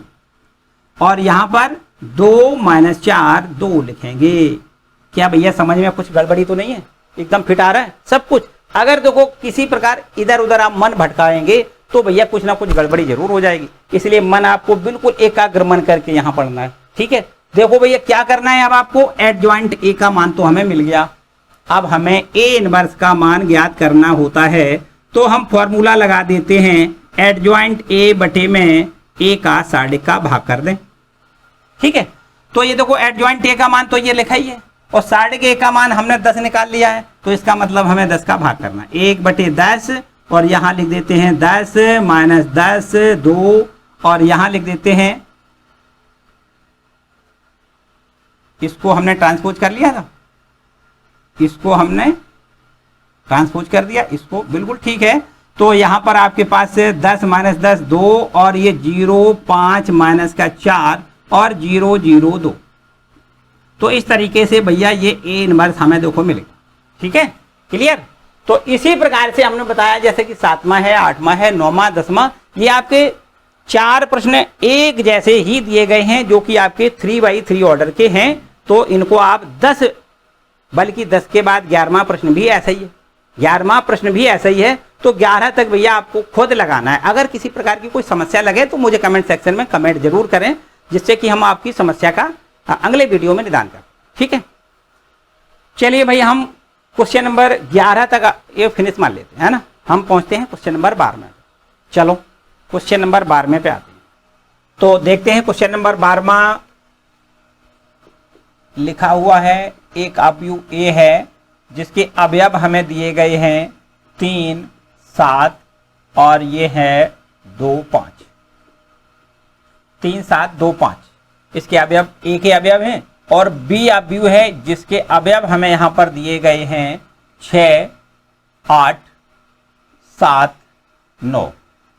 और यहां पर 2 माइनस 4 2 लिखेंगे। क्या भैया समझ में कुछ गड़बड़ी तो नहीं है, एकदम फिट आ रहा है सब कुछ। अगर देखो किसी प्रकार इधर उधर आप मन भटकाएंगे तो भैया कुछ ना कुछ गड़बड़ी जरूर हो जाएगी, इसलिए मन आपको बिल्कुल एकाग्र मन करके यहां पढ़ना है, ठीक है। देखो भैया क्या करना है, अब आपको एडजॉइंट ए का मान तो हमें मिल गया, अब हमें ए इनवर्स का मान ज्ञात करना होता है। तो हम फॉर्मूला लगा देते हैं, एडजॉइंट ए बटे में ए का 1/2 का भाग कर दें, ठीक है। तो ये देखो एडजॉइंट ए का मान तो ये लिखा ही है, और 1/2 का मान हमने 10 निकाल लिया है, तो इसका मतलब हमें 10 का भाग करना है, 1/10, और यहां लिख देते हैं 10 माइनस 10 2, और यहां लिख देते हैं, इसको हमने ट्रांसपोज कर लिया था, इसको हमने ट्रांसपोज कर दिया, इसको बिल्कुल ठीक है। तो यहां पर आपके पास 10 माइनस 10 2, और ये 0 5 माइनस का 4 और 0 0 2। तो इस तरीके से भैया ये ए इनवर्स हमें देखो मिलेगा, ठीक है, क्लियर। तो इसी प्रकार से हमने बताया, जैसे कि 7वां है, 8वां है, 9वां, 10वां, ये आपके 4 प्रश्न एक जैसे ही दिए गए हैं, जो कि आपके 3x3 ऑर्डर के हैं। तो इनको आप 10, बल्कि 10 के बाद 11वां प्रश्न भी ऐसा ही है, 11वां प्रश्न भी ऐसा ही है। तो 11 तक भैया आपको खुद लगाना है। अगर किसी प्रकार की कोई समस्या लगे तो मुझे कमेंट सेक्शन में कमेंट जरूर करें, जिससे कि हम आपकी समस्या का अगले वीडियो में निदान करें, ठीक है। चलिए भाई हम क्वेश्चन नंबर 11 तक ये फिनिश मान लेते हैं, है ना। हम पहुंचते हैं क्वेश्चन नंबर 12 में। चलो क्वेश्चन नंबर 12 पे आते हैं, तो देखते हैं क्वेश्चन नंबर 12 लिखा हुआ है, एक अवयव ए है जिसके अवयव हमें दिए गए हैं 3 7 और ये है 2 5। 3 7 2 5 इसके अवयव ए के अवयव हैं और बी अवयव है जिसके अवयव हमें यहां पर दिए गए हैं 6 8 7 9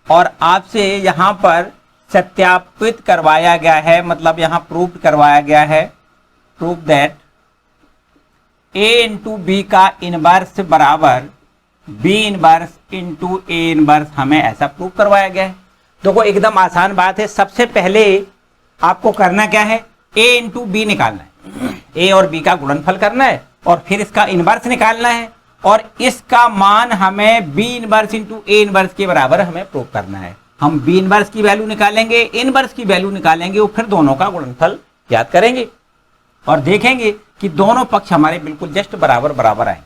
और आपसे यहां पर सत्यापित करवाया गया है, मतलब यहां प्रूव करवाया गया है, prove that a into b का इनवर्स बराबर b inverse into a inverse, हमें ऐसा प्रूव करवाया गया है। देखो एकदम आसान बात है। सबसे पहले आपको करना क्या है, a इंटू बी निकालना है, a और b का गुणनफल करना है और फिर इसका इनवर्स निकालना है और इसका मान हमें b inverse into a inverse के बराबर हमें प्रूव करना है। हम b इनवर्स की वैल्यू निकालेंगे, इनवर्स की वैल्यू निकालेंगे और फिर दोनों का गुणनफल ज्ञात करेंगे और देखेंगे कि दोनों पक्ष हमारे बिल्कुल जस्ट बराबर बराबर आए।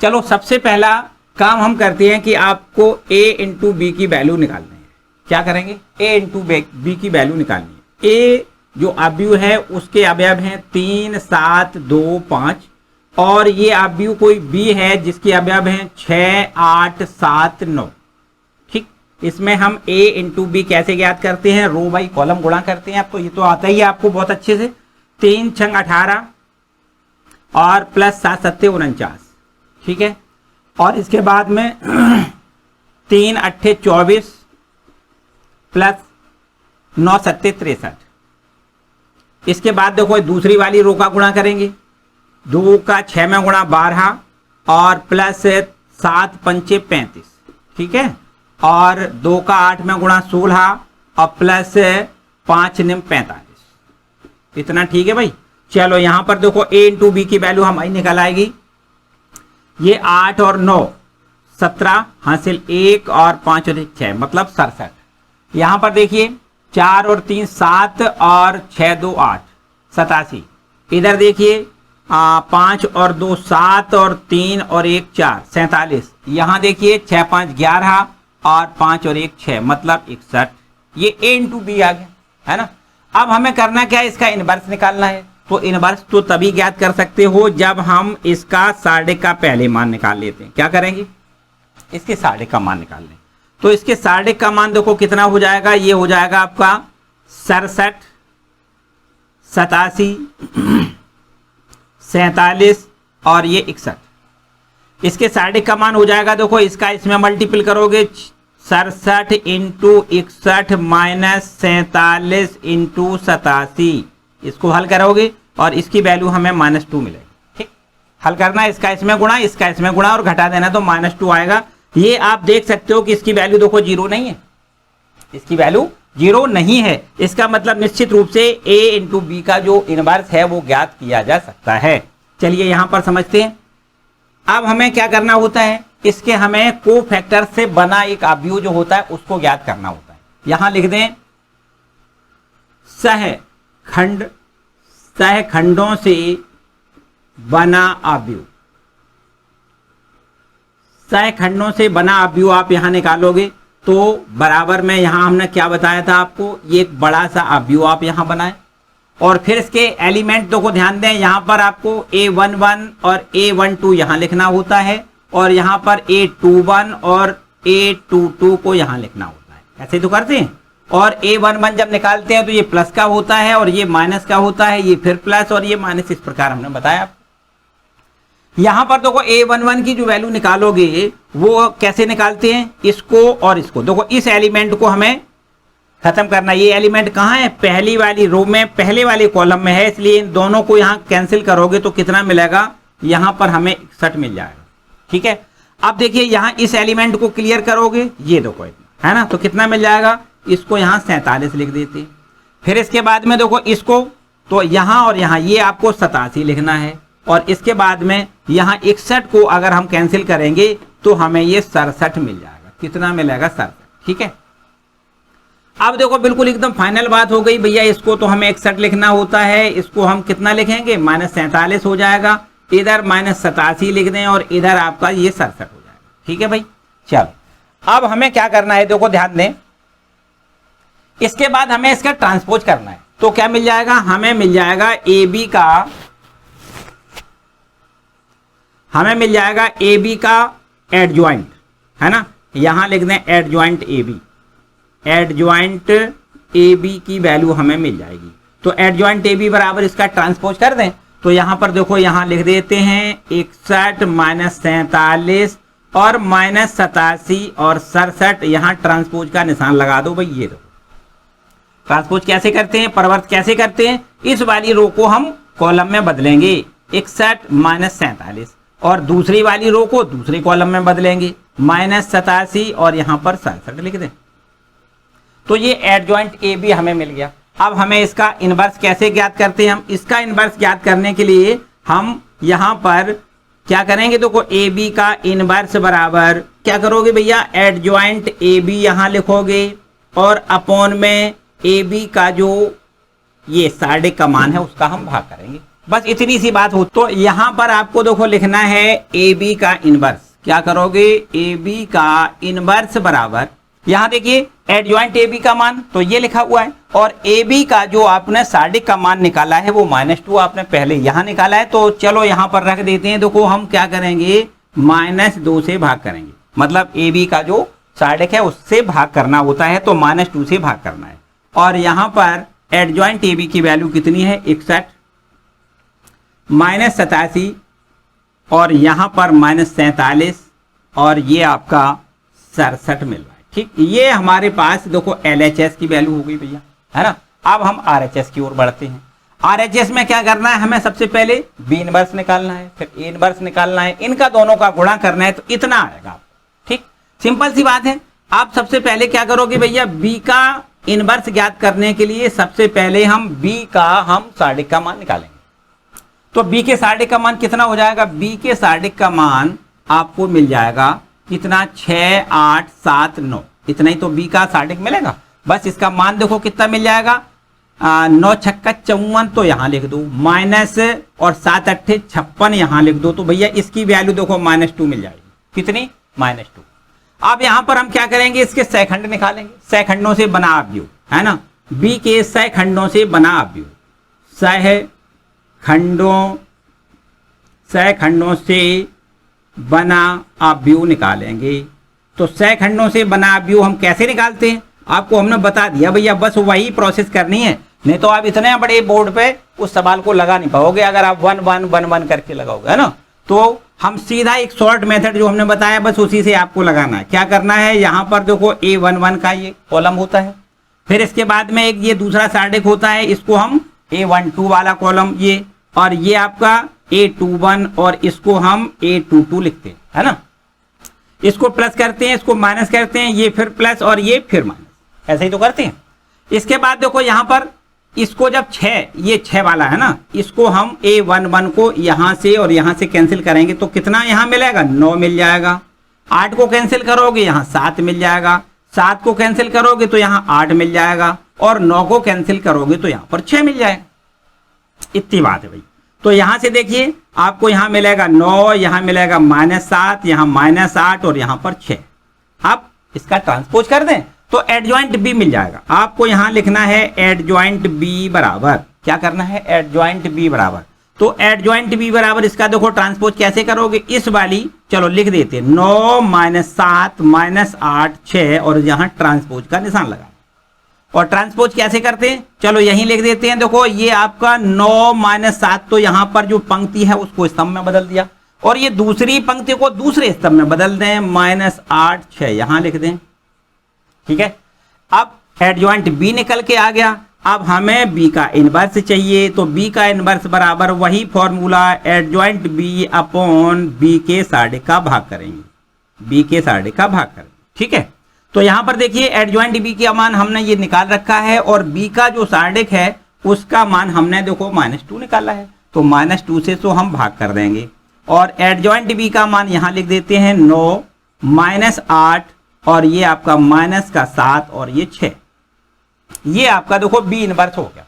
चलो सबसे पहला काम हम करते हैं कि आपको a इंटू बी की वैल्यू निकालनी है। क्या करेंगे, a इंटू बी की वैल्यू निकालनी है। a जो अवयव है उसके अवयव हैं 3 7 2 5 और ये अवयव कोई b है जिसके अवयव हैं 6 8 7 9। ठीक, इसमें हम a इंटू बी कैसे ज्ञात करते हैं, रो बाई कॉलम गुणा करते हैं। आपको ये तो आता ही है आपको बहुत अच्छे से। 3 6 18 और प्लस 7 7 49, ठीक है। और इसके बाद में 3 8 24 प्लस 9 7 63। इसके बाद देखो दूसरी वाली रो का गुणा करेंगे, 2 का 6 में गुणा 12 और प्लस 7 5 35, ठीक है। और 2 का 8 में गुणा 16 और प्लस 5 9 45। इतना ठीक है भाई। चलो यहां पर देखो a इंटू बी की वैल्यू हमारी निकल आएगी। ये 8 और 9 17 हासिल 1 और 5 और 1 6 मतलब 67। यहां पर देखिए 4 और 3 7 और 6 2 8 87। इधर देखिए 5 और 2 7 और 3 और 1 4 47। यहां देखिए 6 5 11 और 5 और 1 6 मतलब 61। ये a इंटू बी आ गया, है ना। अब हमें करना क्या है, इसका इनवर्स निकालना है। तो इनवर्स तो तभी ज्ञात कर सकते हो जब हम इसका साढ़े का पहले मान निकाल लेते हैं। क्या करेंगे, इसके साढ़े का मान निकाल लें। तो इसके साढ़े का मान देखो कितना हो जाएगा, ये हो जाएगा आपका 67 87 47 और ये 61। इसके साढ़े का मान हो जाएगा, देखो इसका इसमें मल्टीपल करोगे 67 इंटू 61 माइनस 47 इंटू 87। इसको हल करोगे और इसकी वैल्यू हमें -2 मिलेगी। ठीक, हल करना है, इसका इसमें गुणा इसका इसमें गुणा और घटा देना तो -2 आएगा। ये आप देख सकते हो कि इसकी वैल्यू देखो 0 नहीं है, इसकी वैल्यू 0 नहीं है। इसका मतलब निश्चित रूप से a इंटू बी का जो इनवर्स है वो ज्ञात किया जा सकता है। चलिए यहां पर समझते हैं। अब हमें क्या करना होता है, इसके हमें कोफैक्टर से बना एक अवयव जो होता है उसको ज्ञात करना होता है। यहां लिख दें सहखंडों से बना अवयव। सहखंडों से बना अवयव आप यहां निकालोगे तो बराबर में यहां हमने क्या बताया था आपको, ये एक बड़ा सा अवयव आप यहां बनाए और फिर इसके एलिमेंट को ध्यान दें। यहां पर आपको a11 और a12 यहां लिखना होता है और यहां पर a21 और a22 को यहां लिखना होता है। ऐसे तो करते हैं। और a11 जब निकालते हैं तो ये प्लस का होता है और ये माइनस का होता है, ये फिर प्लस और ये माइनस, इस प्रकार हमने बताया। यहां पर देखो a11 की जो वैल्यू निकालोगे वो कैसे निकालते हैं, इसको और इसको। देखो इस एलिमेंट को हमें खत्म करना। ये एलिमेंट कहाँ है, पहली वाली रो में पहले वाले कॉलम में है, इसलिए इन दोनों को यहां कैंसिल करोगे तो कितना मिलेगा, यहां पर हमें 61 मिल जाएगा। ठीक है, अब देखिए यहां इस एलिमेंट को क्लियर करोगे, ये देखो है ना, तो कितना मिल जाएगा, इसको यहां 47 लिख देते। फिर इसके बाद में देखो इसको, तो यहां और यहां ये आपको 87 लिखना है और इसके बाद में यहां 61 को अगर हम कैंसिल करेंगे तो हमें ये 67 मिल जाएगा। कितना मिलेगा, 67। ठीक है, अब देखो बिल्कुल एकदम फाइनल बात हो गई भैया। इसको तो हमें 61 लिखना होता है, इसको हम कितना लिखेंगे, -47 हो जाएगा। इधर -87 लिख दें और इधर आपका ये 67 हो जाएगा। ठीक है भाई, चलो अब हमें क्या करना है, देखो ध्यान दें। इसके बाद हमें इसका ट्रांसपोज करना है। तो क्या मिल जाएगा, हमें मिल जाएगा AB का, हमें मिल जाएगा AB का एडजॉइंट। है ना, यहां लिख दें adjoint a b, adjoint a b की वैल्यू हमें मिल जाएगी। तो एडजॉइंट ए बी बराबर इसका ट्रांसपोज कर दें, तो यहां पर देखो यहां लिख देते हैं 61 माइनस 47 और माइनस 87 और 67, यहां ट्रांसपोज का निशान लगा दो भाई। ये देखो ट्रांसपोज कैसे करते हैं, परिवर्त कैसे करते हैं, इस वाली रो को हम कॉलम में बदलेंगे 61 माइनस 47 और दूसरी वाली रो को दूसरे कॉलम में बदलेंगे माइनस 87 और यहां पर 67 लिख दें। तो ये एडजॉइंट ए बी हमें मिल गया। अब हमें इसका इनवर्स कैसे ज्ञात करते हैं, हम इसका इनवर्स ज्ञात करने के लिए हम यहां पर क्या करेंगे, देखो ए बी का इनवर्स बराबर क्या करोगे भैया, एडजॉइंट ए बी यहां लिखोगे और अपॉन में ए बी का जो ये सार्डिक का मान है उसका हम भाग करेंगे, बस इतनी सी बात हो। तो यहां पर आपको देखो लिखना है ए बी का इनवर्स, क्या करोगे, ए बी का इनवर्स बराबर, यहां देखिए एडजॉइंट ए बी का मान तो ये लिखा हुआ है और ए बी का जो आपने सार्डिक का मान निकाला है वो -2 आपने पहले यहां निकाला है। तो चलो यहां पर रख देते हैं, देखो हम क्या करेंगे -2 से भाग करेंगे, मतलब ए बी का जो सार्डिक है उससे भाग करना होता है, तो -2 से भाग करना है। और यहां पर एडजॉइंट ए बी की वैल्यू कितनी है 61 माइनस 87 और यहां पर -47 और ये आपका 67 मिल रहा है। ठीक, ये हमारे पास देखो LHS की वैल्यू हो गई भैया, है ना। अब हम RHS की ओर बढ़ते हैं। RHS में क्या करना है, हमें सबसे पहले B इनवर्स निकालना है, फिर A इनवर्स निकालना है, इनका दोनों का गुणा करना है, तो इतना आएगा। ठीक, सिंपल सी बात है। आप सबसे पहले क्या करोगे भैया, B का इनवर्स ज्ञात करने के लिए सबसे पहले हम B का हम सार्डिक का मान निकालेंगे। तो B के सार्डिक का मान कितना हो जाएगा, B के सार्डिक का मान आपको मिल जाएगा कितना, 6 8 7 9, इतना ही तो B का सार्डिक मिलेगा। बस इसका मान देखो कितना मिल जाएगा, 9 छक्का 54, तो यहां लिख दो माइनस और 7 अट्ठे 56 यहां लिख दो, तो भैया इसकी वैल्यू देखो -2 मिल जाएगी। कितनी, -2। अब यहां पर हम क्या करेंगे, इसके सहखंड निकालेंगे, सहखंडों से बना अवयव, है ना। B के सहखंडों से बना अवयव, सहखंडों से बना अवयव निकालेंगे। तो सहखंडों से बना अवयव हम कैसे निकालते हैं, आपको हमने बता दिया भैया, बस वही प्रोसेस करनी है, नहीं तो आप इतने बड़े बोर्ड पे उस सवाल को लगा नहीं पाओगे अगर आप 1 1 1 1 करके लगाओगे, है ना। तो हम सीधा एक शॉर्ट मेथड जो हमने बताया बस उसी से आपको लगाना है। क्या करना है, यहां पर देखो A11 का ये कॉलम होता है, फिर इसके बाद में एक ये दूसरा सार्डिक होता है, इसको हम A12 वाला कॉलम ये, और ये आपका A21 और इसको हम A22 लिखते हैं, है ना। इसको प्लस करते हैं, इसको माइनस करते हैं, ये फिर प्लस और ये फिर माइनस, ऐसे ही तो करते हैं। इसके बाद देखो यहां पर इसको जब 6, ये 6 वाला है ना, इसको हम A11 को यहां से और यहां से कैंसिल करेंगे तो कितना यहां मिलेगा, 9 मिल जाएगा। 8 को कैंसिल करोगे यहां 7 मिल जाएगा, 7 को कैंसिल करोगे तो यहां 8 मिल जाएगा, और 9 को कैंसिल करोगे तो यहां पर 6 मिल जाएगा। इतनी बात है भाई। तो यहां से देखिए आपको यहां मिलेगा 9, यहां मिलेगा -7, यहां -8 और यहां पर 6। आप इसका ट्रांसपोज कर दें तो एडजॉइंट B मिल जाएगा। आपको यहां लिखना है एडजॉइंट B बराबर, क्या करना है, एडजॉइंट B बराबर। तो एडजॉइंट B बराबर इसका देखो ट्रांसपोज कैसे करोगे, इस वाली चलो लिख देते 9 -7 -8 6 और यहां ट्रांसपोज का निशान लगा। और ट्रांसपोज कैसे करते हैं, चलो यहीं लिख देते हैं। देखो ये आपका 9 -7 तो यहां पर जो पंक्ति है उसको स्तंभ में बदल दिया, और ये दूसरी पंक्ति को दूसरे स्तंभ में बदल दें, -8 6 यहां लिख दें। ठीक है, अब एडजॉइंट B निकल के आ गया। अब हमें B का इनवर्स चाहिए, तो B का इनवर्स बराबर वही formula, adjoint B upon B के सार्डिक का भाग करेंगे, B के सार्डिक का भाग करेंगे। ठीक है, तो यहां पर देखिए एडजॉइंट B का मान हमने ये निकाल रखा है, और B का जो सार्डिक है उसका मान हमने देखो -2 निकाला है, तो -2 से तो हम भाग कर देंगे। और एडजॉइंट B का मान यहां लिख देते हैं 9 -8 और ये आपका -7 और ये 6, ये आपका देखो B इनवर्स हो गया।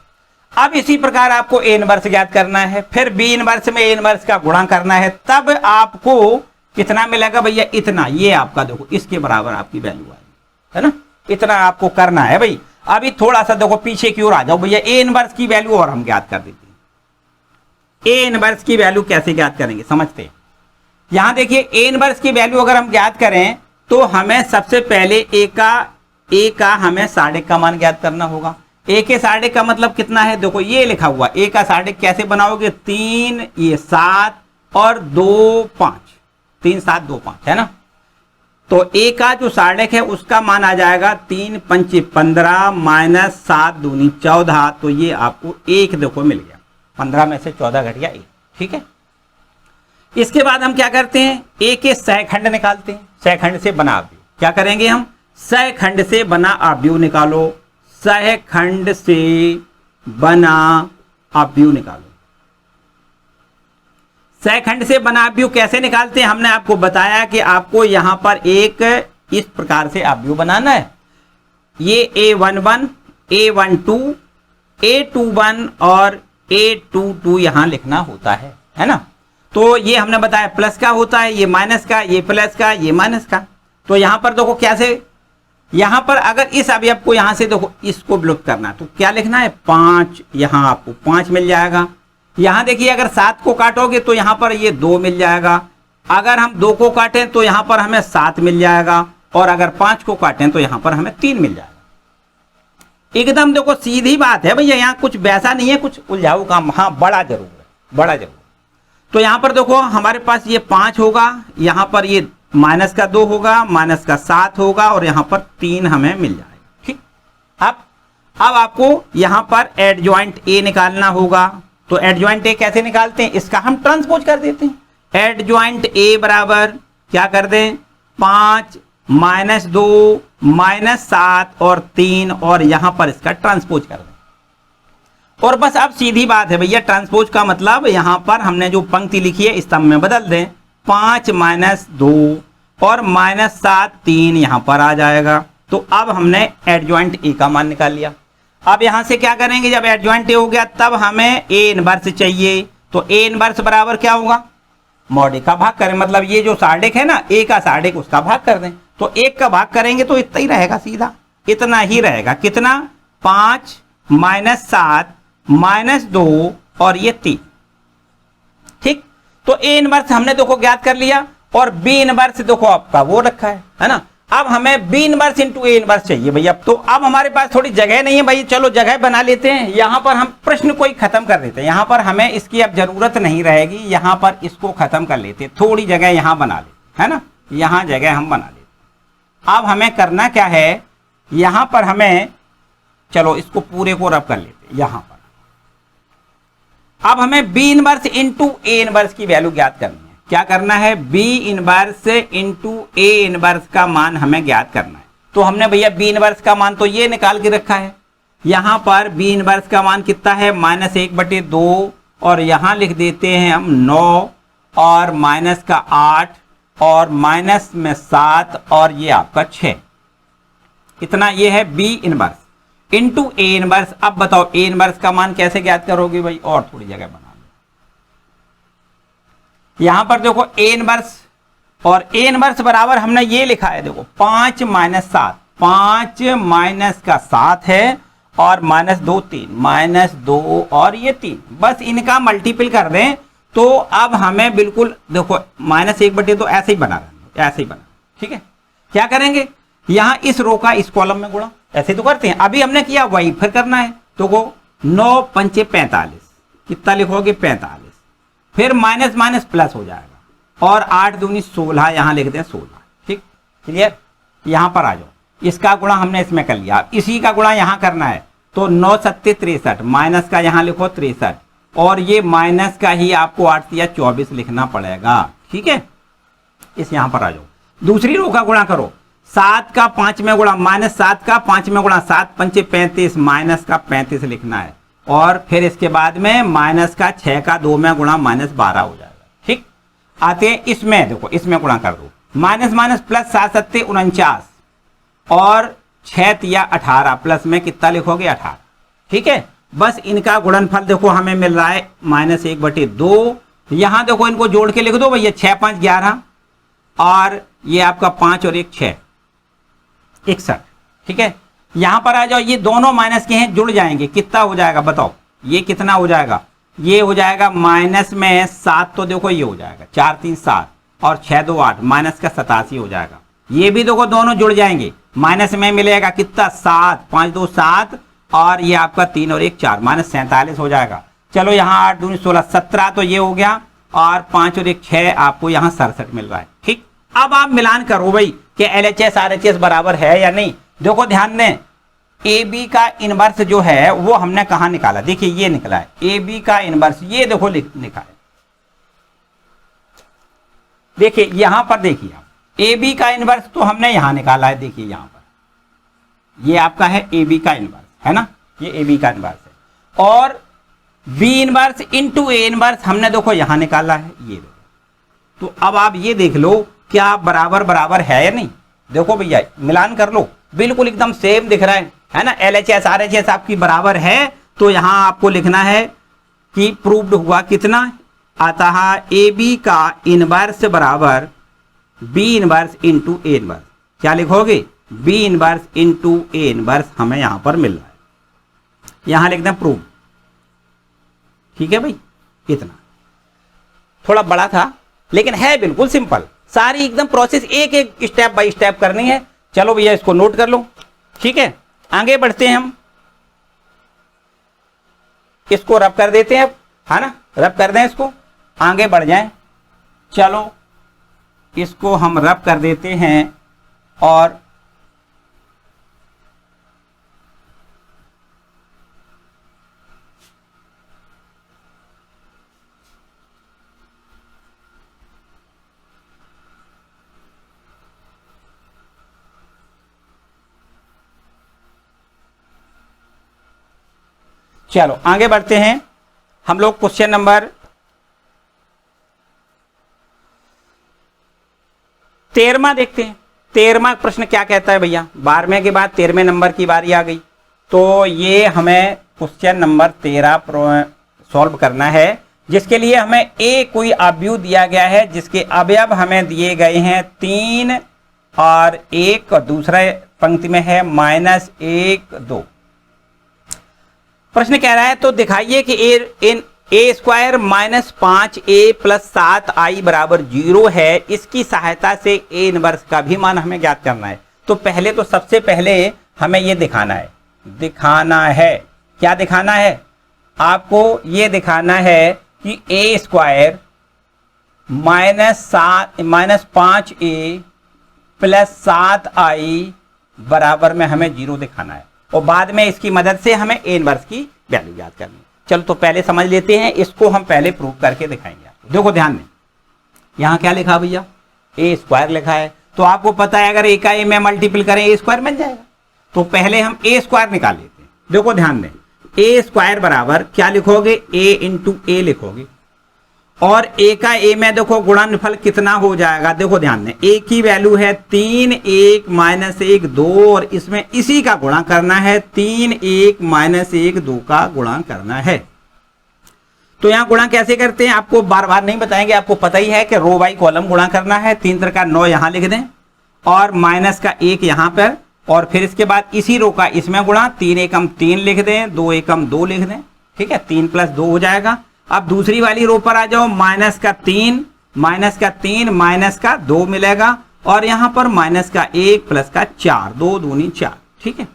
अब इसी प्रकार आपको A इनवर्स ज्ञात करना है, फिर B इनवर्स में A इनवर्स का गुणा करना है, तब आपको कितना मिलेगा भैया, इतना, ये आपका देखो इसके बराबर आपकी वैल्यू आएगी, है ना। इतना आपको करना है भाई। अभी थोड़ा सा देखो पीछे की ओर आ जाओ भैया, A इनवर्स की वैल्यू और हम ज्ञात कर देते हैं। A इनवर्स की वैल्यू कैसे ज्ञात करेंगे समझते हैं। यहां देखिए A इनवर्स की वैल्यू अगर हम ज्ञात करें तो हमें सबसे पहले ए का हमें साढ़े का मान ज्ञात करना होगा। ए के साढ़े का मतलब कितना है, देखो ये लिखा हुआ, ए का साढ़े कैसे बनाओगे, 3 ये 7 और 2 5, 3 7 2 5 है ना। तो ए का जो साढ़े है उसका मान आ जाएगा 3 पंचे 15 माइनस 7 दूनी 14। तो ये आपको 1 देखो मिल गया, 15 में से 14 घट गया 1। ठीक है, इसके बाद हम क्या करते हैं, ए के सहखंड निकालते हैं, सहखंड से बना अवयव। क्या करेंगे हम, सहखंड से बना अवयव निकालो, सहखंड से बना अवयव निकालो। सहखंड से बना अवयव कैसे निकालते हैं, हमने आपको बताया कि आपको यहां पर एक इस प्रकार से अवयव बनाना है। ये A11, A12, A21 और A22 यहां लिखना होता है ना। तो ये हमने बताया प्लस का होता है, ये माइनस का, ये प्लस का, ये माइनस का। तो यहां पर देखो कैसे, यहां पर अगर इस अवयव को यहां से देखो इसको विलुप्त करना है तो क्या लिखना है, 5, यहां आपको 5 मिल जाएगा। यहां देखिए अगर 7 को काटोगे तो यहां पर ये 2 मिल जाएगा, अगर हम 2 को काटें तो यहां पर हमें 7 मिल जाएगा, और अगर 5 को काटें तो यहां पर हमें 3 मिल जाएगा। एकदम देखो सीधी बात है भैया, यहां कुछ वैसा नहीं है कुछ उलझाऊ काम, हाँ बड़ा जरूर है, बड़ा जरूर। तो यहां पर देखो हमारे पास ये 5 होगा, यहां पर ये माइनस का 2 होगा, माइनस का 7 होगा, और यहां पर 3 हमें मिल जाएगा। ठीक, अब आपको यहां पर एडजॉइंट ए निकालना होगा। तो एडजॉइंट ए कैसे निकालते हैं, इसका हम ट्रांसपोज कर देते हैं। एडजॉइंट ए बराबर क्या कर दें, 5 माइनस 2 माइनस 7 और 3, और यहां पर इसका ट्रांसपोज कर दें। और बस अब सीधी बात है भैया, ट्रांसपोज का मतलब यहां पर हमने जो पंक्ति लिखी है स्तंभ में बदल दें, 5 माइनस 2 और माइनस 7 3 यहां पर आ जाएगा। तो अब हमने एडजॉइंट ए का मान निकाल लिया। अब यहां से क्या करेंगे, जब एडजॉइंट ए हो गया तब हमें ए इनवर्स चाहिए। तो ए इनवर्स बराबर क्या होगा, मॉड ए का भाग करें, मतलब ये जो साढ़े है ना, ए का साढ़े उसका भाग कर दें। तो 1 का भाग करेंगे तो इतना ही रहेगा, सीधा इतना ही रहेगा। कितना, 5 माइनस 7 माइनस 2 और ये 3। ठीक, तो ए इनवर्स हमने देखो ज्ञात कर लिया, और बी इनवर्स देखो आपका वो रखा है ना। अब हमें b inverse into a inverse चाहिए भैया। तो अब हमारे पास थोड़ी जगह नहीं है भाई, चलो जगह बना लेते हैं। यहां पर हम प्रश्न को ही खत्म कर देते हैं, यहां पर हमें इसकी अब जरूरत नहीं रहेगी, यहां पर इसको खत्म कर लेते हैं। थोड़ी जगह यहां बना लेते है ना, यहां जगह हम बना लेते। अब हमें करना क्या है, यहां पर हमें, चलो इसको पूरे को रब कर लेते हैं यहां पर। अब हमें b inverse into a inverse की वैल्यू ज्ञात करनी है। क्या करना है, b inverse into a inverse का मान हमें ज्ञात करना है। तो हमने भैया बी इनवर्स का मान तो ये निकाल के रखा है। यहां पर बी इनवर्स का मान कितना है, -1/2, और यहां लिख देते हैं हम 9, और माइनस का 8, और माइनस में 7, और ये आपका 6। इतना ये है b inverse into a inverse. अब बताओ ए इनवर्स का मान कैसे ज्ञात करोगे भाई, और थोड़ी जगह बना लो। यहां पर देखो ए इनवर्स, और ए इनवर्स बराबर हमने ये लिखा है, देखो 5 माइनस 7, 5 माइनस का 7 है, और माइनस 2 3, माइनस 2 और ये 3, बस इनका मल्टीपल कर दें। तो अब हमें बिल्कुल देखो -1/2 ऐसे ही बना, ऐसे ही बना। ठीक है, क्या करेंगे, यहां इस रो का इस कॉलम में गुणा, ऐसे तो करते हैं, अभी हमने किया वही फिर करना है। तो वो 9 पंचे 45, कितना लिखोगे 45, फिर माइनस माइनस प्लस हो जाएगा, और 8 दूनी 16, यहां लिख दें 16। ठीक, क्लियर, यहां पर आ जाओ, इसका गुणा हमने इसमें कर लिया, इसी का गुणा यहां करना है। तो 9 7 63, माइनस का यहां लिखो 63, और ये माइनस का ही आपको 8 या 24 लिखना पड़ेगा। ठीक है, इस यहां पर आ जाओ, दूसरी रो का गुणा करो, 7 का 5 में गुणा, -7 का 5 में गुणा, 7 पंचे 35, माइनस का 35 लिखना है, और फिर इसके बाद में माइनस का 6 का 2 में गुणा, -12 हो जाएगा। ठीक, आते हैं इसमें, देखो इसमें गुणा कर दो, माइनस माइनस प्लस 7 7 49, और 6 या 18, प्लस में कितना लिखोगे 18। ठीक है, बस इनका गुणनफल देखो हमें मिल रहा है -1/2। यहां देखो इनको जोड़ के लिख दो भैया, 6 5 11, और ये आपका 5 और 1 6 61। ठीक है, यहां पर आ जाओ, ये दोनों माइनस के हैं, जुड़ जाएंगे, कितना हो जाएगा बताओ, ये कितना हो जाएगा, ये हो जाएगा माइनस में 7, तो देखो ये हो जाएगा 4 3 7, और 6 2 8, माइनस का 87 हो जाएगा। ये भी देखो दोनों जुड़ जाएंगे, माइनस में मिलेगा कितना 7, 5 2 7 और ये आपका 3 और 1 4, माइनस 47 हो जाएगा। चलो यहाँ 8 दूनी 16 17 तो ये हो गया और 5 और 1 6 आपको यहाँ 67 मिल रहा है। ठीक, अब आप मिलान करो भाई कि LHS RHS बराबर है या नहीं। देखो ध्यान दें, AB का इनवर्स जो है वो हमने कहा निकाला, देखिए ये निकला है AB का इनवर्स, ये देखो लिखा है, देखिए यहां पर देखिए आप AB का इनवर्स तो हमने यहां निकाला है, देखिए यहां पर ये आपका है AB का इनवर्स है ना, ये AB का इनवर्स है और B inverse into A inverse हमने देखो यहां निकाला है, ये देखो। तो अब आप ये देख लो क्या बराबर बराबर है या नहीं। देखो भैया मिलान कर लो, बिल्कुल एकदम सेम दिख रहा है ना। LHS RHS आपकी बराबर है तो यहां आपको लिखना है कि प्रूव्ड हुआ कितना, अतः AB का इनवर्स बराबर B inverse into A inverse. क्या लिखोगे, B inverse into A inverse हमें यहां पर मिल रहा है, यहां लिख दें प्रूव। ठीक है भाई, इतना थोड़ा बड़ा था लेकिन है बिल्कुल सिंपल, सारी एकदम प्रोसेस एक एक स्टेप बाय स्टेप करनी है। चलो भैया इसको नोट कर लो। ठीक है, आगे बढ़ते हैं हम, इसको रब कर देते हैं अब, है ना, रब कर दें इसको, आगे बढ़ जाएं। चलो इसको हम रब कर देते हैं और चलो आगे बढ़ते हैं हम लोग क्वेश्चन नंबर 13वां देखते हैं। 13वां प्रश्न क्या कहता है भैया, 12वें के बाद 13वें नंबर की बारी आ गई, तो ये हमें क्वेश्चन नंबर 13 सॉल्व करना है, जिसके लिए हमें कोई अवयव दिया गया है, जिसके अवयव हमें दिए गए हैं 3 और 1 और दूसरा पंक्ति में है -1 2। प्रश्न कह रहा है तो दिखाइए कि a square -5a plus 7i बराबर 0 है, इसकी सहायता से a इनवर्स का भी मान हमें ज्ञात करना है। तो पहले तो सबसे पहले हमें ये दिखाना है क्या दिखाना है, आपको ये दिखाना है कि a square -5a plus 7i बराबर में हमें 0 दिखाना है और बाद में इसकी मदद से हमें a इनवर्स की वैल्यू याद करनी है। चलो तो पहले समझ लेते हैं, इसको हम पहले प्रूव करके दिखाएंगे आपको। देखो ध्यान दें, यहां क्या लिखा भैया, a स्क्वायर लिखा है, तो आपको पता है अगर a का a में मल्टीपल करें a स्क्वायर बन जाएगा, तो पहले हम a स्क्वायर निकाल लेते हैं। देखो ध्यान दें, a स्क्वायर बराबर क्या लिखोगे, a इंटू a लिखोगे और a का a में देखो गुणनफल कितना हो जाएगा। देखो ध्यान दें, a की वैल्यू है 3 1 -1 2 और इसमें इसी का गुणा करना है, 3 1 -1 2 का गुणा करना है। तो यहां गुणा कैसे करते हैं आपको बार बार नहीं बताएंगे, आपको पता ही है कि रो बाई कॉलम गुणा करना है। 3 3 का 9 यहां लिख दें और माइनस का 1 यहां पर और फिर इसके बाद इसी रो का इसमें गुणा, 3 1 हम 3 लिख दें, 2 1 हम 2 लिख दें। ठीक है, 3 + 2 हो जाएगा। अब दूसरी वाली रो पर आ जाओ, माइनस का 3 माइनस का 2 मिलेगा और यहां पर माइनस का 1 प्लस का 4, 2 दूनी 4। ठीक है,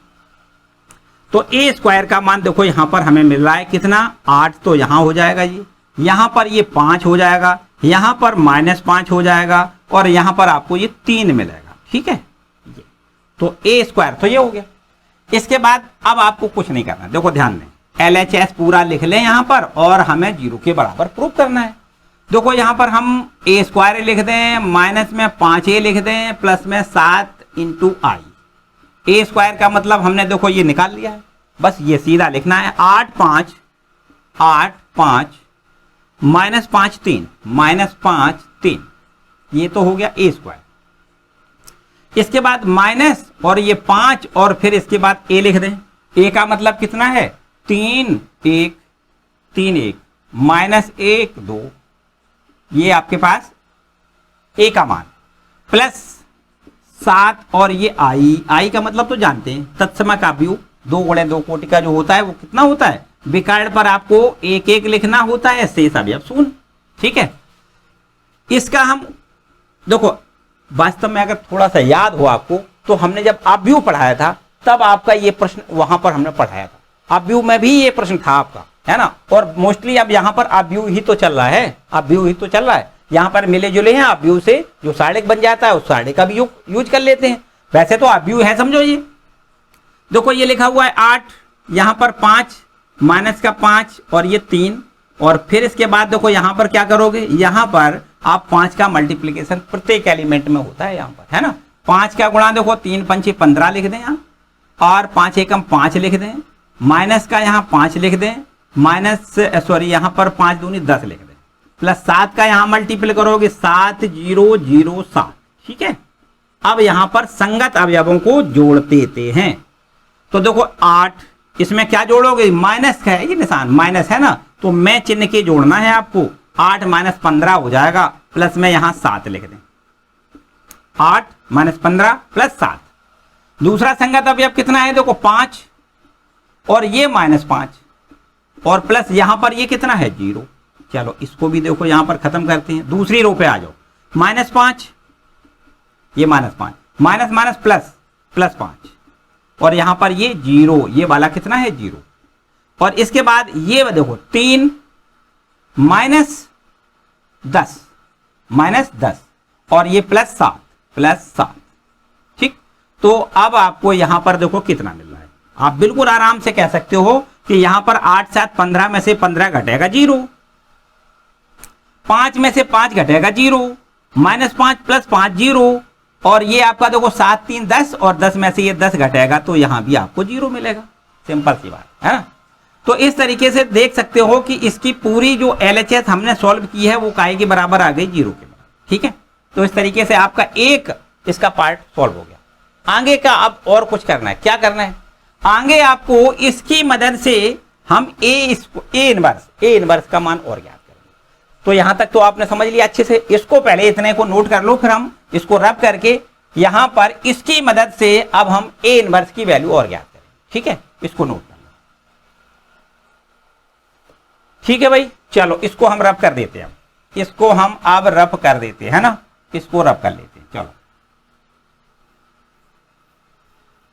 तो a स्क्वायर का मान देखो यहां पर हमें मिल रहा है कितना, 8 तो यहां हो जाएगा जी, यहां पर ये 5 हो जाएगा, यहां पर -5 हो जाएगा और यहां पर आपको ये 3 मिलेगा। ठीक है, तो a स्क्वायर तो ये हो गया। इसके बाद अब आपको कुछ नहीं करना, देखो ध्यान दें, LHS पूरा लिख लें यहां पर और हमें 0 के बराबर प्रूव करना है। देखो यहां पर हम a स्क्वायर लिख दें, माइनस में 5a लिख दें, प्लस में 7 इंटू i। a स्क्वायर का मतलब हमने देखो ये निकाल लिया है, बस ये सीधा लिखना है, 8 5 -5 3 ये तो हो गया a स्क्वायर। इसके बाद माइनस और ये 5 और फिर इसके बाद a लिख दें। a का मतलब कितना है, 3 1 -1 2, ये आपके पास a का मान, प्लस 7 और ये i का मतलब तो जानते हैं, तत्सम का व्यू 2 × 2 कोटि का जो होता है वो कितना होता है, विकर्ण पर आपको 1 1 लिखना होता है, शेष अवयव 0। ठीक है, इसका हम देखो वास्तव में अगर थोड़ा सा याद हो आपको, तो हमने जब अपव्यू पढ़ाया था तब आपका ये प्रश्न वहां पर हमने पढ़ाया था। अपव्यू में भी ये प्रश्न था आपका, है ना। और मोस्टली अब यहाँ पर अपव्यू ही तो चल रहा है, अपव्यू ही तो चल रहा है। यहाँ पर मिले जुले हैं, अपव्यू से जो साढ़े बन जाता है उस साढ़े का भी यूज कर लेते हैं। वैसे तो अपव्यू है, समझो। ये देखो ये लिखा हुआ है 8, यहाँ पर 5 माइनस का 5 और ये 3, और फिर इसके बाद देखो यहाँ पर क्या करोगे, यहाँ पर आप 5 का मल्टीप्लीकेशन प्रत्येक एलिमेंट में होता है यहाँ पर, है ना। 5 का गुणा देखो 3 पंचे 15 लिख दें यहाँ, और 5 एकम 5 लिख दें, माइनस का यहाँ 5 लिख दें, माइनस सॉरी यहाँ पर 5 दूनी 10 लिख दें, प्लस 7 का यहाँ मल्टीप्लाई करोगे 7 0 0 7, ठीक है। अब यहाँ पर संगत अवयवों को जोड़ देते हैं। तो देखो 8, इसमें क्या जोड़ोगे, माइनस का है ये निशान, माइनस है ना, तो मैं चिन्ह के जोड़ना है आपको। 8 माइनस 15 हो जाएगा, प्लस में यहां 7 लिख दें, 8 माइनस 15 प्लस 7। दूसरा संगत अवयव कितना है, देखो 5, और ये माइनस 5, और प्लस यहां पर ये कितना है 0। चलो इसको भी देखो यहां पर खत्म करते हैं। दूसरी रो पे आ जाओ, माइनस 5, ये minus 5, minus minus plus, plus 5, और यहां पर ये 0, ये वाला कितना है 0। और इसके बाद ये देखो 3 माइनस 10, माइनस 10, और ये प्लस 7, प्लस 7, ठीक। तो अब आपको यहां पर देखो कितना मिल रहा है। आप बिल्कुल आराम से कह सकते हो कि यहां पर 8 7 15 में से 15 घटेगा 0, 5 में से 5 घटेगा 0, माइनस 5 प्लस 5 0, और ये आपका देखो 7 3 10, और 10 में से ये 10 घटेगा तो यहां भी आपको 0 मिलेगा। सिंपल सी बात है ना। तो इस तरीके से देख सकते हो कि इसकी पूरी जो LHS हमने सॉल्व की है वो काहे के बराबर आ गई, 0 के बराबर, ठीक है। तो इस तरीके से आपका एक इसका पार्ट सॉल्व हो गया। आगे का अब और कुछ करना है, क्या करना है, आगे आपको इसकी मदद से हम ए इनवर्स का मान और ज्ञात करेंगे। तो यहां तक तो आपने समझ लिया अच्छे से। इसको पहले इतने को नोट कर लो, फिर हम इसको रब करके यहां पर इसकी मदद से अब हम ए इनवर्स की वैल्यू और ज्ञात करेंगे, ठीक है। इसको नोट कर लो, ठीक है भाई। चलो इसको हम रब कर देते हैं, इसको हम अब रब कर देते हैं ना, इसको रब कर लेते हैं। चलो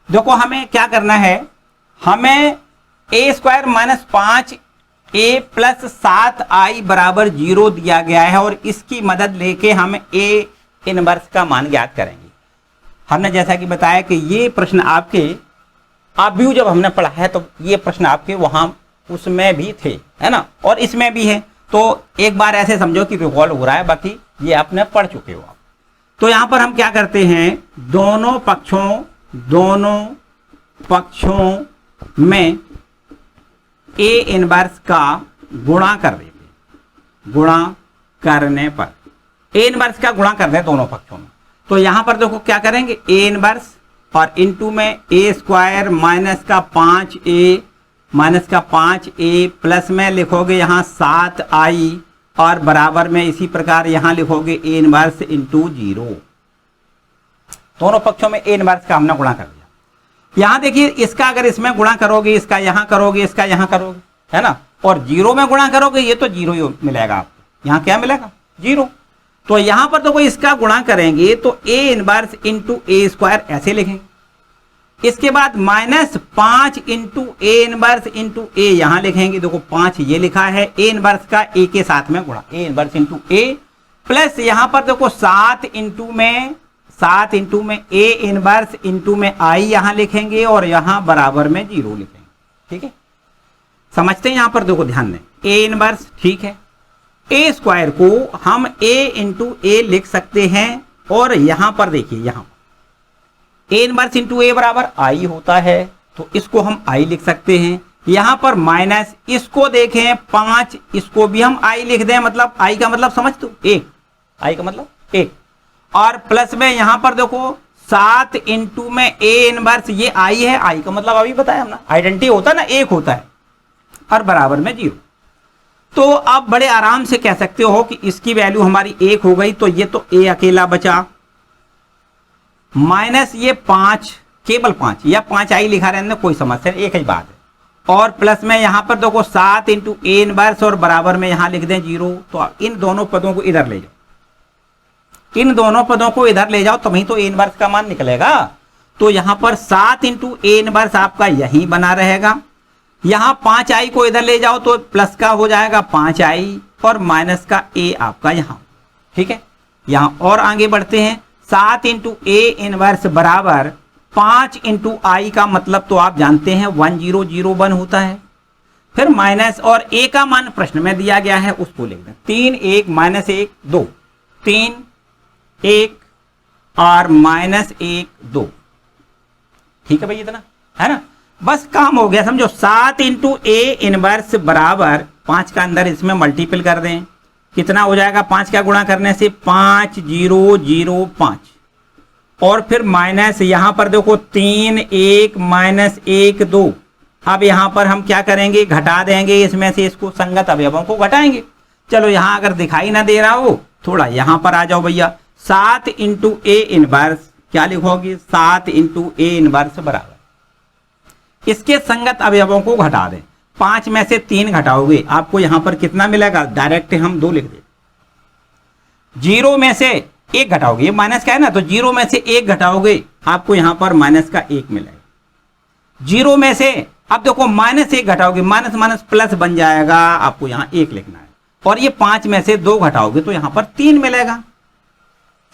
देखो हमें क्या करना है, हमें ए स्क्वायर माइनस 5 ए प्लस 7 आई बराबर 0 दिया गया है, और इसकी मदद लेके हम ए इनवर्स का मान ज्ञात करेंगे। हमने जैसा कि बताया कि ये प्रश्न आपके अपव्यू जब हमने पढ़ा है तो ये प्रश्न आपके वहां उसमें भी थे, है ना, और इसमें भी है। तो एक बार ऐसे समझो कि रिकॉल हो रहा है, बाकी ये आपने पढ़ चुके हो आप। तो यहां पर हम क्या करते हैं, दोनों पक्षों में ए इनवर्स का गुणा कर देते हैं। गुणा करने पर ए इनवर्स का गुणा कर दें दोनों पक्षों में। तो यहां पर देखो क्या करेंगे, ए इनवर्स और इनटू में ए स्क्वायर माइनस का 5a माइनस का 5a प्लस में लिखोगे यहां 7i, और बराबर में इसी प्रकार यहां लिखोगे ए इनवर्स इंटू 0। दोनों पक्षों में ए इनवर्स का हमने गुणा कर दिया। यहां देखिए इसका अगर इसमें गुणा करोगे, इसका यहां करोगे, इसका यहां करोगे, है ना, और 0 में गुणा करोगे ये तो 0 ही मिलेगा आपको। यहां क्या मिलेगा, 0। तो यहां पर तो कोई इसका गुणा करेंगे तो a inverse into a square ऐसे लिखेंगे। इसके बाद minus 5 into a inverse into a यहां लिखेंगे। देखो 5 ये लिखा है, ए इनवर्स का ए के साथ में गुणा, ए इनवर्स इंटू ए, प्लस यहां पर देखो 7 इंटू में ए इनवर्स इंटू में आई यहां लिखेंगे, और यहां बराबर में 0 लिखेंगे, ठीक है। समझते हैं, यहां पर देखो ध्यान दें, ए इनवर्स ठीक है, ए स्क्वायर को हम ए इंटू ए लिख सकते हैं, और यहां पर देखिए यहां ए इनवर्स इंटू ए बराबर आई होता है, तो इसको हम आई लिख सकते हैं। यहां पर माइनस, इसको देखें 5, इसको भी हम आई लिख दें, मतलब आई का मतलब समझ दो 1, आई का मतलब 1, और प्लस में यहां पर देखो 7 इंटू में ए इनवर्स, ये आई है, आई का मतलब अभी बताया हमने, आइडेंटिटी होता है ना, 1 होता है, और बराबर में 0। तो आप बड़े आराम से कह सकते हो कि इसकी वैल्यू हमारी 1 हो गई, तो ये तो ए अकेला बचा, माइनस ये 5, केवल 5 या 5 आई लिखा रहने कोई समस्या, एक ही बात है, और प्लस में यहां पर देखो 7 इंटू ए इनवर्स, और बराबर में यहां लिख दें 0। तो इन दोनों पदों को इधर ले जाओ, इन दोनों पदों को इधर ले जाओ तभी तो ए इनवर्स का मान निकलेगा। तो यहां पर 7 इंटू ए इनवर्स आपका यही बना रहेगा। यहां 5i को इधर ले जाओ तो प्लस का हो जाएगा 5i और माइनस का a आपका यहां। ठीक है, यहां और आगे बढ़ते हैं। 7 इंटू ए इनवर्स बराबर 5 इंटू आई का मतलब तो आप जानते हैं 1001 होता है। फिर माइनस और a का मान प्रश्न में दिया गया है उसको लिख दें। 3 1 माइनस 1 2, 3 1 और माइनस 1 2। ठीक है भाई, इतना है ना, बस काम हो गया समझो। 7 इंटू ए इनवर्स बराबर 5 का अंदर इसमें मल्टीपल कर दें, कितना हो जाएगा 5 का गुणा करने से 5005 और फिर माइनस यहां पर देखो 3 1 माइनस 1 2। अब यहां पर हम क्या करेंगे, घटा देंगे इसमें से, इसको संगत अवयवों को घटाएंगे। चलो यहां अगर दिखाई ना दे रहा हो थोड़ा यहां पर आ जाओ भैया। 7 इंटू ए इनवर्स क्या लिखोगे, 7 इंटू ए इनवर्स बराबर इसके संगत अवयवों को घटा दें। 5 में से 3 घटाओगे आपको यहां पर कितना मिलेगा, डायरेक्ट हम 2 लिख दे। 0 में से 1 घटाओगे, ये माइनस का है ना, तो 0 में से 1 घटाओगे आपको यहां पर माइनस का 1 मिलेगा। 0 में से अब देखो माइनस 1 घटाओगे, माइनस माइनस प्लस बन जाएगा, आपको यहां 1 लिखना है। और ये 5 में से 2 घटाओगे तो यहां पर 3 मिलेगा।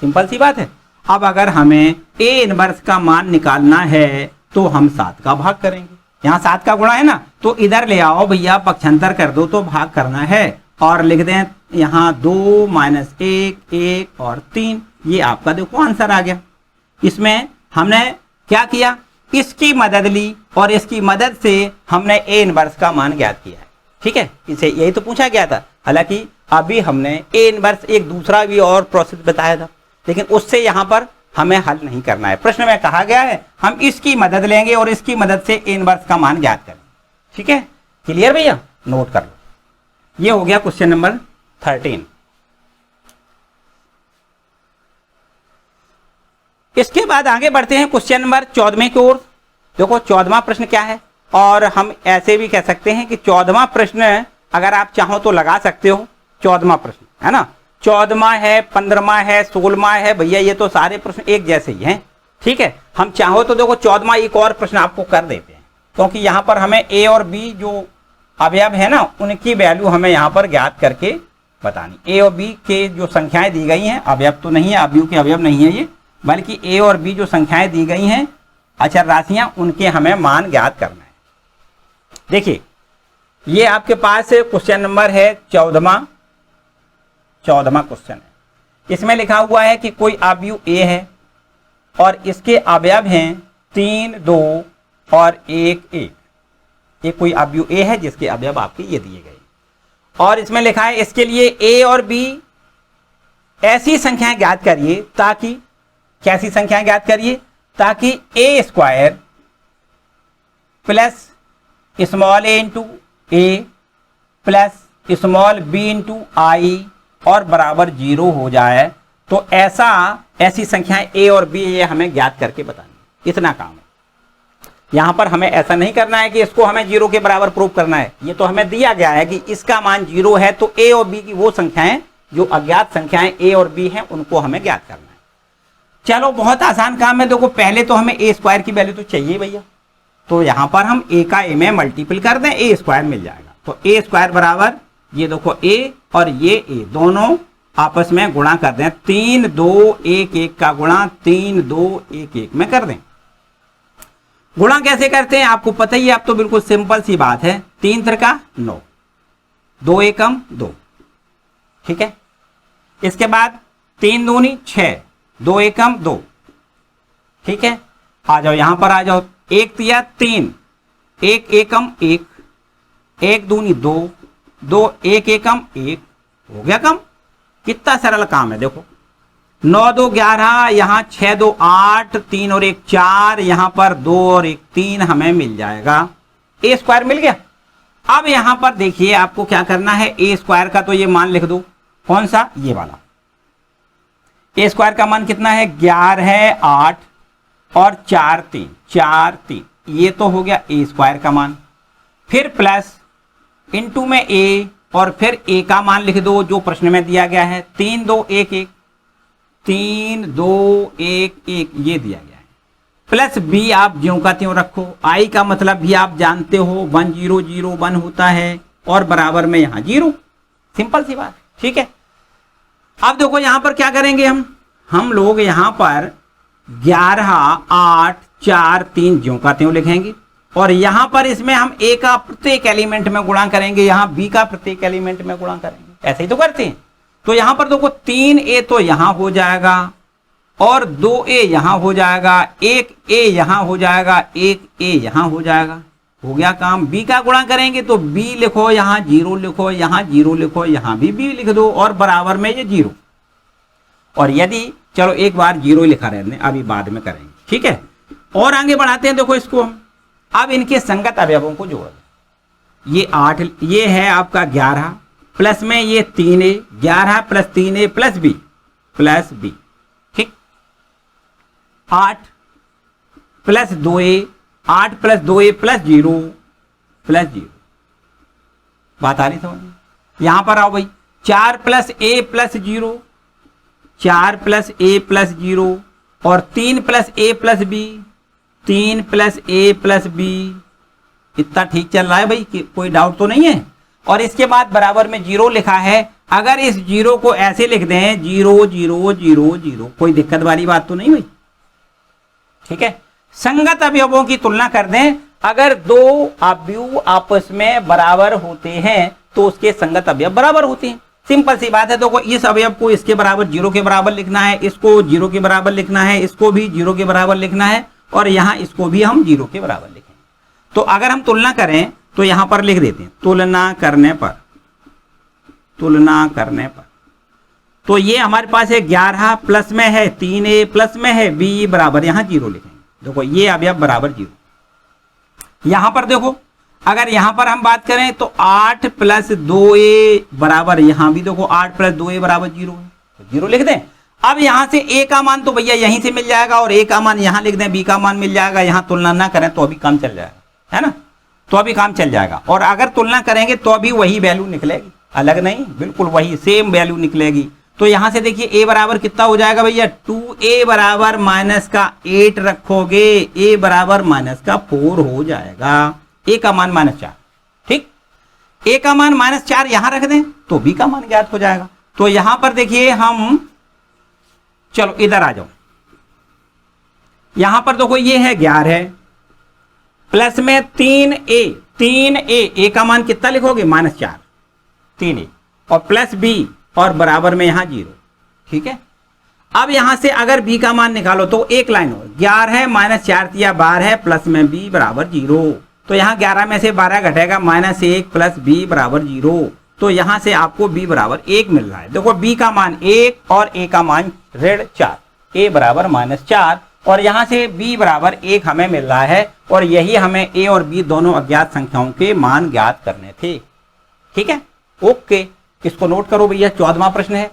सिंपल सी बात है। अब अगर हमें ए इनवर्स का मान निकालना है तो हम 7 का भाग करेंगे। यहां 7 का गुणा है ना, तो इधर ले आओ भैया, पक्षांतर कर दो तो भाग करना है और लिख दें यहां 2 माइनस 1 1 और 3। ये आपका देखो आंसर आ गया। इसमें हमने क्या किया, इसकी मदद ली और इसकी मदद से हमने ए इनवर्स का मान ज्ञात किया है। ठीक है, इसे यही तो पूछा गया था। हालांकि अभी हमने ए इनवर्स एक दूसरा भी और प्रोसेस बताया था, लेकिन उससे यहां पर हमें हल नहीं करना है। प्रश्न में कहा गया है हम इसकी मदद लेंगे और इसकी मदद से ए इनवर्स का मान ज्ञात करें। ठीक है, क्लियर भैया, नोट कर लो। ये हो गया क्वेश्चन नंबर 13। इसके बाद आगे बढ़ते हैं क्वेश्चन नंबर 14वें की ओर। देखो 14वां प्रश्न क्या है, और हम ऐसे भी कह सकते हैं कि 14वां प्रश्न अगर आप चाहो तो लगा सकते हो। 14वां प्रश्न है ना, 14वां है, 15वां है, 16वां है, भैया ये तो सारे प्रश्न एक जैसे ही हैं। ठीक है, हम चाहो तो देखो 14वां एक और प्रश्न आपको कर देते हैं, क्योंकि यहां पर हमें ए और बी जो अवयव है ना उनकी वैल्यू हमें यहां पर ज्ञात करके बतानी। ए और बी के जो संख्याएं दी गई हैं, अवयव तो नहीं है, अवयव के अवयव नहीं है ये, बल्कि ए और बी जो संख्याएं दी गई हैं अचर राशियां, उनके हमें मान ज्ञात करना है। देखिए ये आपके पास क्वेश्चन नंबर है 14वां क्वेश्चन है। इसमें लिखा हुआ है कि कोई अवयव ए है और इसके अवयव हैं 3 2 और 1 1। ये कोई अवयव ए है जिसके अवयव आपके ये दिए गए, और इसमें लिखा है इसके लिए ए और बी ऐसी संख्याएं ज्ञात करिए ताकि, कैसी संख्याएं ज्ञात करिए, ताकि ए स्क्वायर प्लस स्मॉल ए इंटू ए प्लस स्मॉल बी इंटू आई और बराबर 0 हो जाए। तो ऐसी संख्याएं ए और बी ये हमें ज्ञात करके बतानी, इतना काम है। यहां पर हमें ऐसा नहीं करना है कि इसको हमें 0 के बराबर प्रूव करना है। ये तो हमें दिया गया है कि इसका मान 0 है, तो ए और बी की वो संख्याएं जो अज्ञात संख्याएं ए और बी हैं उनको हमें ज्ञात करना है। चलो बहुत आसान काम है। देखो पहले तो हमें ए स्क्वायर की वैल्यू तो चाहिए भैया, तो यहां पर हम ए का ए में मल्टीपल कर दें, ए स्क्वायर मिल जाएगा। तो ए स्क्वायर बराबर ये देखो ए और ये ए दोनों आपस में गुणा कर दें। 3 2 1 1 का गुणा 3 2 1 1 में कर दें। गुणा कैसे करते हैं आपको पता ही है, अब तो बिल्कुल सिंपल सी बात है। 3 3 9, 2 एकम 2। ठीक है, इसके बाद 3 दूनी 6, 2 एकम 2। ठीक है, आ जाओ यहां पर आ जाओ। 1 तिया 3, 1 एकम 1, 1 दूनी 2, 2 1 एकम 1, हो गया कम। कितना सरल काम है देखो। 9 2 11, यहाँ 6 2 8, 3 और 1 4, यहाँ पर 2 और 1 3 हमें मिल जाएगा। ए स्क्वायर मिल गया। अब यहां पर देखिए आपको क्या करना है, ए स्क्वायर का तो ये मान लिख दो। कौन सा, ये वाला। ए स्क्वायर का मान कितना है, 11 है 8 और 4 3 4 3, ये तो हो गया ए स्क्वायर का मान। फिर प्लस इनटू में ए और फिर ए का मान लिख दो जो प्रश्न में दिया गया है 3 2 1 1। 3 2 1 1 ये दिया गया है। प्लस बी आप ज्यों का त्यों रखो। आई का मतलब भी आप जानते हो 1 0 0 1 होता है और बराबर में यहां 0। सिंपल सी बात, ठीक है। अब देखो यहां पर क्या करेंगे हम लोग यहां पर 11 8 4 3 ज्यों का त्यों लिखेंगे और यहां पर इसमें हम ए का प्रत्येक एलिमेंट में गुणा करेंगे, यहां बी का प्रत्येक एलिमेंट में गुणा करेंगे। ऐसे ही तो करते हैं। तो यहां पर देखो 3a तो यहां हो जाएगा और 2a यहां हो जाएगा, 1a यहां हो जाएगा, 1a यहां हो जाएगा। हो गया काम। बी का गुणा करेंगे तो b लिखो, यहां 0 लिखो, यहां 0 लिखो, यहां भी b लिख दो और बराबर में ये 0। और यदि चलो एक बार 0 लिखा रहने, अभी बाद में करेंगे, ठीक है। और आगे बढ़ाते हैं। देखो इसको हम अब इनके संगत अवयवों को जोड़ दें। ये 8, ये है आपका 11 प्लस में ये 3a, 11 plus 3a plus b, ठीक। 8 plus 2a, 8 plus 2a plus 0 plus 0। बात आ रही समझ में? यहां पर आओ भाई, 4 plus a plus 0, 4 plus a plus 0 और 3 plus a plus b, 3 plus a plus b। इतना ठीक चल रहा है भाई, कि कोई डाउट तो नहीं है। और इसके बाद बराबर में 0 लिखा है। अगर इस 0 को ऐसे लिख दें 0 0 0 0, कोई दिक्कत वाली बात तो नहीं हुई, ठीक है। संगत अवयवों की तुलना कर दें। अगर दो अवयव आपस में बराबर होते हैं तो उसके संगत अवयव बराबर होते हैं। सिंपल सी बात है। देखो इस अवयव को इसके बराबर 0 के बराबर लिखना है, इसको 0 के बराबर लिखना है, इसको भी 0 के बराबर लिखना है और यहां इसको भी हम 0 के बराबर लिखेंगे। तो अगर हम तुलना करें तो यहां पर लिख देते हैं तुलना करने पर तो ये हमारे पास है 11 प्लस में है 3a प्लस में है b बराबर यहां 0 लिखेंगे। देखो ये अवयव बराबर 0। यहां पर देखो अगर यहां पर हम बात करें तो 8 प्लस 2a बराबर, यहां भी देखो 8 प्लस 2a बराबर 0 है, तो 0 लिख दें। अब यहां से a का मान तो भैया यहीं से मिल जाएगा और a का मान यहां लिख दें, b का मान मिल जाएगा। यहां तुलना ना करें तो अभी काम चल जाएगा, है ना, तो अभी काम चल जाएगा। और अगर तुलना करेंगे तो अभी वही वैल्यू निकलेगी, अलग नहीं, बिल्कुल वही सेम वैल्यू निकलेगी। तो यहां से देखिए a बराबर कितना हो जाएगा भैया, 2a बराबर माइनस का 8 रखोगे, a बराबर माइनस का 4 हो जाएगा। a का मान -4, ठीक। a का मान -4 यहां रख दें तो b का मान ज्ञात हो जाएगा। तो यहां पर देखिए हम, चलो इधर आ जाओ, यहां पर देखो ये है 11 प्लस में 3a, a का मान कितना लिखोगे -4, 3a और प्लस b और बराबर में यहां 0, ठीक है। अब यहां से अगर b का मान निकालो तो एक लाइन हो, 11 माइनस 4 या 12 प्लस में b बराबर 0। तो यहां 11 में से 12 घटेगा, -1 प्लस b बराबर 0। तो यहां से आपको b बराबर 1 मिल रहा है। देखो b का मान 1 और a का मान -4, a बराबर -4 और यहां से b बराबर 1 हमें मिल रहा है। और यही हमें a और b दोनों अज्ञात संख्याओं के मान ज्ञात करने थे, ठीक है। ओके, इसको नोट करो भैया, 14वां प्रश्न है।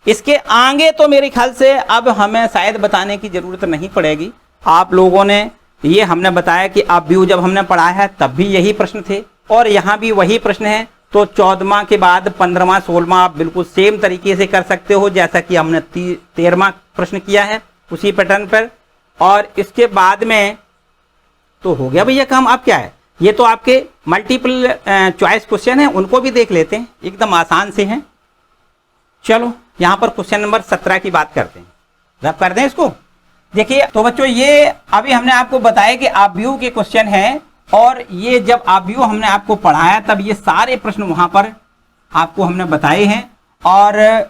इसके आगे तो मेरे ख्याल से अब हमें शायद बताने की जरूरत नहीं पड़ेगी। आप लोगों ने ये हमने बताया कि अब भी जब हमने पढ़ाया है तब भी यही प्रश्न थे और यहाँ भी वही प्रश्न है। तो 14वां के बाद 15वां 16वां आप बिल्कुल सेम तरीके से कर सकते हो जैसा कि हमने 13वां प्रश्न किया है उसी पैटर्न पर। और इसके बाद में तो हो गया भैया काम। अब क्या है, ये तो आपके मल्टीपल चॉइस क्वेश्चन है, उनको भी देख लेते हैं, एकदम आसान से हैं। चलो यहां पर क्वेश्चन नंबर 17 की बात करते हैं, रब कर दें इसको। देखिए तो बच्चों ये अभी हमने आपको बताया कि आव्यूह के क्वेश्चन हैं और ये जब आव्यूह हमने आपको पढ़ाया तब ये सारे प्रश्न वहां पर आपको हमने बताए हैं और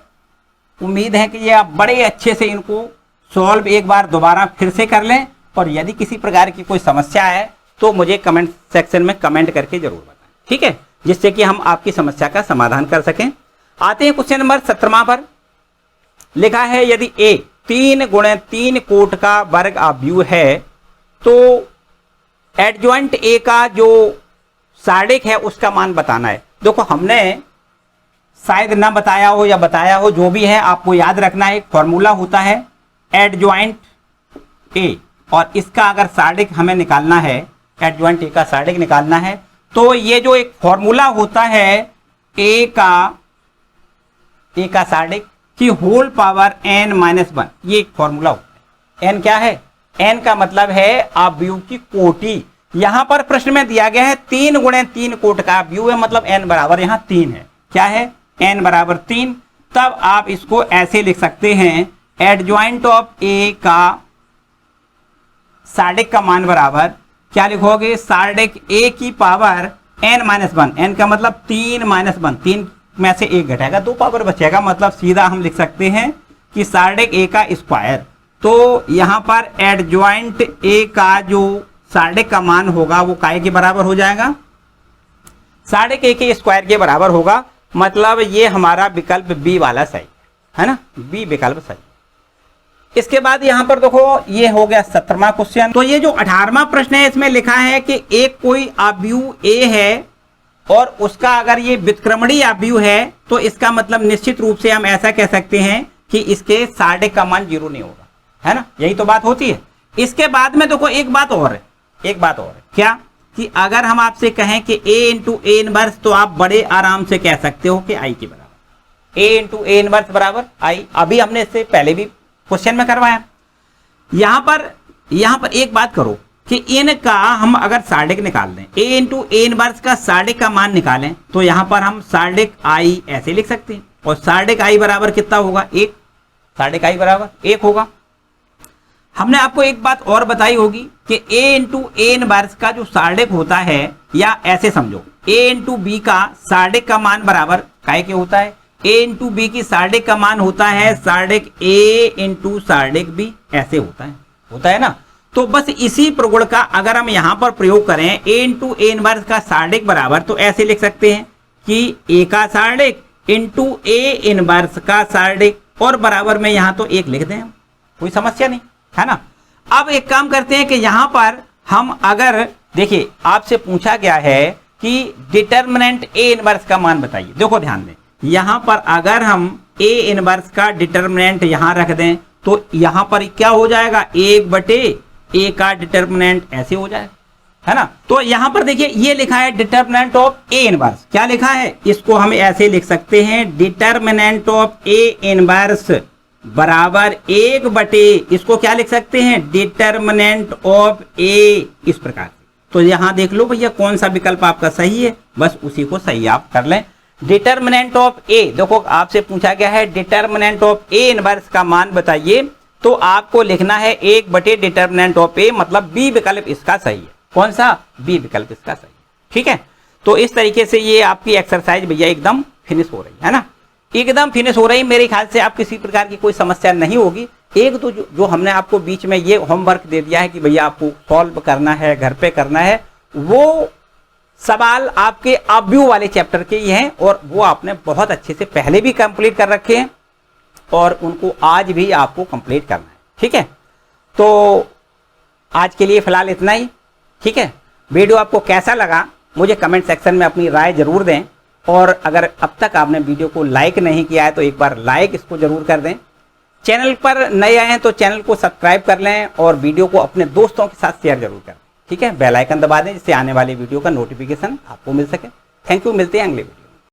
उम्मीद है कि ये आप बड़े अच्छे से इनको सॉल्व एक बार दोबारा फिर से कर लें। और यदि किसी प्रकार की कोई समस्या है तो मुझे कमेंट सेक्शन में कमेंट करके जरूर बताएं, ठीक है, जिससे कि हम आपकी समस्या का समाधान कर सकें। आते हैं क्वेश्चन नंबर 17 पर। लिखा है यदि a 3 × 3 कोट का वर्ग आव्यूह है तो एडजॉइंट a का जो सार्डिक है उसका मान बताना है। देखो हमने शायद ना बताया हो या बताया हो, जो भी है आपको याद रखना है, एक फॉर्मूला होता है एडजॉइंट a और इसका अगर सार्डिक हमें निकालना है, एडजॉइंट a का सार्डिक निकालना है तो ये जो एक फॉर्मूला होता है a का सार्डिक कि होल पावर n माइनस 1, ये एक फॉर्मूला होता है। n क्या है? n का मतलब है अवयव की कोटि। यहां पर प्रश्न में दिया गया है 3 गुणे 3 कोट का अवयव है, मतलब n बराबर यहां 3 है। क्या है? n बराबर 3। तब आप इसको ऐसे लिख सकते हैं, एडजॉइंट ऑफ a का सार्डिक का मान बराबर क्या लिखोगे? सार्डिक a की पावर n माइनस 1, n का मतलब 3 माइनस 1, 3 में से 1 घटेगा 2 पावर बचेगा, मतलब सीधा हम लिख सकते हैं कि सार्डिक a का स्क्वायर। तो यहां पर एडजॉइंट a का जो सार्डिक का मान होगा वो काय के बराबर हो जाएगा? सार्डिक a के स्क्वायर के बराबर होगा, मतलब ये हमारा विकल्प बी वाला सही है ना, बी विकल्प सही। इसके बाद यहां पर देखो ये हो गया 17वां क्वेश्चन। तो ये जो 18वां प्रश्न है इसमें लिखा है कि एक कोई अवयव a है और उसका अगर ये व्युत्क्रमणीय अवयव है तो इसका मतलब निश्चित रूप से हम ऐसा कह सकते हैं कि इसके सार्डिक का मान 0 नहीं होगा, है ना, यही तो बात होती है। इसके बाद में देखो एक बात और है, क्या कि अगर हम आपसे कहें कि a इंटू ए इनवर्स, तो आप बड़े आराम से कह सकते हो कि i के बराबर, a इंटू ए इनवर्स बराबर i। अभी हमने इससे पहले भी क्वेश्चन में करवाया। यहां पर एक बात करो कि इन का हम अगर सार्डिक निकाल दें, a इंटू ए इनवर्स का सार्डिक का मान निकालें, तो यहां पर हम सार्डिक i ऐसे लिख सकते हैं, और सार्डिक i बराबर कितना होगा? 1। सार्डिक i बराबर 1 होगा। हमने आपको एक बात और बताई होगी कि a इंटू ए इनवर्स का जो सार्डिक होता है, या ऐसे समझो a इंटू बी का सार्डिक का मान बराबर काय के होता है? a इंटू बी की सार्डिक का मान होता है सार्डिक a इंटू सार्डिक b, ऐसे होता है ना। तो बस इसी प्रगुण का अगर हम यहां पर प्रयोग करें, a इंटू ए इनवर्स का सार्डिक बराबर, तो ऐसे लिख सकते हैं कि a का सार्डिक इंटू ए इनवर्स का सार्डिक, और बराबर में यहां तो 1 लिख दें, कोई समस्या नहीं, है ना। अब एक काम करते हैं कि यहां पर हम अगर देखिए आपसे पूछा गया है कि डिटर्मिनेंट ए इनवर्स का मान बताइए। देखो ध्यान दें, यहां पर अगर हम ए इनवर्स का डिटर्मिनेंट यहां रख दें तो यहां पर क्या हो जाएगा? 1/a का डिटर्मिनेंट ऐसे हो जाएगा, है ना। तो यहां पर देखिए ये लिखा है डिटर्मिनेंट ऑफ ए इनवर्स, क्या लिखा है? इसको हम ऐसे लिख सकते हैं, डिटर्मिनेंट ऑफ ए इनवर्स बराबर 1/, इसको क्या लिख सकते हैं? डिटर्मिनेंट ऑफ ए, इस प्रकार से। तो यहां देख लो भैया कौन सा विकल्प आपका सही है, बस उसी को सही आप कर लें। डिटर्मिनेंट ऑफ ए, देखो आपसे पूछा गया है डिटर्मिनेंट ऑफ ए इनवर्स का मान बताइए, तो आपको लिखना है 1/, डिटर्मिनेंट ऑफ ए, मतलब बी विकल्प इसका सही है। कौन सा? बी विकल्प इसका सही है, ठीक है। तो इस तरीके से ये आपकी एक्सरसाइज भैया एकदम फिनिश हो रही है ना, एकदम फिनिश हो रही। मेरे ख्याल से आप किसी प्रकार की कोई समस्या नहीं होगी। एक तो जो हमने आपको बीच में ये होमवर्क दे दिया है कि भैया आपको सॉल्व करना है, घर पे करना है, वो सवाल आपके अवयव वाले चैप्टर के ही हैं, और वो आपने बहुत अच्छे से पहले भी कंप्लीट कर रखे हैं और उनको आज भी आपको कंप्लीट करना है, ठीक है। तो आज के लिए फिलहाल इतना ही, ठीक है। वीडियो आपको कैसा लगा मुझे कमेंट सेक्शन में अपनी राय जरूर दें, और अगर अब तक आपने वीडियो को लाइक नहीं किया है तो एक बार लाइक इसको जरूर कर दें। चैनल पर नए आए हैं तो चैनल को सब्सक्राइब कर लें, और वीडियो को अपने दोस्तों के साथ शेयर जरूर करें, ठीक है। बेल आइकन दबा दें जिससे आने वाली वीडियो का नोटिफिकेशन आपको मिल सके। थैंक यू, मिलते हैं अगले वीडियो।